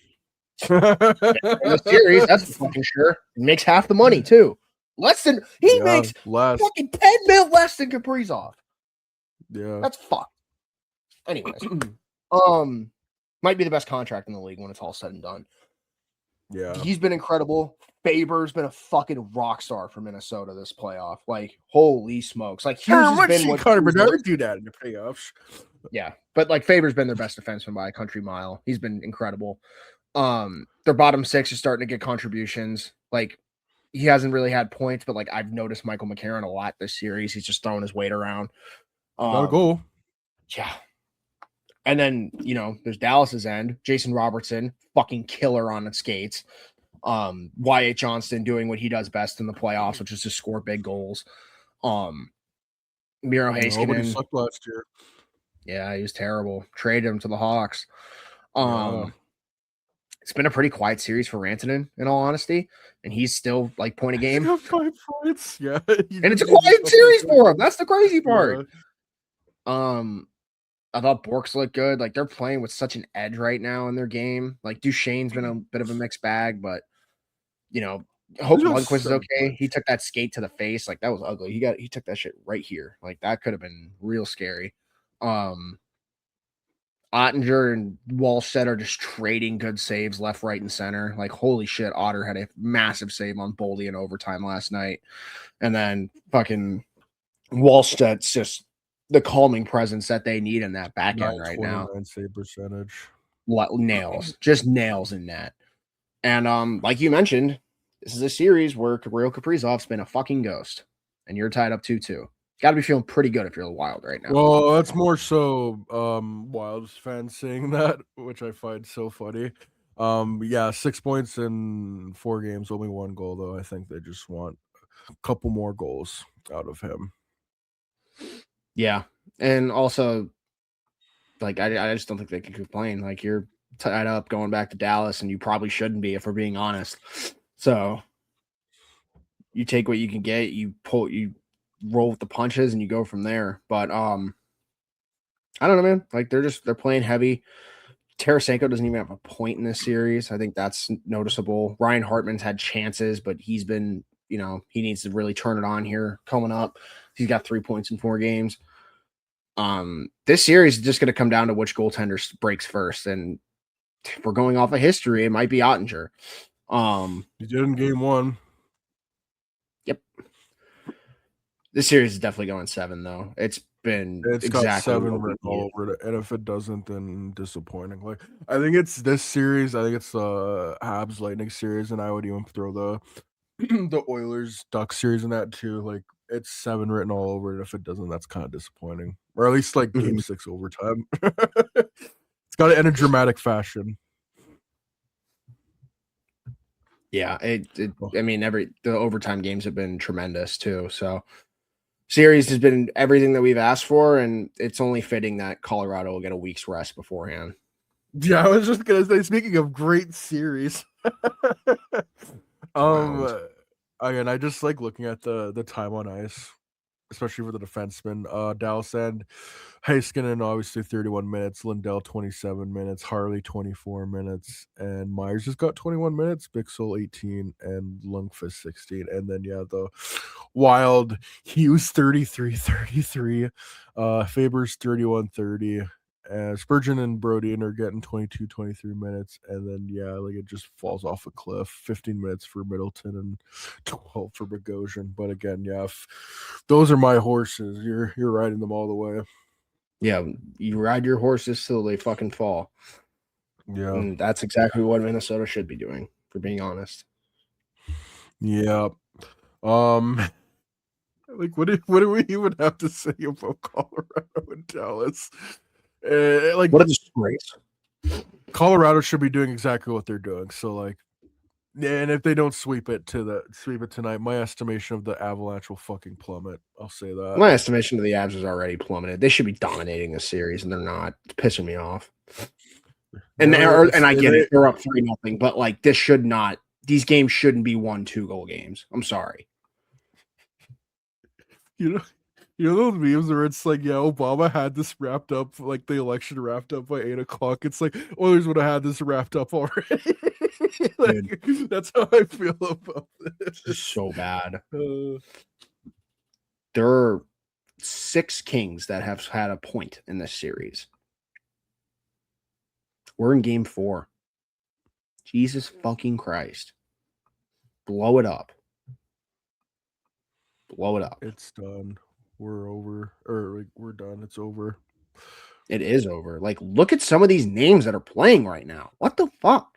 In the series, that's for fucking sure. He makes half the money too. Makes fucking 10 mil less than Kaprizov. Yeah, that's fucked. Anyways, might be the best contract in the league when it's all said and done. Yeah, he's been incredible. Faber's been a fucking rock star for Minnesota this playoff. Like, holy smokes! Like, Hughes has been what Connor Bedard do that in the playoffs. Yeah, but like Faber's been their best defenseman by a country mile. He's been incredible. Their bottom six is starting to get contributions. Like, he hasn't really had points, but like I've noticed Michael McCarron a lot this series. He's just throwing his weight around. Got a goal. Yeah. And then, there's Dallas's end. Jason Robertson, fucking killer on the skates. Wyatt Johnston doing what he does best in the playoffs, which is to score big goals. Miro Heiskanen. Nobody sucked last year. Yeah, he was terrible. Traded him to the Hawks. It's been a pretty quiet series for Rantanen, in all honesty, and he's still like point a game. He's got 5 points. Yeah, and it's a quiet series for him. That's the crazy part. Yeah. I thought Borks looked good. Like, they're playing with such an edge right now in their game. Like, Duchesne's been a bit of a mixed bag, but Hope Lundqvist is okay. He took that skate to the face. Like, that was ugly. He took that shit right here. Like, that could have been real scary. Ottinger and Wallstedt are just trading good saves left, right, and center. Like, holy shit, Otter had a massive save on Boldy in overtime last night. And then fucking Wallstedt's just the calming presence that they need in that back end right now. Save percentage. Nails. Just nails in that. And like you mentioned, this is a series where Kirill Kaprizov's been a fucking ghost. And you're tied up 2-2. Got to be feeling pretty good if you're the Wild right now. Well, that's more so Wild fans saying that, which I find so funny. 6 points in 4 games, only 1 goal, though. I think they just want a couple more goals out of him. Yeah. And also, like, I just don't think they can complain. Like, you're tied up going back to Dallas, and you probably shouldn't be if we're being honest. So you take what you can get, you roll with the punches, and you go from there. But I don't know, man. Like, they're playing heavy. Tarasenko doesn't even have a point in this series. I think that's noticeable. Ryan Hartman's had chances, but he's been, he needs to really turn it on here coming up. He's got 3 points in 4 games. This series is just going to come down to which goaltender breaks first. And if we're going off of history, it might be Ottinger. He did in game 1. Yep. This series is definitely going 7, though. It's exactly got 7 written all over it, and if it doesn't, then disappointing. Like, I think it's this series. I think it's the Habs Lightning series, and I would even throw the Oilers Ducks series in that too. Like, it's 7 written all over it. If it doesn't, that's kind of disappointing. Or at least like game 6 overtime. It's got to end in dramatic fashion. Yeah, Oh, I mean, the overtime games have been tremendous too. So series has been everything that we've asked for, and it's only fitting that Colorado will get a week's rest beforehand. yeah, I was just gonna say, speaking of great series, Round. again, I just like looking at the time on ice, especially for the defensemen. Dallas and Heiskanen obviously 31 minutes, Lindell 27 minutes, Harley 24 minutes, and Myers just got 21 minutes, Bixel 18, and Lundqvist 16. And then the Wild Hughes 33, Faber's 31-30. Spurgeon and Brodian are getting 22, 23 minutes, and then like it just falls off a cliff. 15 minutes for Middleton and 12 for Bogosian. But again, those are my horses. You're riding them all the way. Yeah, you ride your horses till they fucking fall. Yeah, And that's exactly what Minnesota should be doing, for being honest. yeah. Like what do we even have to say about Colorado and Dallas? Like What a disgrace. Colorado should be doing exactly what they're doing. So like, and if they don't sweep it tonight, my estimation of the Avalanche will fucking plummet. I'll say that. My estimation of the Avs is already plummeted. They should be dominating this series, and they're not. It's pissing me off. And I get it, they're up 3-0, but like this should not. These games shouldn't be 1-2 goal games. I'm sorry. You know those memes where it's like, Obama had this wrapped up, like the election wrapped up by 8:00. It's like Oilers would have had this wrapped up already. Like, that's how I feel about this. It's so bad. There are 6 Kings that have had a point in this series. We're in game 4. Jesus fucking Christ. Blow it up. Blow it up. It's done. We're over. Or like we're done. It's over. It is over. Like, look at some of these names that are playing right now. What the fuck?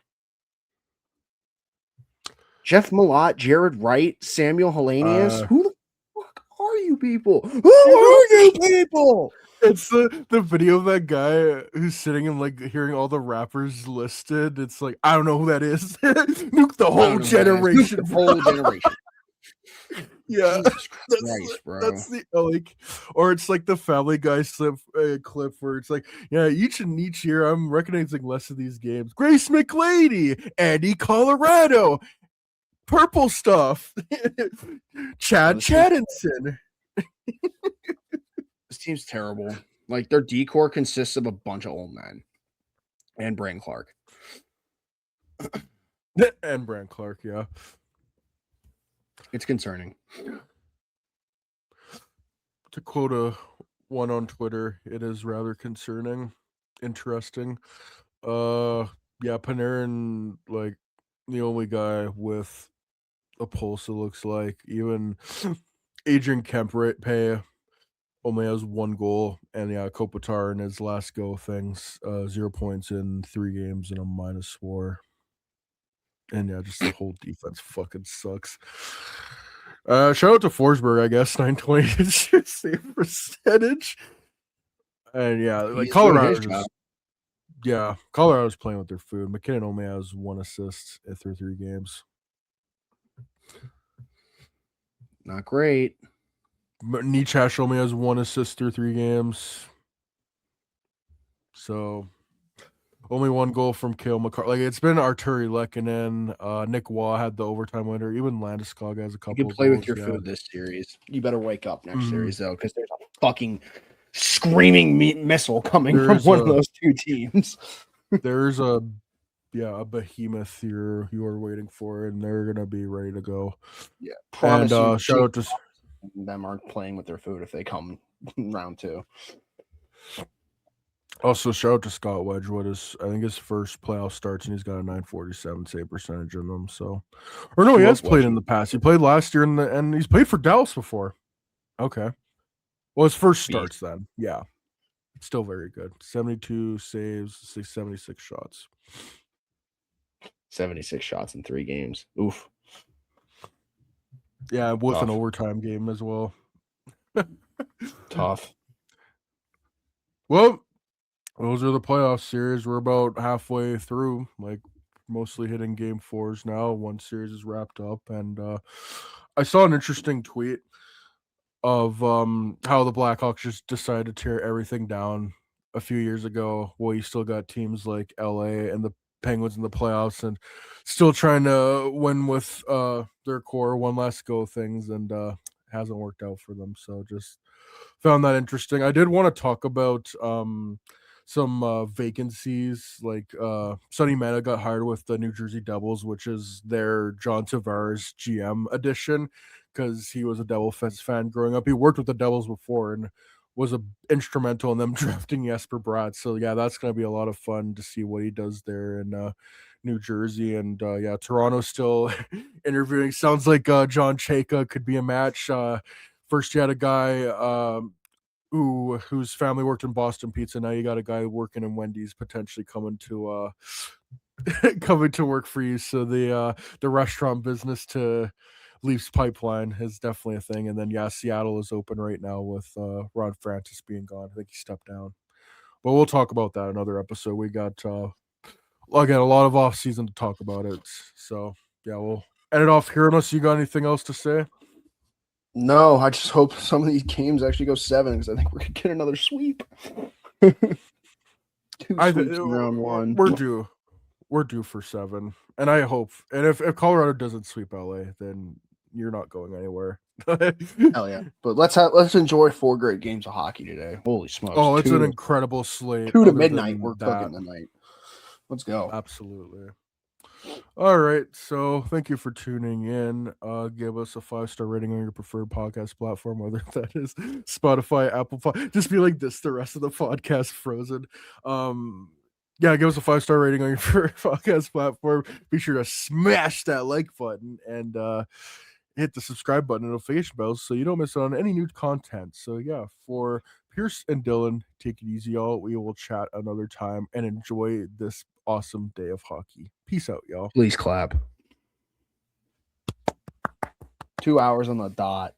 Jeff Malott, Jared Wright, Samuel Hellenius. Who the fuck are you people? Who are you people? It's the video of that guy who's sitting and like hearing all the rappers listed. It's like, I don't know who that is. Nuke the whole generation. The whole generation. Yeah, Jesus Christ, bro. That's the like, or it's like the Family Guy clip where it's like, each year I'm recognizing less of these games. Grace McLady, Andy Colorado, Purple Stuff, Chad Chattinson. This team's terrible. Like their decor consists of a bunch of old men and Brand Clark. And Brand Clark, yeah. It's concerning. To quote one on Twitter, it is rather concerning, interesting. Panarin, like the only guy with a pulse, it looks like. Even Adrian Kempe only has 1 goal, and Kopitar in his last go things, 0 points in 3 games and a -4. And just the whole defense fucking sucks. Shout out to Forsberg, I guess, 920 save percentage. And like Colorado's playing with their food. McKinnon only has 1 assist through 3 games. Not great. Nichash only has 1 assist through 3 games. So only 1 goal from Cale Makar. Like it's been Arturi Lehkonen, Nick Waugh had the overtime winner. Even Landeskog has a couple. You can play with your food this series. You better wake up next series though, because there's a fucking screaming missile coming from one of those 2 teams. There's a behemoth you are waiting for, and they're gonna be ready to go. Yeah, and shout out to them aren't playing with their food if they come round 2. Also, shout out to Scott Wedgwood. I think his first playoff starts, and he's got a 947 save percentage in them. So, or no, he has played in the past. He played last year and he's played for Dallas before. Okay, well, his first starts then. Yeah, still very good. 72 saves, 76 shots. 76 shots in 3 games. Oof. Yeah, with an overtime game as well. Tough. Well, those are the playoff series. We're about halfway through. Like mostly hitting game fours now. One series is wrapped up, and I saw an interesting tweet of how the Blackhawks just decided to tear everything down a few years ago. Well, you still got teams like LA and the Penguins in the playoffs and still trying to win with their core one last go things, and hasn't worked out for them. So just found that interesting. I did want to talk about some vacancies. Like Sonny Mena got hired with the New Jersey Devils, which is their John Tavares GM edition, because he was a Devil fan growing up. He worked with the Devils before and was instrumental in them drafting Jesper Bratt. So yeah, that's going to be a lot of fun to see what he does there in New Jersey. And yeah, Toronto's still interviewing. Sounds like John Chayka could be a match. First, you had a guy whose family worked in Boston Pizza. Now you got a guy working in Wendy's potentially coming to coming to work for you. So the restaurant business to Leafs pipeline is definitely a thing. And then yeah, Seattle is open right now with Ron Francis being gone. I think he stepped down. But we'll talk about that another episode. We got again a lot of off season to talk about it. So yeah, we'll end it off here unless you got anything else to say. No, I just hope some of these games actually go 7 because I think we're gonna get another sweep. 2 sweeps in round 1. We're due for 7, and I hope. And if Colorado doesn't sweep LA, then you're not going anywhere. Hell yeah! But let's enjoy 4 great games of hockey today. Holy smokes! Oh, it's an incredible slate. 2 to midnight. We're cooking tonight. Let's go. Absolutely. All right, so thank you for tuning in. Give us a 5-star rating on your preferred podcast platform, whether that is Spotify, Apple. Just be like this the rest of the podcast, frozen. Yeah, give us a 5-star rating on your preferred podcast platform. Be sure to smash that like button and hit the subscribe button and notification bells so you don't miss out on any new content. So yeah, for Pierce and Dylan, take it easy, y'all. We will chat another time and enjoy this awesome day of hockey. Peace out, y'all. Please clap. 2 hours on the dot.